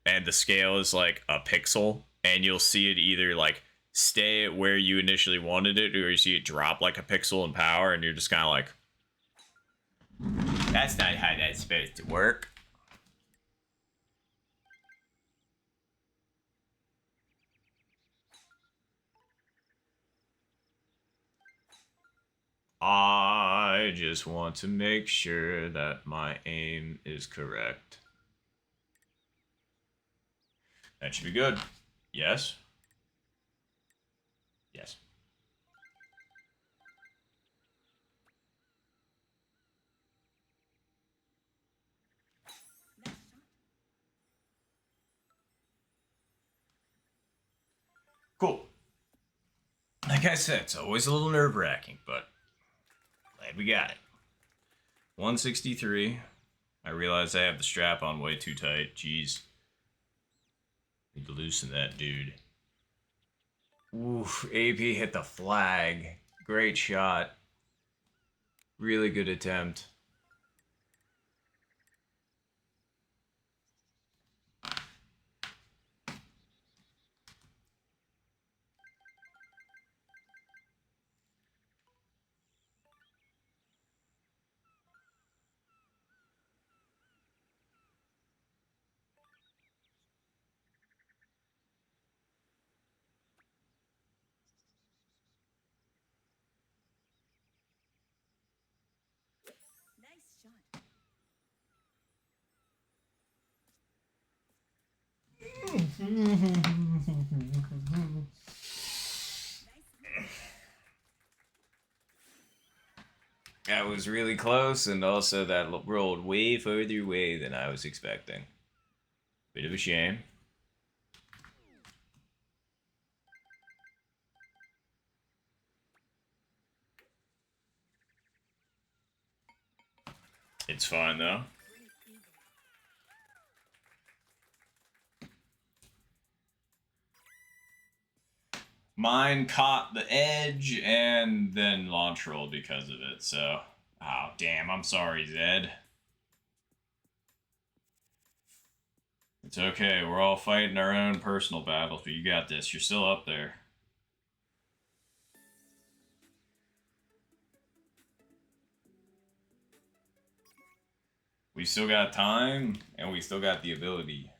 and the scale is like a pixel, and you'll see it either like stay at where you initially wanted it, or you see it drop like a pixel in power, and you're just kind of like, that's not how that's supposed to work. I I just want to make sure that my aim is correct. That should be good. Yes. Yes. Cool. Like I said, it's always a little nerve-wracking, but glad we got it. 163. I realize I have the strap on way too tight. Jeez. Need to loosen that, dude. Oof, AP hit the flag. Great shot. Really good attempt. That was really close, and also that rolled way further away than I was expecting. Bit of a shame. It's fine, though. Mine caught the edge and then launch rolled because of it, so... Oh, damn, I'm sorry, Zed. It's okay, we're all fighting our own personal battles, but you got this. You're still up there. We still got time, and we still got the ability.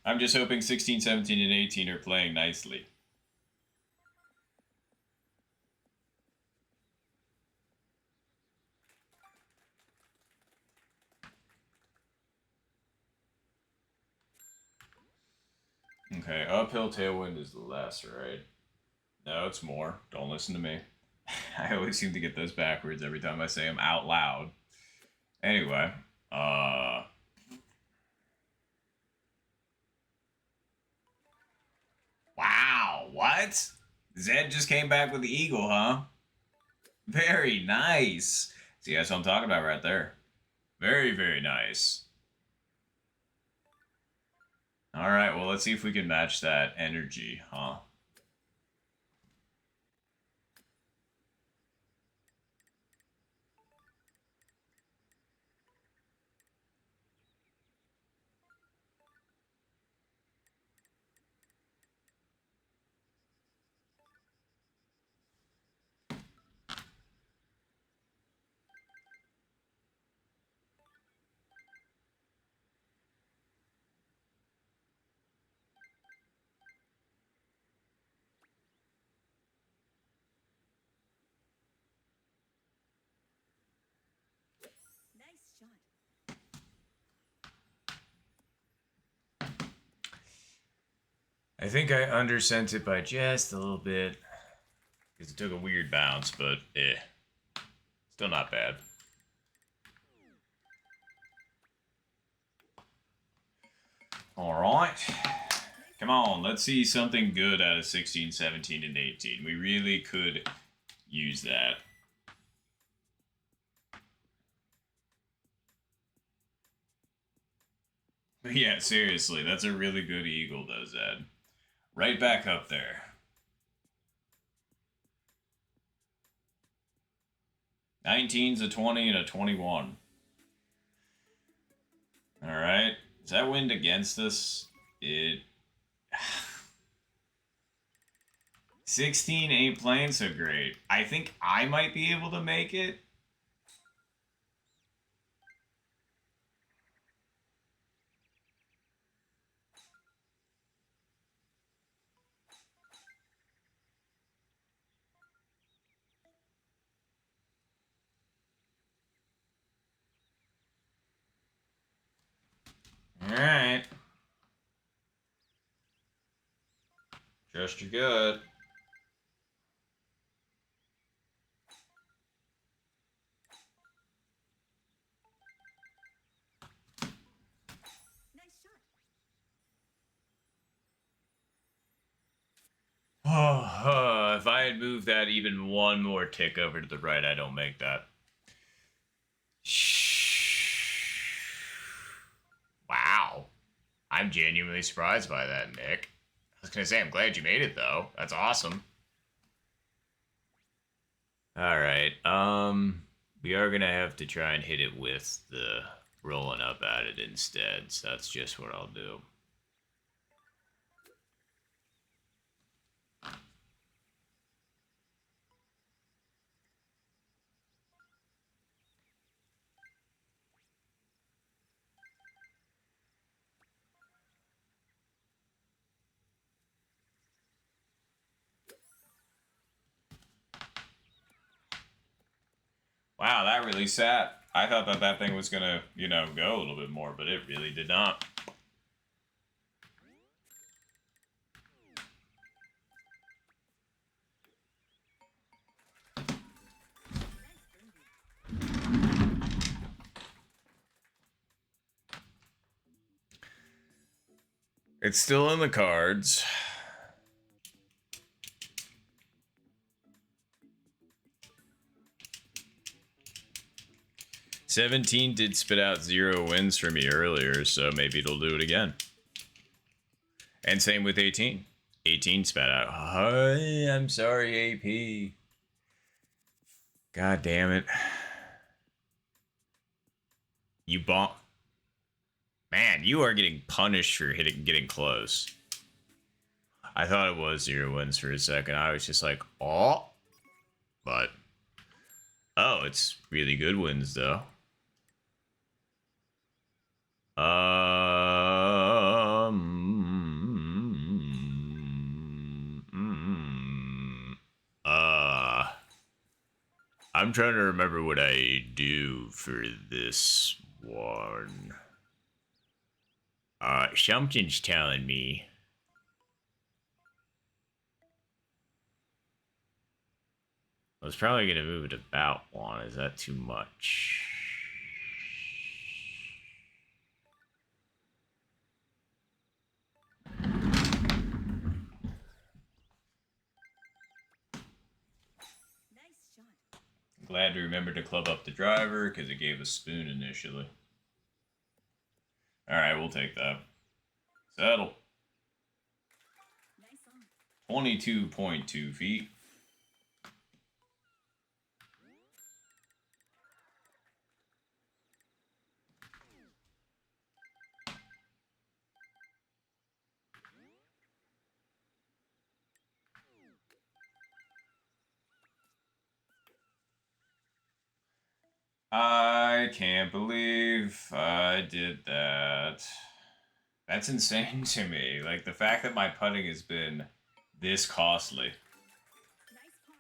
I'm just hoping 16, 17, and 18 are playing nicely. Okay, uphill tailwind is less, right? No, it's more. Don't listen to me. I always seem to get those backwards every time I say them out loud. Anyway, wow, what? Zed just came back with the eagle, huh? Very nice. See, that's what I'm talking about right there. Very, very nice. Alright, well, let's see if we can match that energy, huh? I think I undersent it by just a little bit. Because it took a weird bounce, but still not bad. Alright. Come on, let's see something good out of 16, 17, and 18. We really could use that. But yeah, seriously, that's a really good eagle, though, Zed. Right back up there. Nineteen's a 20 and a 21. Alright. Is that wind against us? It... 16 ain't playing so great. I think I might be able to make it. Trust your gut. Oh, if I had moved that even one more tick over to the right, I don't make that. Wow. I'm genuinely surprised by that, Nick. I was gonna say, I'm glad you made it, though. That's awesome. Alright, we are gonna have to try and hit it with the rolling up at it instead, so that's just what I'll do. Wow, that really sat. I thought that that thing was gonna, go a little bit more, but it really did not. It's still in the cards. "17 did spit out 0 wins for me earlier, so maybe it'll do it again. And same with 18. 18 spat out. Hi, I'm sorry, AP. God damn it. You bomb. Man, you are getting punished for getting close. I thought it was 0 wins for a second. I was just like, oh. But, oh, it's really good wins, though. I'm trying to remember what I do for this one. Something's telling me. I was probably going to move it about one. Is that too much? Glad to remember to club up the driver because it gave a spoon initially. Alright, we'll take that. Settle. 22.2 feet. I can't believe I did that. That's insane to me. Like, the fact that my putting has been this costly.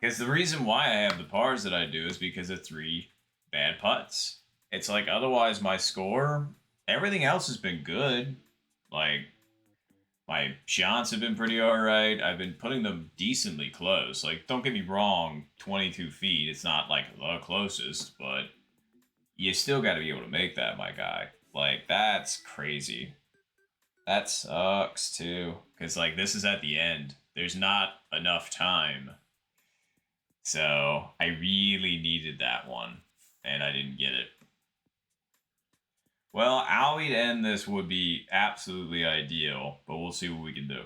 Because the reason why I have the pars that I do is because of 3 bad putts. It's like, otherwise my score, everything else has been good. Like, my shots have been pretty alright. I've been putting them decently close. Like, don't get me wrong, 22 feet, it's not like the closest, but you still got to be able to make that, my guy. Like, that's crazy. That sucks, too. Because, like, this is at the end. There's not enough time. So, I really needed that one. And I didn't get it. Well, how we'd end this would be absolutely ideal. But we'll see what we can do.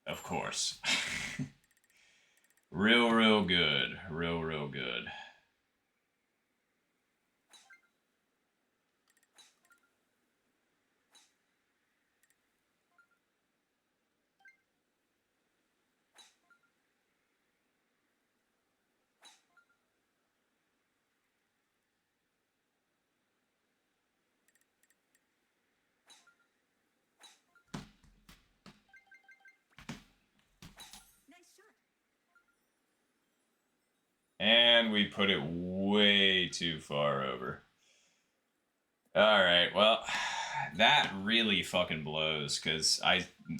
Of course. Real good. Real good. And we put it way too far over. All right. Well, that really fucking blows because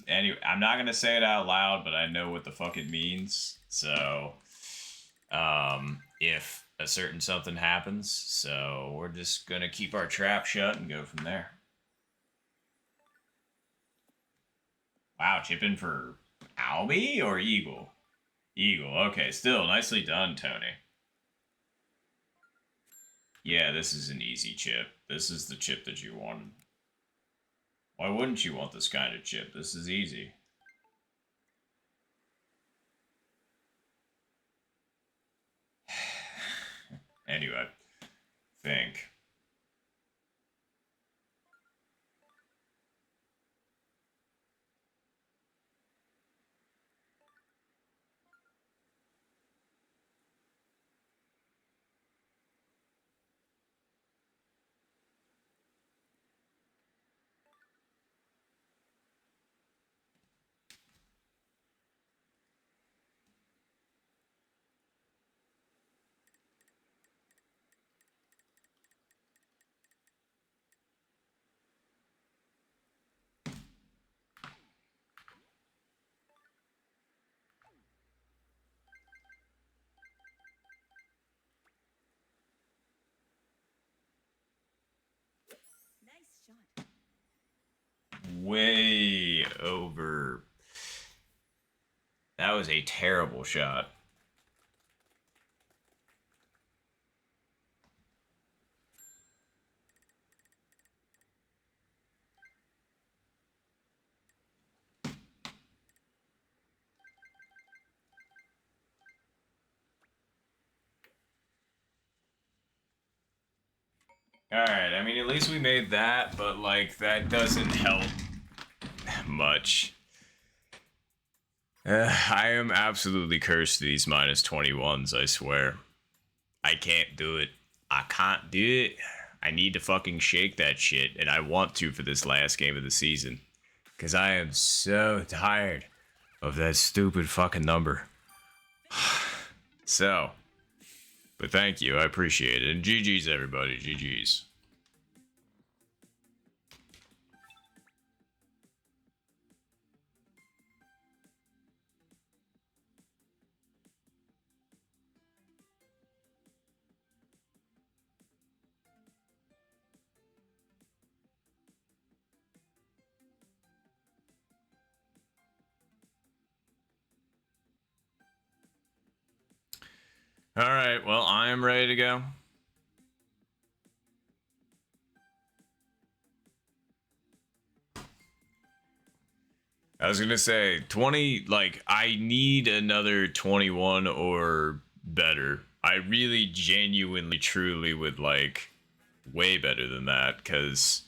anyway, I'm not gonna say it out loud, but I know what the fuck it means. So, if a certain something happens, so we're just gonna keep our trap shut and go from there. Wow, chipping for Albie or Eagle? Eagle. Okay, still nicely done, Tony. Yeah, this is an easy chip. This is the chip that you wanted. Why wouldn't you want this kind of chip? This is easy. Anyway, think. Nice shot. Way over. That was a terrible shot. Alright, I mean, at least we made that, but, like, that doesn't help much. I am absolutely cursed to these minus 21s, I swear. I can't do it. I can't do it. I need to fucking shake that shit, and I want to for this last game of the season. Because I am so tired of that stupid fucking number. So, but thank you, I appreciate it. And GG's, everybody, GG's. All right, well, I am ready to go. I was gonna say 20. Like, I need another 21 or better. I really, genuinely, truly would like way better than that. Cause,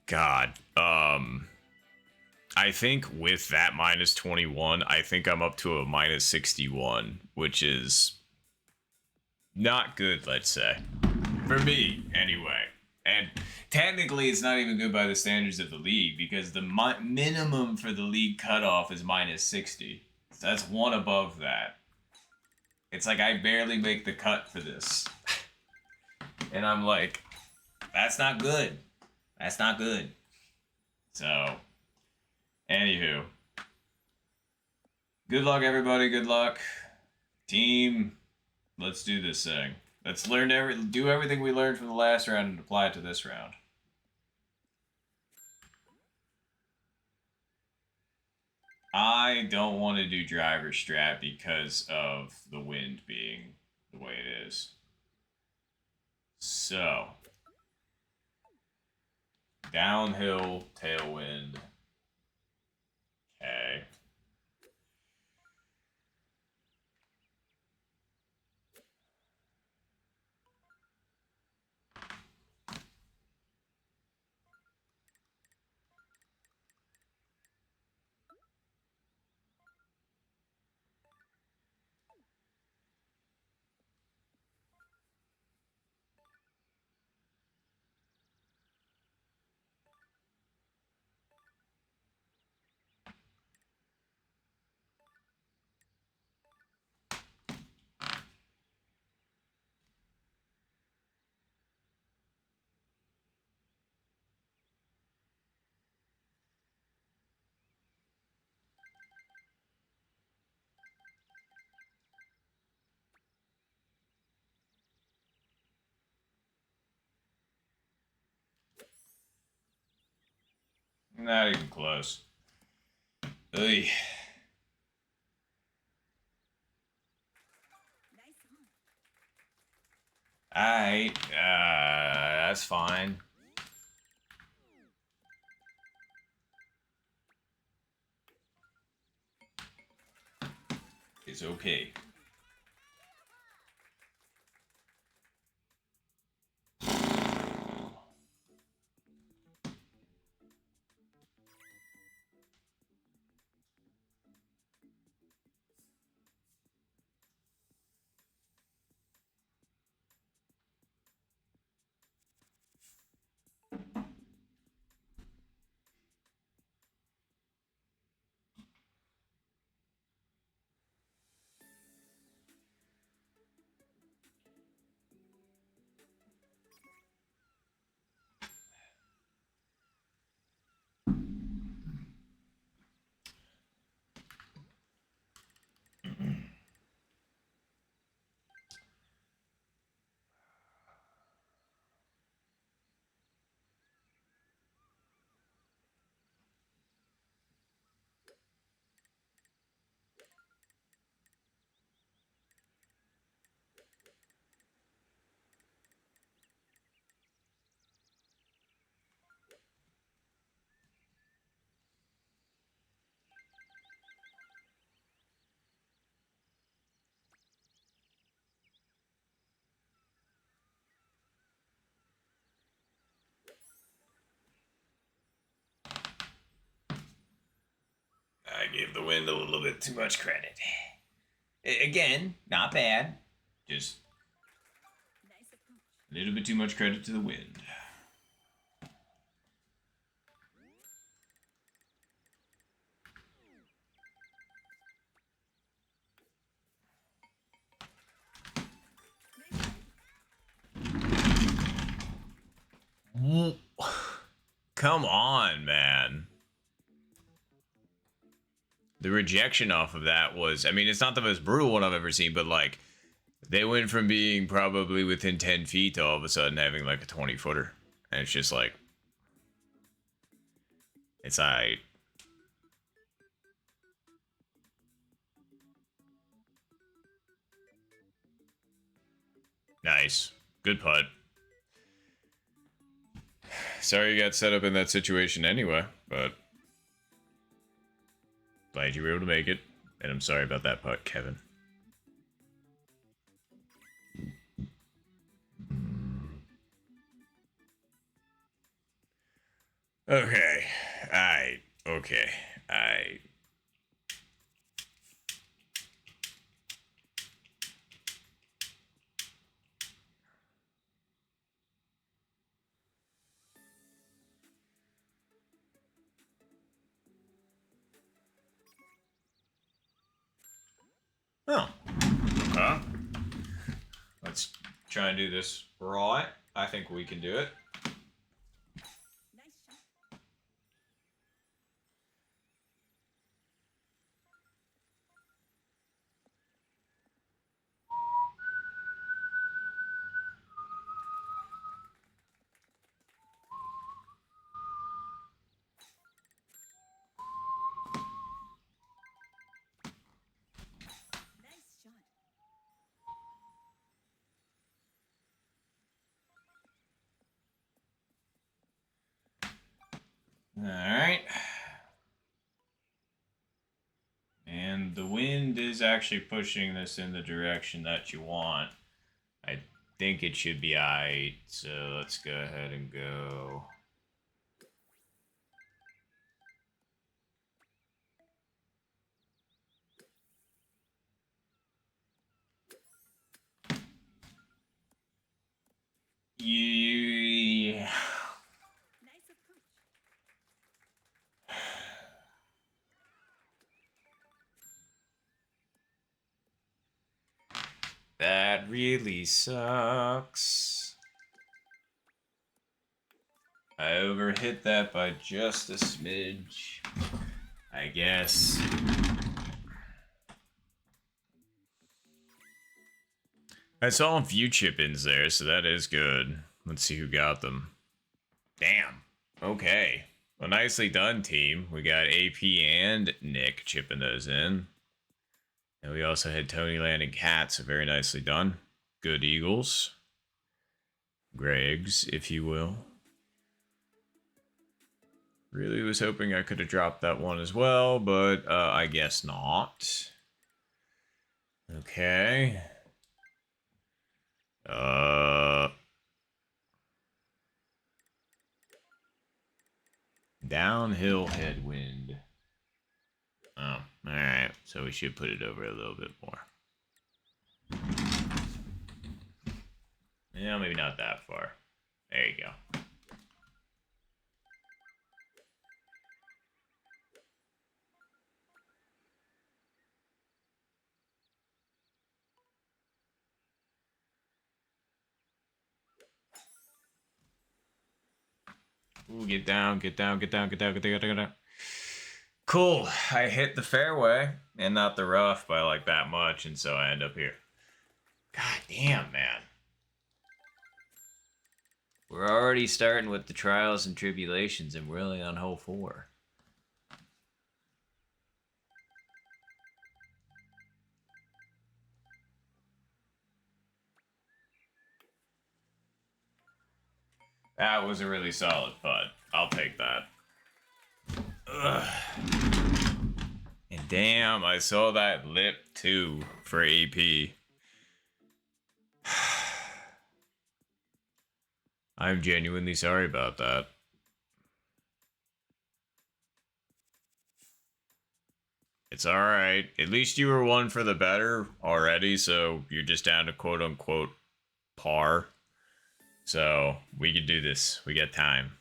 God, I think with that minus 21, I think I'm up to a minus 61, which is not good. Let's say for me, anyway. And technically, it's not even good by the standards of the league because the minimum for the league cutoff is minus 60. So that's one above that. It's like I barely make the cut for this. And I'm like, that's not good. That's not good. So, anywho. Good luck, everybody. Good luck. Team, let's do this thing. Let's do everything we learned from the last round and apply it to this round. I don't want to do driver strat because of the wind being the way it is. So, downhill, tailwind. Okay. Not even close. Oy. Nice one. Alright, that's fine. It's okay. I gave the wind a little bit too much credit. Again, not bad. Just Nice approach. a little bit too much credit to the wind. Come on, man. The rejection off of that was, I mean, it's not the most brutal one I've ever seen, but like, they went from being probably within 10 feet to all of a sudden having like a 20-footer. And it's just like, it's alright. Nice. Good putt. Sorry you got set up in that situation anyway, but glad you were able to make it. And I'm sorry about that putt, Kevin. Okay. Okay. Oh. Huh? Let's try and do this right. I think we can do it. Nice shot. Nice shot. Alright. And the wind is actually pushing this in the direction that you want. I think it should be alright, so let's go ahead and go. Yeah. Nice approach. That really sucks. I overhit that by just a smidge, I guess. I saw a few chip-ins there, so that is good. Let's see who got them. Damn. Okay. Well, nicely done, team. We got AP and Nick chipping those in. And we also had Tony Land and Cat, so very nicely done. Good Eagles. Gregs, if you will. Really was hoping I could have dropped that one as well, but I guess not. Okay. Downhill headwind. Oh, alright. So we should put it over a little bit more. Yeah, maybe not that far. There you go. Ooh, get down, get down, get down, get down, get down, get down, get down. Cool. I hit the fairway and not the rough by like that much, and so I end up here. God damn, man. We're already starting with the trials and tribulations, and we're only on hole 4. That was a really solid putt. I'll take that. Ugh. And damn, I saw that lip too for AP. I'm genuinely sorry about that. It's alright. At least you were one for the better already, so you're just down to quote unquote par. So we can do this. We got time.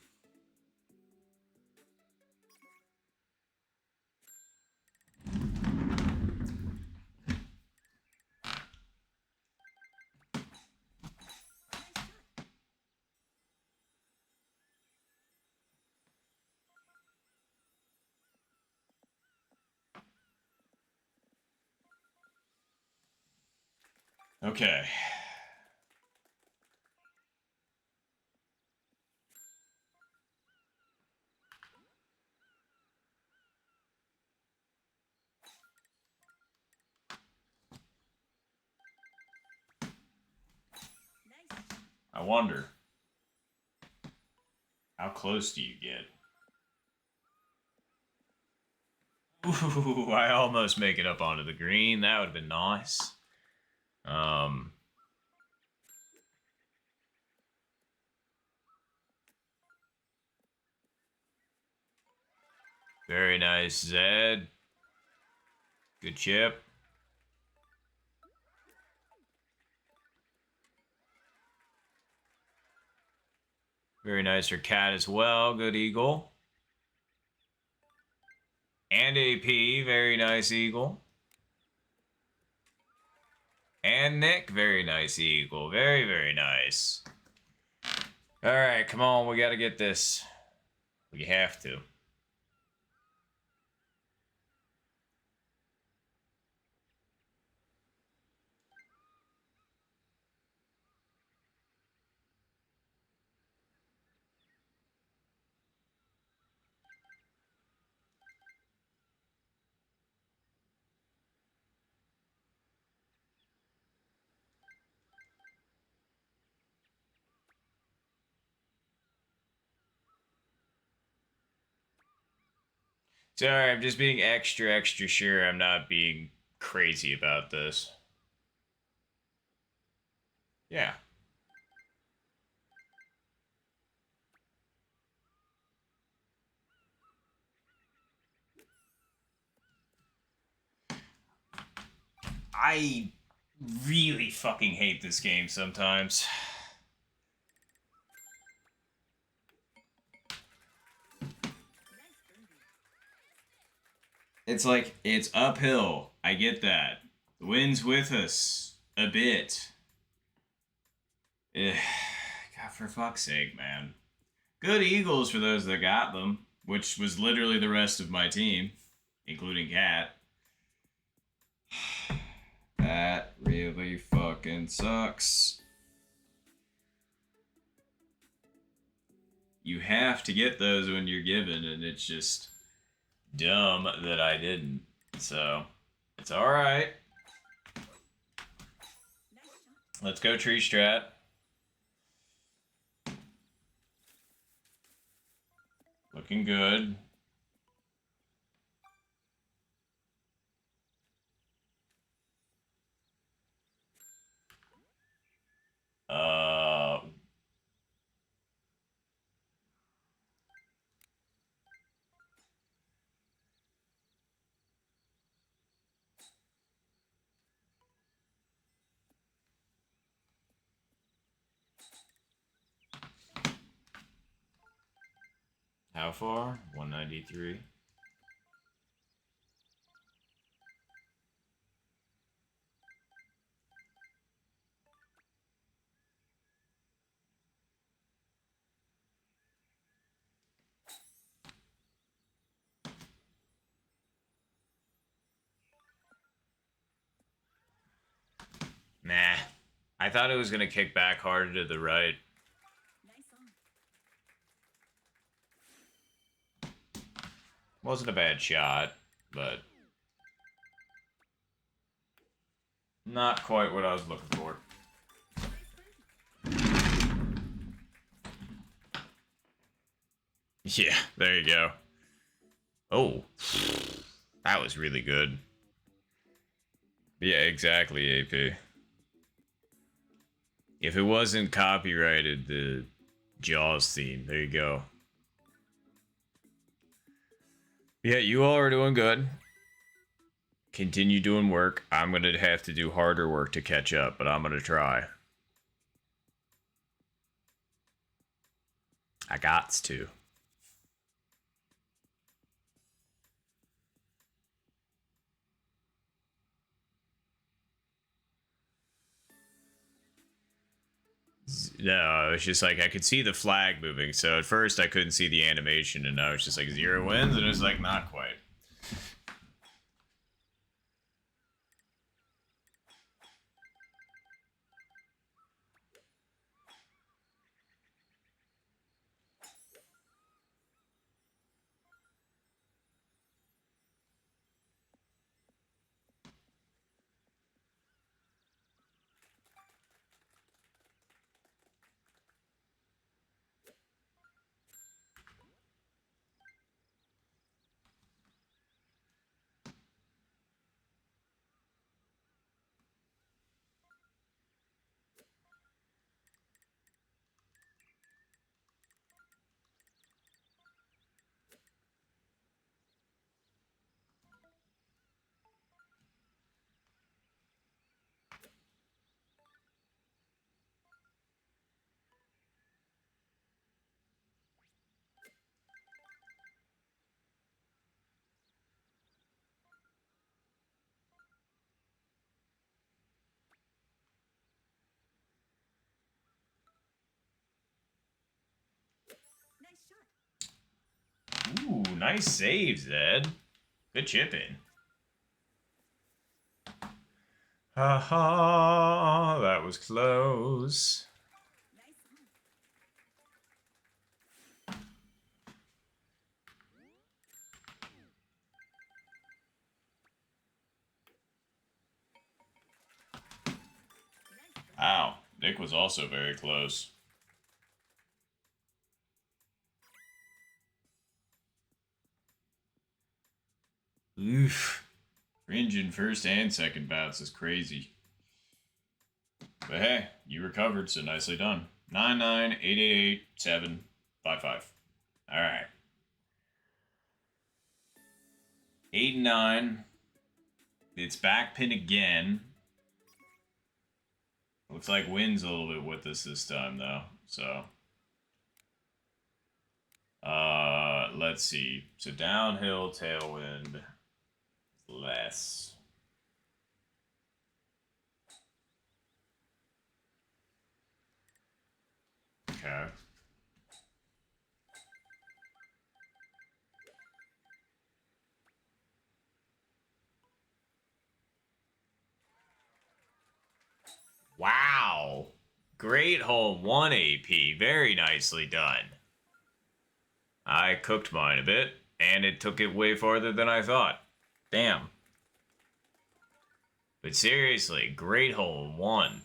Okay. Nice. I wonder, how close do you get? Ooh, I almost make it up onto the green. That would have been nice. Very nice, Zed. Good chip. Very nice for Cat as well. Good Eagle. And AP. Very nice Eagle. And Nick. Very nice Eagle. Very, very nice. All right, come on. We got to get this. We have to. Sorry, I'm just being extra, extra sure I'm not being crazy about this. Yeah. I really fucking hate this game sometimes. It's like, it's uphill. I get that. The wind's with us a bit. Ugh. God, for fuck's sake, man. Good Eagles for those that got them, which was literally the rest of my team, including Cat. That really fucking sucks. You have to get those when you're given, and it's just dumb that I didn't. So, it's alright. Nice shot. Let's go tree strat. Looking good. Uh, how far? 193. Nah. I thought it was going to kick back harder to the right. Nice on. Wasn't a bad shot, but not quite what I was looking for. Nice birdie. Yeah, there you go. Oh, that was really good. Yeah, exactly, AP. If it wasn't copyrighted, the Jaws theme, there you go. Yeah, you all are doing good. Continue doing work. I'm going to have to do harder work to catch up, but I'm going to try. I gots to. No, it's just like I could see the flag moving. So at first I couldn't see the animation, and now it's just like 0 wins, and it's like not quite. Nice shot. Ooh, nice save, Zed. Good chipping. Ha ha, that was close. Nice on. Nice birdie. Wow, Nick was also very close. Oof. Cringe in first and second bouts is crazy. But hey, you recovered, so nicely done. 99888 Alright. 8 and 9. It's back pin again. Looks like wind's a little bit with us this time, though. So, let's see. So downhill, tailwind, less. Okay. Wow. Great hole, 1 AP. Very nicely done. I cooked mine a bit, and it took it way farther than I thought. Damn. But seriously, great hole in one.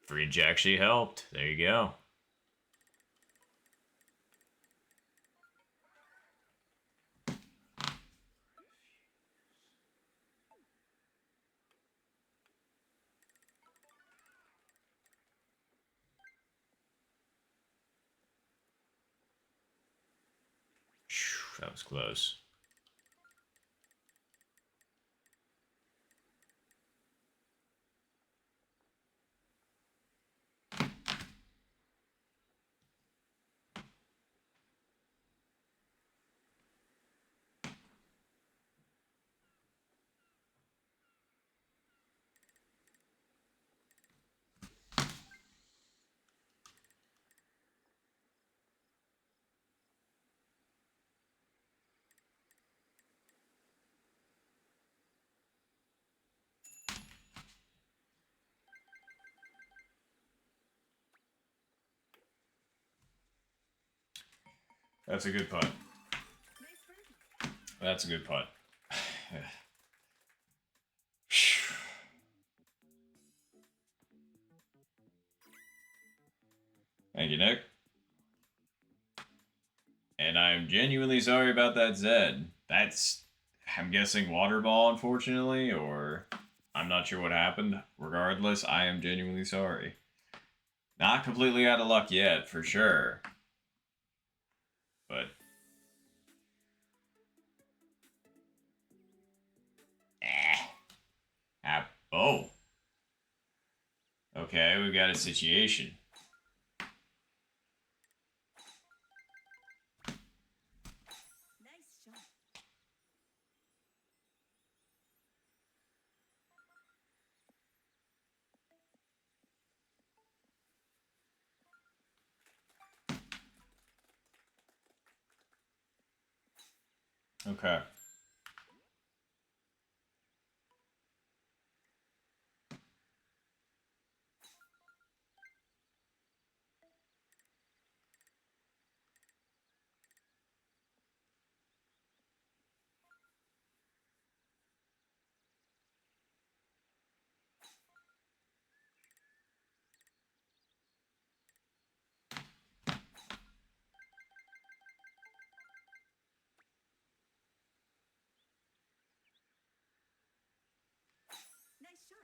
Fridge actually helped. There you go. That was close. That's a good putt. Nice birdie. That's a good putt. Thank you, Nick. And I'm genuinely sorry about that Zed. That's, I'm guessing, water ball, unfortunately, or I'm not sure what happened. Regardless, I am genuinely sorry. Not completely out of luck yet, for sure. But oh. Okay, we've got a situation. Nice shot. Okay. Nice shot.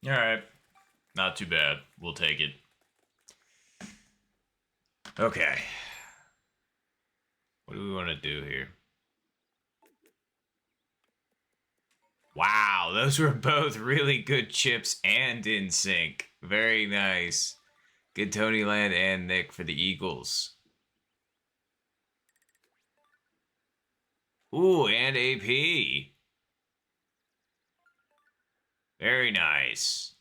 All right. Not too bad. We'll take it. Okay. What do we want to do here? Wow, those were both really good chips and in sync. Very nice. Good Tony Land and Nick for the Eagles. Ooh, and AP. Very nice.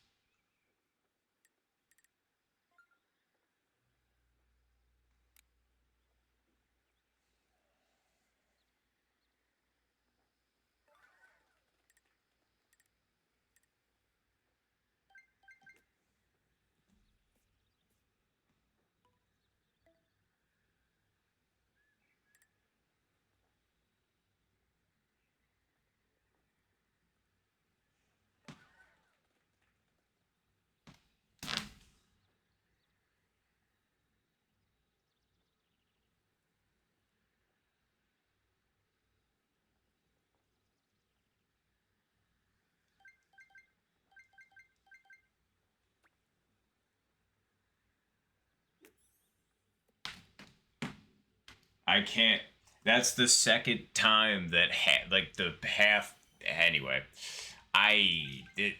I can't. That's the second time that like the half. Anyway, I did.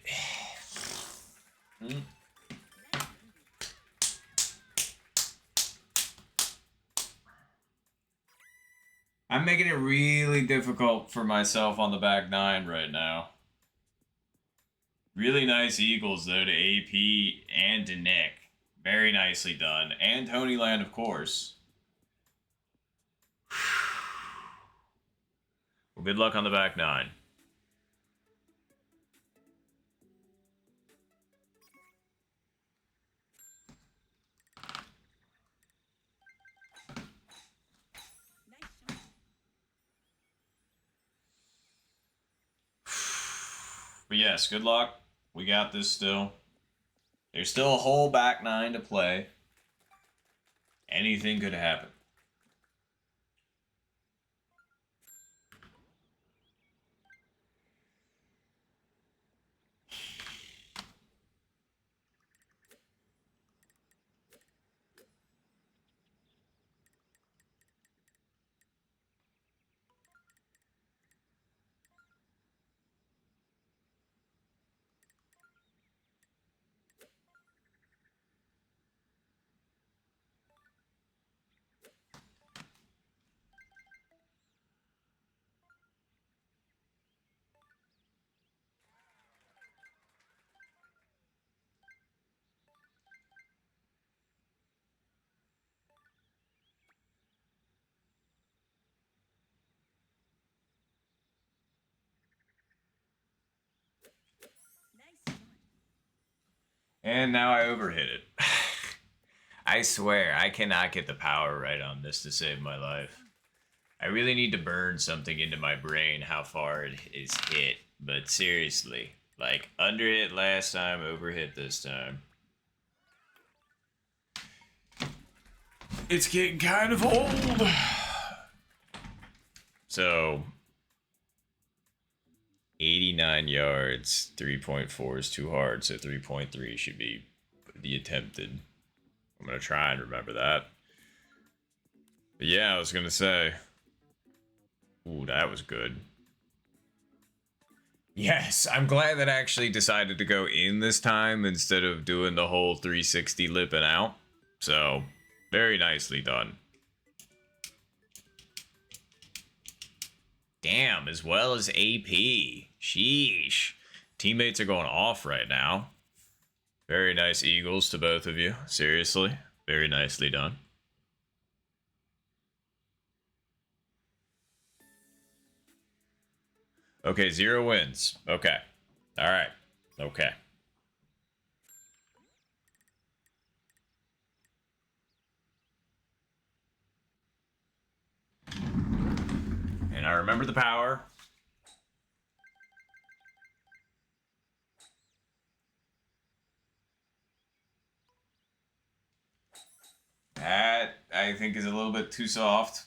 I'm making it really difficult for myself on the back nine right now. Really nice Eagles though to AP and to Nick. Very nicely done. And Tony Land, of course. Well, good luck on the back nine. But yes, good luck. We got this still. There's still a whole back nine to play. Anything could happen. Nice shot. And now I overhit it. I swear, I cannot get the power right on this to save my life. I really need to burn something into my brain how far it is hit. But seriously, like, under hit last time, overhit this time. It's getting kind of old. So, 89 yards, 3.4 is too hard, so 3.3 should be the attempted. I'm going to try and remember that. But yeah, I was going to say. Ooh, that was good. Yes, I'm glad that I actually decided to go in this time instead of doing the whole 360 lipping out. So, very nicely done. Damn, as well as AP. Sheesh. Teammates are going off right now. Very nice Eagles to both of you. Seriously. Very nicely done. Okay, 0 wins. Okay. Alright. Okay. And I remember the power. That, I think, is a little bit too soft.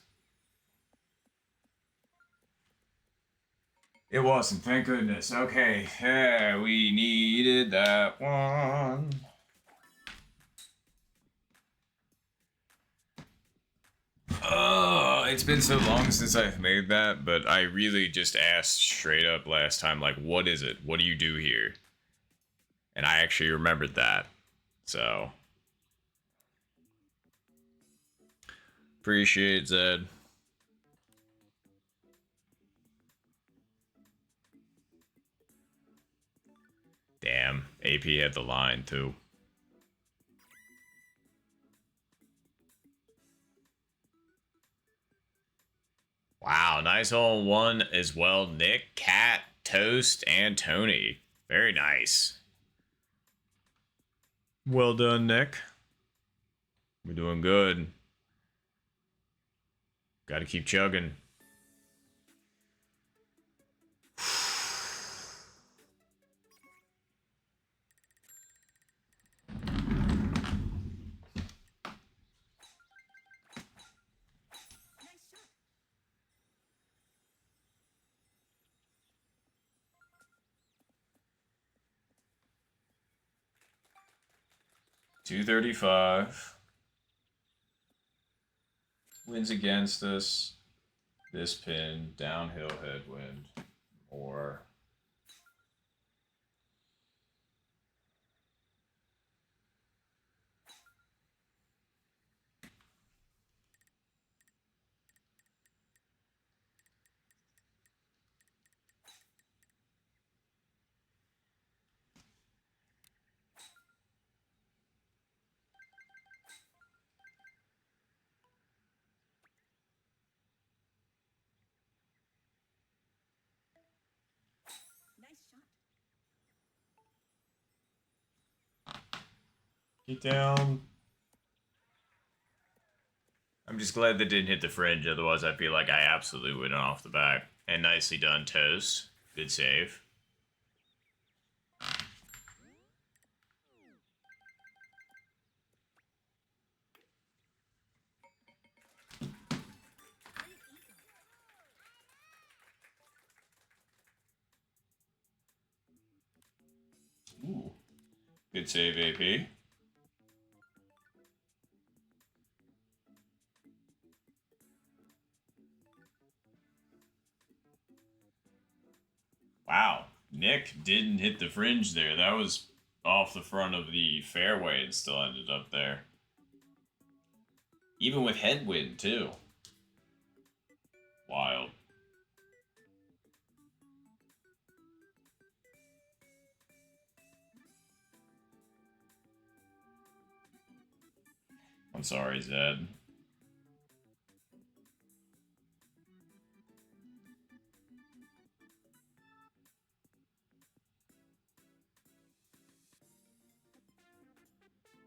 It wasn't, thank goodness. Okay, yeah, we needed that one. Oh, it's been so long since I've made that, but I really just asked straight up last time, like, what is it? What do you do here? And I actually remembered that. So, appreciate Zed. Damn, AP had the line too. Wow, nice hole one as well. Nick, Cat, Toast, and Tony. Very nice. Well done, Nick. We're doing good. Gotta keep chugging. Nice shot. 235. Winds against us. This pin, downhill headwind. Or Nice shot. get down. I'm just glad that didn't hit the fringe, otherwise I feel like I absolutely went off the back. And nicely done, Toast. Good save. Good save, AP. Wow, Nick didn't hit the fringe there. That was off the front of the fairway and still ended up there. Even with headwind, too. Wild. I'm sorry, Zed.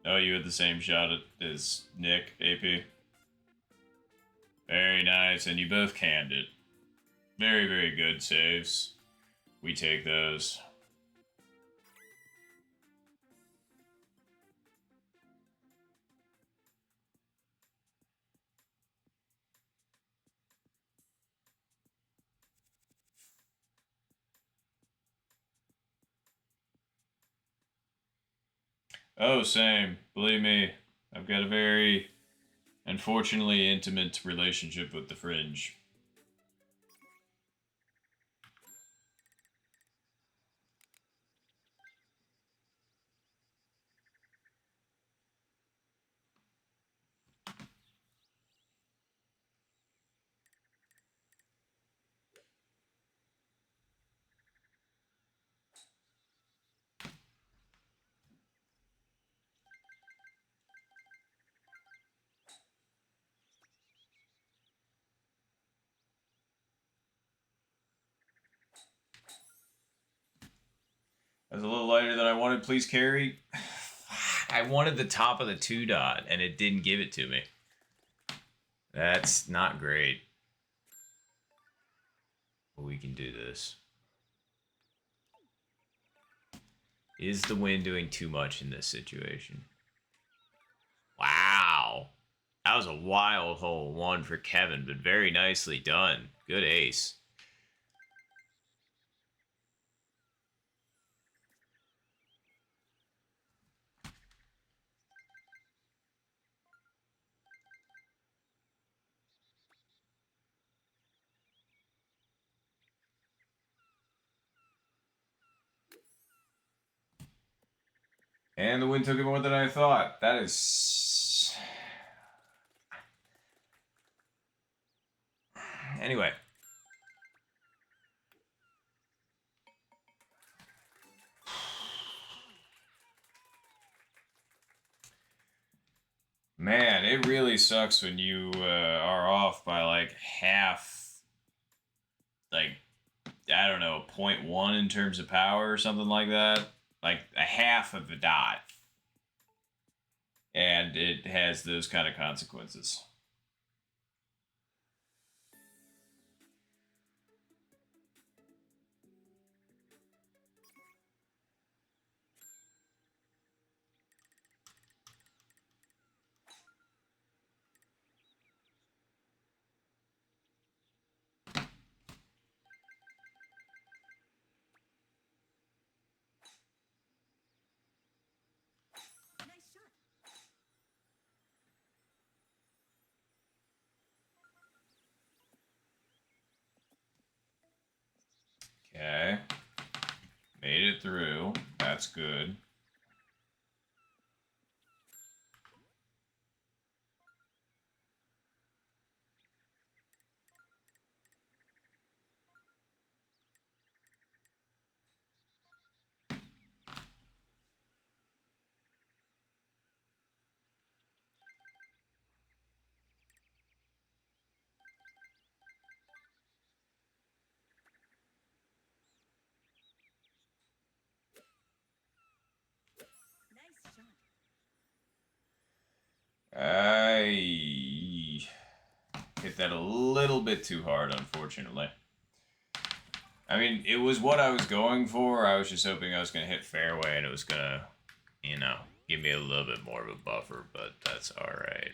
Oh, you had the same shot as Nick, AP. Very nice, and you both canned it. Very, very good saves. We take those. Oh, same. Believe me, I've got a very, unfortunately, intimate relationship with the fringe. That's a little lighter than I wanted. Please carry. I wanted the top of the 2 dot, and it didn't give it to me. That's not great. But we can do this. Is the wind doing too much in this situation? Wow. That was a wild hole 1 for Kevin, but very nicely done. Good ace. And the wind took it more than I thought. That is... Anyway. Man, it really sucks when you are off by like half, like, I don't know, 0.1 in terms of power or something like that. Like a half of a dot. And it has those kind of consequences. Nice shot. Okay. Made it through. That's good. Nice shot. I hit that a little bit too hard, unfortunately. I mean, it was what I was going for. I was just hoping I was going to hit fairway and it was going to, you know, give me a little bit more of a buffer, but that's all right.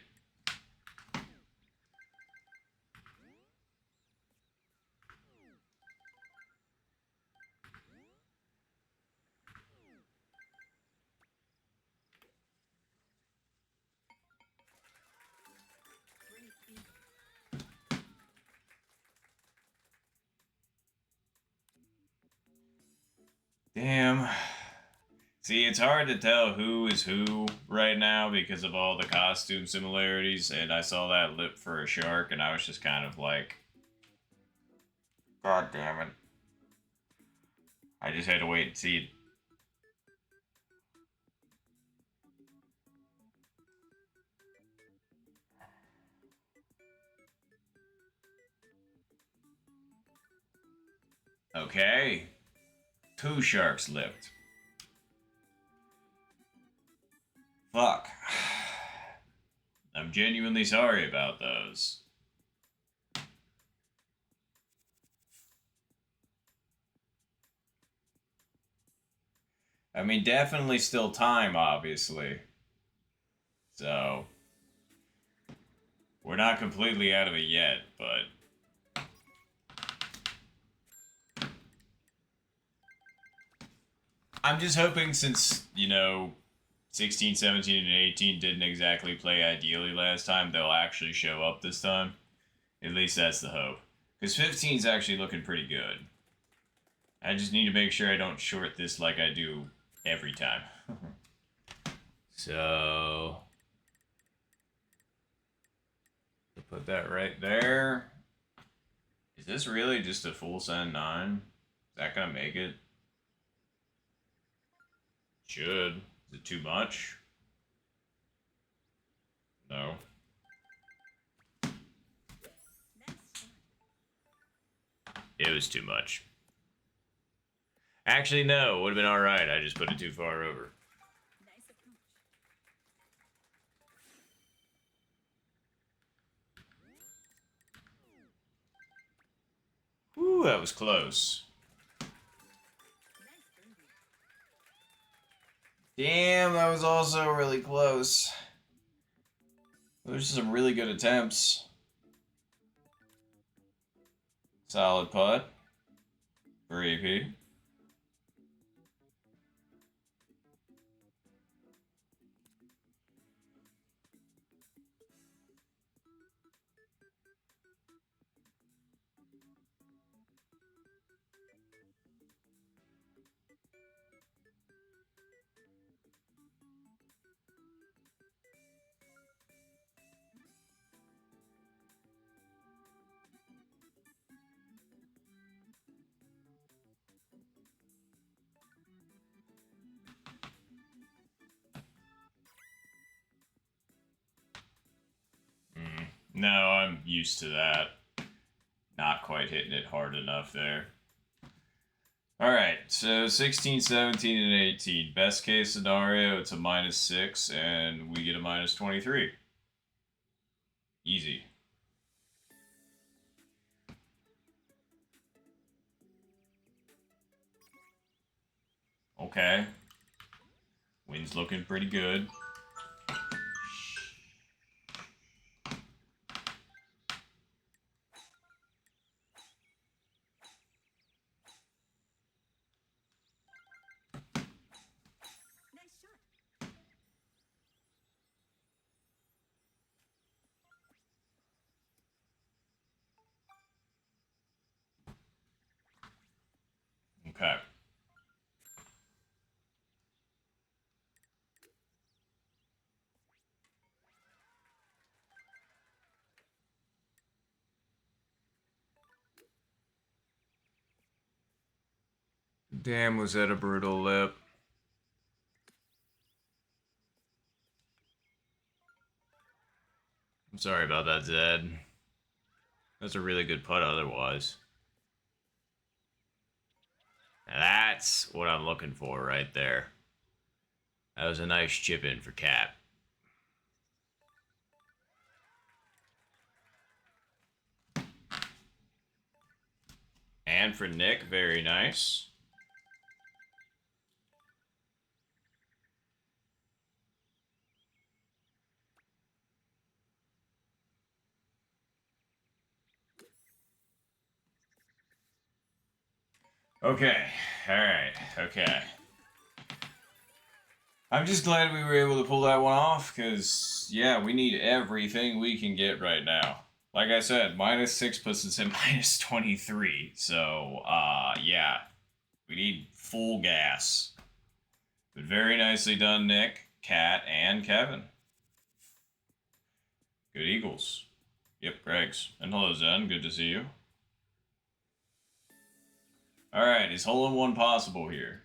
Damn. See, it's hard to tell who is who right now because of all the costume similarities, and I saw that lip for a shark, and I was just kind of like, God damn it. I just had to wait and see. Okay. 2 sharks lipped. Fuck. I'm genuinely sorry about those. I mean, definitely still time, obviously. So, we're not completely out of it yet, but I'm just hoping since, 16, 17, and 18 didn't exactly play ideally last time, they'll actually show up this time. At least that's the hope. Because 15's actually looking pretty good. I just need to make sure I don't short this like I do every time. So, put that right there. Is this really just a full send 9? Is that gonna make it? Should. Is it too much? No. Nice shot. It was too much. Actually, no. Would have been alright. I just put it too far over. Nice approach. Whew, that was close. Nice birdie. Damn, that was also really close. Those are some really good attempts. Solid putt for AP. No, I'm used to that. Not quite hitting it hard enough there. Alright, so 16, 17, and 18. Best case scenario, it's a -6, and we get a -23. Easy. Okay. Wind's looking pretty good. Nice shot. Okay. Damn, was that a brutal lip? I'm sorry about that, Zed. That's a really good putt otherwise. Now that's what I'm looking for right there. That was a nice chip in for Cap. And for Nick, very nice. Okay, alright, okay. I'm just glad we were able to pull that one off, because, yeah, we need everything we can get right now. Like I said, -6 puts us in -23, so, yeah. We need full gas. But very nicely done, Nick, Kat, and Kevin. Good Eagles. Yep, Greg's. And hello, Zen. Good to see you. Alright, is hole-in-one possible here?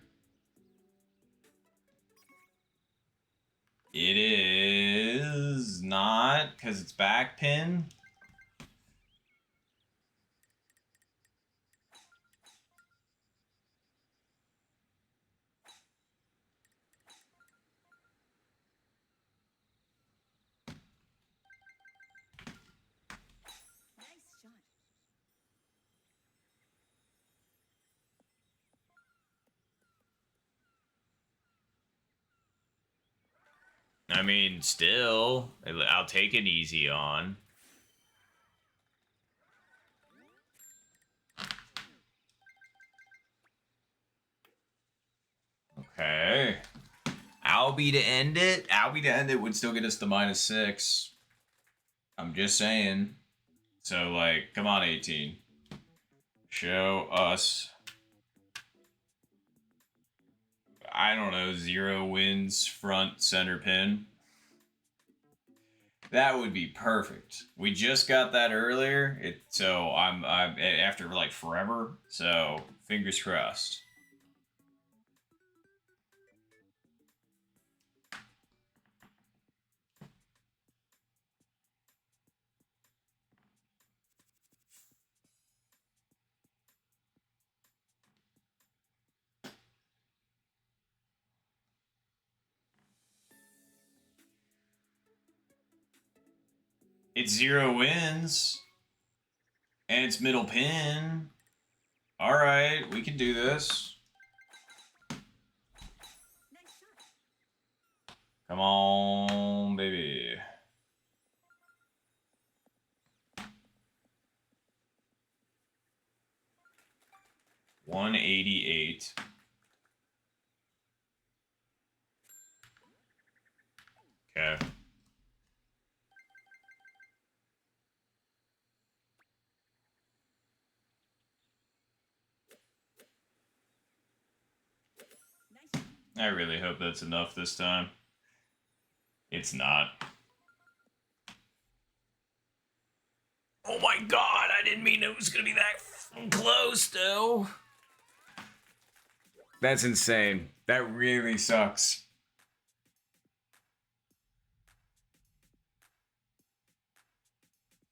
It is not, because it's back pin. Nice shot. I mean, still, I'll take it easy on. Okay. Albie to end it? Albie to end it would still get us the -6. I'm just saying. So, like, come on, 18. Show us, I don't know, 0 wins front center pin. That would be perfect. We just got that earlier. So I'm after like forever. So fingers crossed. It's 0 wins. And it's middle pin. Alright, we can do this. Nice shot. Come on, baby. $188. Okay. Nice shot. I really hope that's enough this time. It's not. Oh my god, I didn't mean it was gonna be that close, though. That's insane. That really sucks.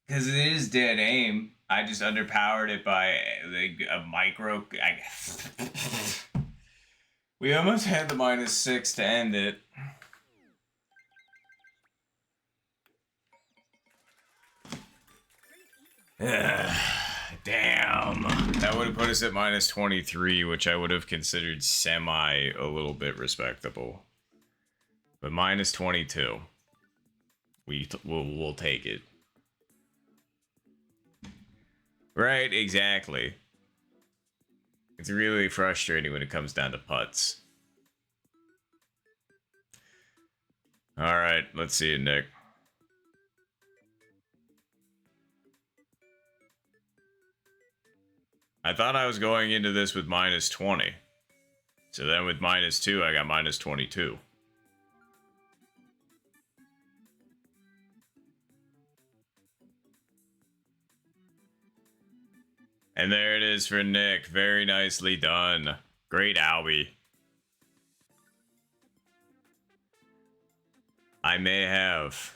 Because it is dead aim. I just underpowered it by like a micro. We almost had the -6 to end it. Damn. That would have put us at -23, which I would have considered semi a little bit respectable. But -22. We'll take it. Right, exactly. It's really frustrating when it comes down to putts. Alright, let's see it, Nick. I thought I was going into this with -20. So then with -2, I got -22. And there it is for Nick. Very nicely done. Great Albie. I may have.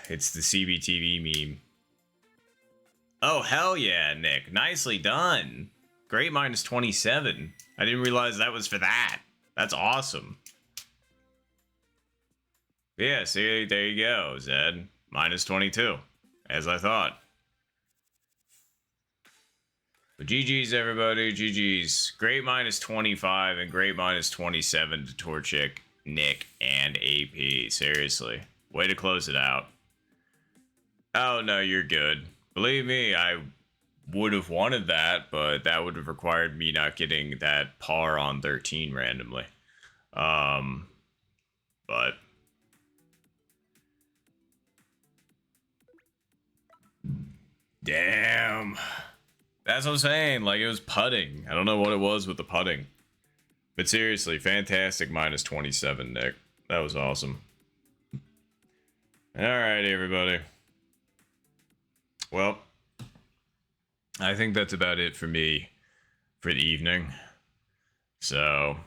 It's the CBTV meme. Oh, hell yeah, Nick. Nicely done. Great -27. I didn't realize that was for that. That's awesome. Yeah, see, there you go, Zed. -22. As I thought. But GG's, everybody. GG's. Great -25 and great -27 to Torchic, Nick, and AP. Seriously. Way to close it out. Oh, no, you're good. Believe me, I would have wanted that, but that would have required me not getting that par on 13 randomly. But Damn. That's what I'm saying. Like, it was putting. I don't know what it was with the putting. But seriously, fantastic minus 27, Nick. That was awesome. Alright, everybody. Well, I think that's about it for me for the evening. So,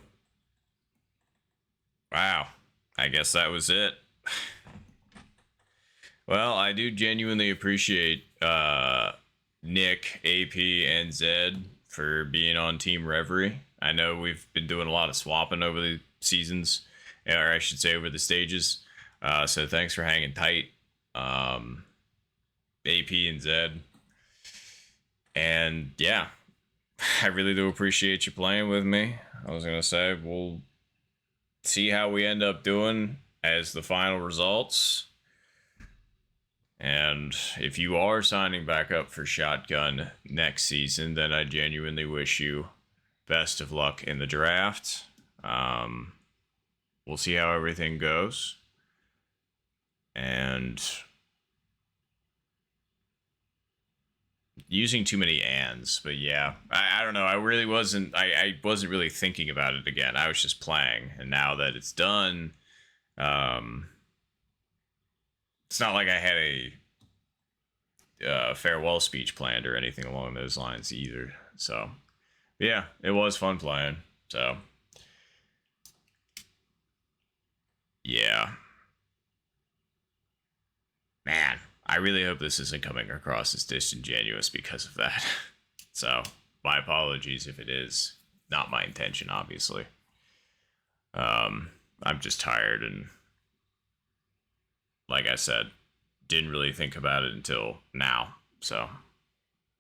wow. I guess that was it. Well, I do genuinely appreciate Nick, AP, and Zed for being on Team Reverie. I know we've been doing a lot of swapping over the seasons, or I should say over the stages. So thanks for hanging tight, AP and Zed. And yeah, I really do appreciate you playing with me. I was going to say, we'll see how we end up doing as the final results. And if you are signing back up for Shotgun next season, then I genuinely wish you best of luck in the draft. We'll see how everything goes. And using too many ands, but yeah, I don't know. I really wasn't. I wasn't really thinking about it again. I was just playing, and now that it's done, it's not like I had a farewell speech planned or anything along those lines either. So, yeah, it was fun playing. So, yeah. Man, I really hope this isn't coming across as disingenuous because of that. So, my apologies if it is. Not my intention, obviously. I'm just tired and, like I said, didn't really think about it until now. So,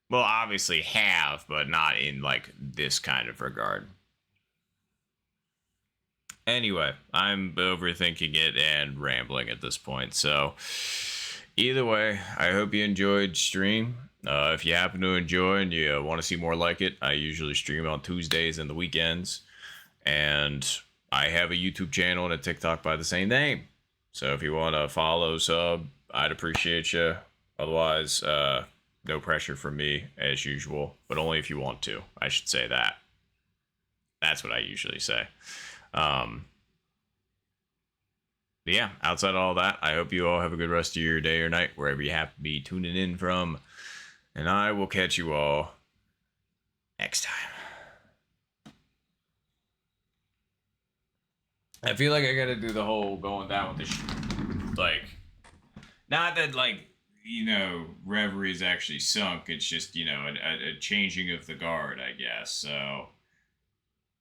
well, obviously have, but not in like this kind of regard. Anyway, I'm overthinking it and rambling at this point. So, either way, I hope you enjoyed stream. If you happen to enjoy and you want to see more like it, I usually stream on Tuesdays and the weekends. And I have a YouTube channel and a TikTok by the same name. So if you want to follow, sub, I'd appreciate you. Otherwise, no pressure from me as usual, but only if you want to. I should say that. That's what I usually say. But yeah, outside of all that, I hope you all have a good rest of your day or night, wherever you happen to be tuning in from. And I will catch you all next time. I feel like I gotta do the whole going down with the like, not that like, you know, Reverie's actually sunk. It's just, you know, a changing of the guard, I guess. So,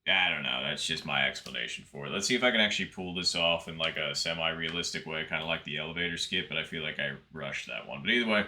I don't know. That's just my explanation for it. Let's see if I can actually pull this off in like a semi-realistic way, kind of like the elevator skip, but I feel like I rushed that one. But either way,